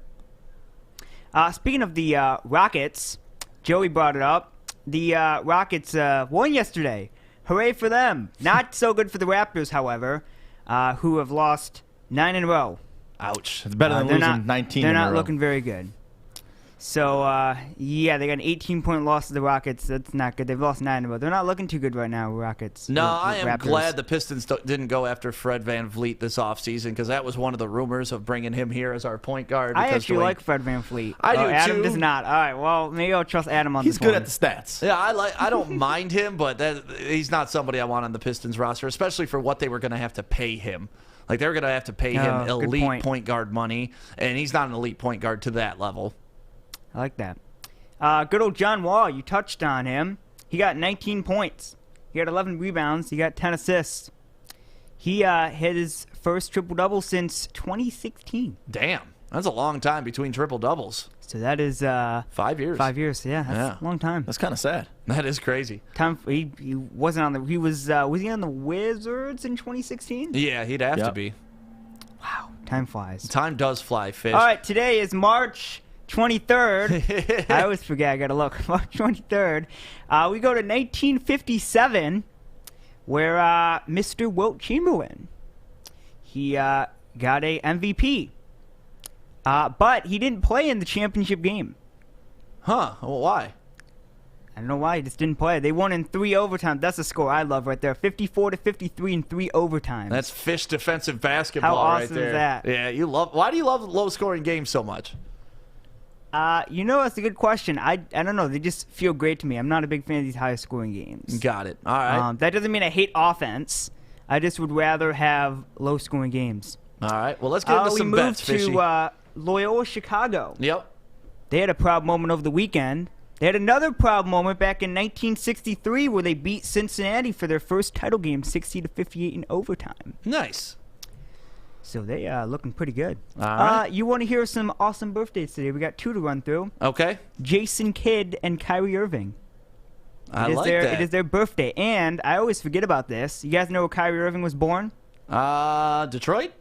Speaking of the Rockets, Joey brought it up. The Rockets won yesterday. Hooray for them. Not so good for the Raptors, however, who have lost 9 in a row. Ouch. It's better than losing 19 in a row. They're not looking very good. So, yeah, they got an 18-point loss to the Rockets. That's not good. They've lost 9 in a row. They're not looking too good right now, Rockets. No, I am Raptors. glad the Pistons didn't go after Fred VanVleet this offseason because that was one of the rumors of bringing him here as our point guard. I actually like Fred VanVleet. I do, Adam too. does not. All right, well, maybe I'll trust Adam on this He's good one. at the stats. Yeah, I don't mind him, but he's not somebody I want on the Pistons roster, especially for what they were going to have to pay him. Like, they were going to have to pay him elite point guard money, and he's not an elite point guard to that level. I like that. Good old John Wall, you touched on him. He got 19 points. He got 11 rebounds. He got 10 assists. He hit his first triple-double since 2016. Damn. That's a long time between triple-doubles. So that is 5 years. 5 years, yeah. That's a long time. That's kind of sad. That is crazy. He wasn't on the. He was he on the Wizards in 2016? Yeah, he'd have to be. Wow, time flies. Time does fly, Fish. All right, today is March 23rd. I always forget. I gotta look. March 23rd. We go to 1957, where Mr. Wilt Chamberlain, he got a MVP. But he didn't play in the championship game. Huh? Well, why? I don't know why. He just didn't play. They won in 3 overtimes. That's a score I love right there. 54-53 in 3 overtimes. That's Fish defensive basketball How right awesome there. is that? Yeah, you love. Why do you love low-scoring games so much? You know, that's a good question. I don't know. They just feel great to me. I'm not a big fan of these high-scoring games. Got it. All right. That doesn't mean I hate offense. I just would rather have low-scoring games. All right. Well, let's get into some bets, Fishy. We moved to Loyola Chicago. Yep. They had a proud moment over the weekend. They had another proud moment back in 1963 where they beat Cincinnati for their first title game, 60-58 in overtime. Nice. So they are looking pretty good. All right. You want to hear some awesome birthdays today? We got 2 to run through. Okay. Jason Kidd and Kyrie Irving. I like that. It is their birthday. And I always forget about this. You guys know where Kyrie Irving was born? Detroit?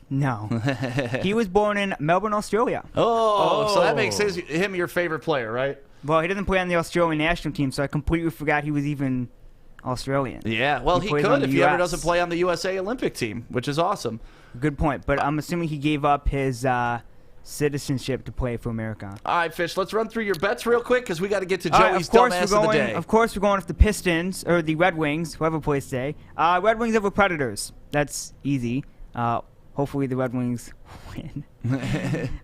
No. He was born in Melbourne, Australia. Oh, so that makes him your favorite player, right? Well, he doesn't play on the Australian national team, so I completely forgot he was even Australian. Yeah, well, he plays could on the if he ever US. doesn't play on the USA Olympic team, which is awesome. Good point, but I'm assuming he gave up his citizenship to play for America. All right, Fish, let's run through your bets real quick because we got to get to Joey's dumbass of the day. Of course, we're going with the Pistons, or the Red Wings, whoever plays today. Red Wings over Predators. That's easy. Hopefully the Red Wings win.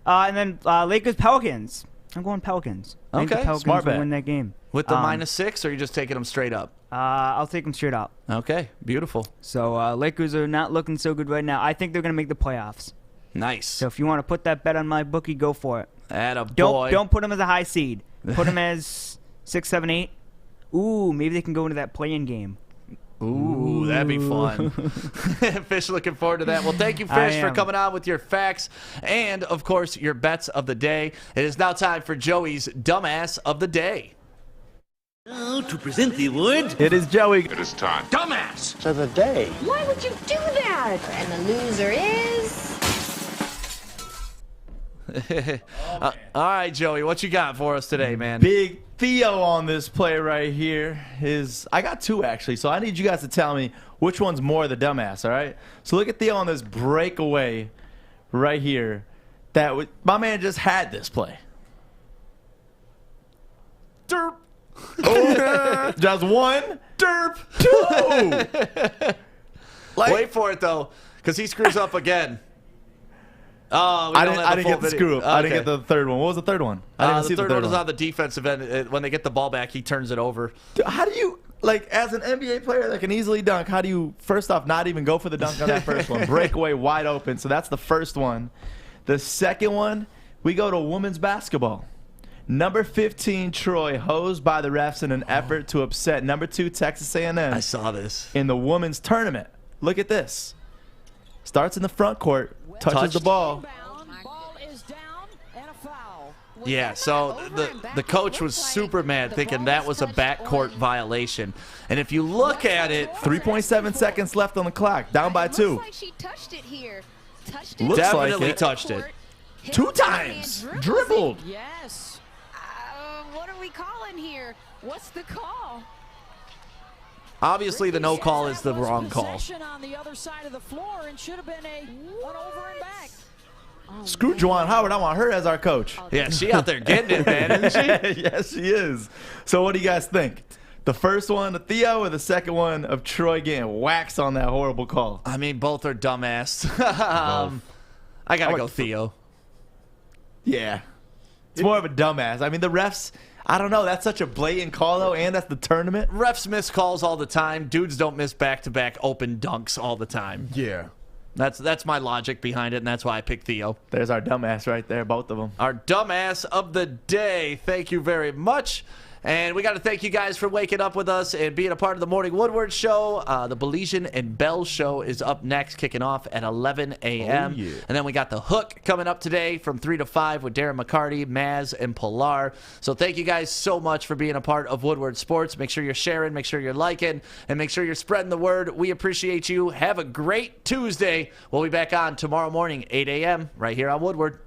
And then Lakers Pelicans. I'm going Pelicans. I think the Pelicans smart bet. will win that game. With the -6, or are you just taking them straight up? I'll take them straight up. Okay, beautiful. So Lakers are not looking so good right now. I think they're going to make the playoffs. Nice. So if you want to put that bet on my bookie, go for it. Attaboy. Don't put them as a high seed. Put them as 6, 7, 8. Ooh, maybe they can go into that play-in game. Ooh, that'd be fun. Fish, looking forward to that. Well, thank you, Fish, for coming on with your facts and, of course, your bets of the day. It is now time for Joey's Dumbass of the Day. Now, to present the award, it is Joey. It is time. Dumbass of the day. Why would you do that? And the loser is... All right, Joey, what you got for us today, man? Big Theo on this play right here. I got 2 actually, so I need you guys to tell me which one's more the dumbass. All right. So look at Theo on this breakaway right here. My man just had this play. Derp. Oh, just 1. Derp. 2. Wait for it though, because he screws up again. Oh, I didn't get the screw up. Okay. I didn't get the third one. What was the third one? I didn't see the third one. The third one was on the defensive end. When they get the ball back, he turns it over. Dude, how do you, as an NBA player that can easily dunk, how do you, first off, not even go for the dunk on that first one? Breakaway wide open. So that's the first one. The second one, we go to women's basketball. Number 15, Troy, hosed by the refs in an effort to upset number 2, Texas A&M. I saw this. In the women's tournament. Look at this. Starts in the front court, touches the ball. Yeah, so the coach was super mad, thinking that was a backcourt violation. And if you look at it, 3.7 seconds left on the clock, down by 2. Looks like she touched it here. Touched Looks definitely like it. touched it. 2 times. Dribbled. Yes. What are we calling here? What's the call? Obviously, the no call is the wrong call. On the other side of the floor and should have been an over and back. Screw Juwan Howard. I want her as our coach. Yeah, she out there getting it, man, isn't she? Yes, she is. So what do you guys think? The first one of Theo or the second one of Troy getting waxed on that horrible call? I mean, both are dumbass. I got to go Theo. Yeah. It's more of a dumbass. I mean, the refs, I don't know. That's such a blatant call, though, and that's the tournament. Refs miss calls all the time. Dudes don't miss back-to-back open dunks all the time. Yeah. That's my logic behind it, and that's why I picked Theo. There's our dumbass right there, both of them. Our dumbass of the day. Thank you very much. And we got to thank you guys for waking up with us and being a part of the Morning Woodward Show. The Baligian and Bell Show is up next, kicking off at 11 a.m. Oh, yeah. And then we got The Hook coming up today from 3 to 5 with Darren McCarty, Maz, and Pilar. So thank you guys so much for being a part of Woodward Sports. Make sure you're sharing, make sure you're liking, and make sure you're spreading the word. We appreciate you. Have a great Tuesday. We'll be back on tomorrow morning, 8 a.m. right here on Woodward.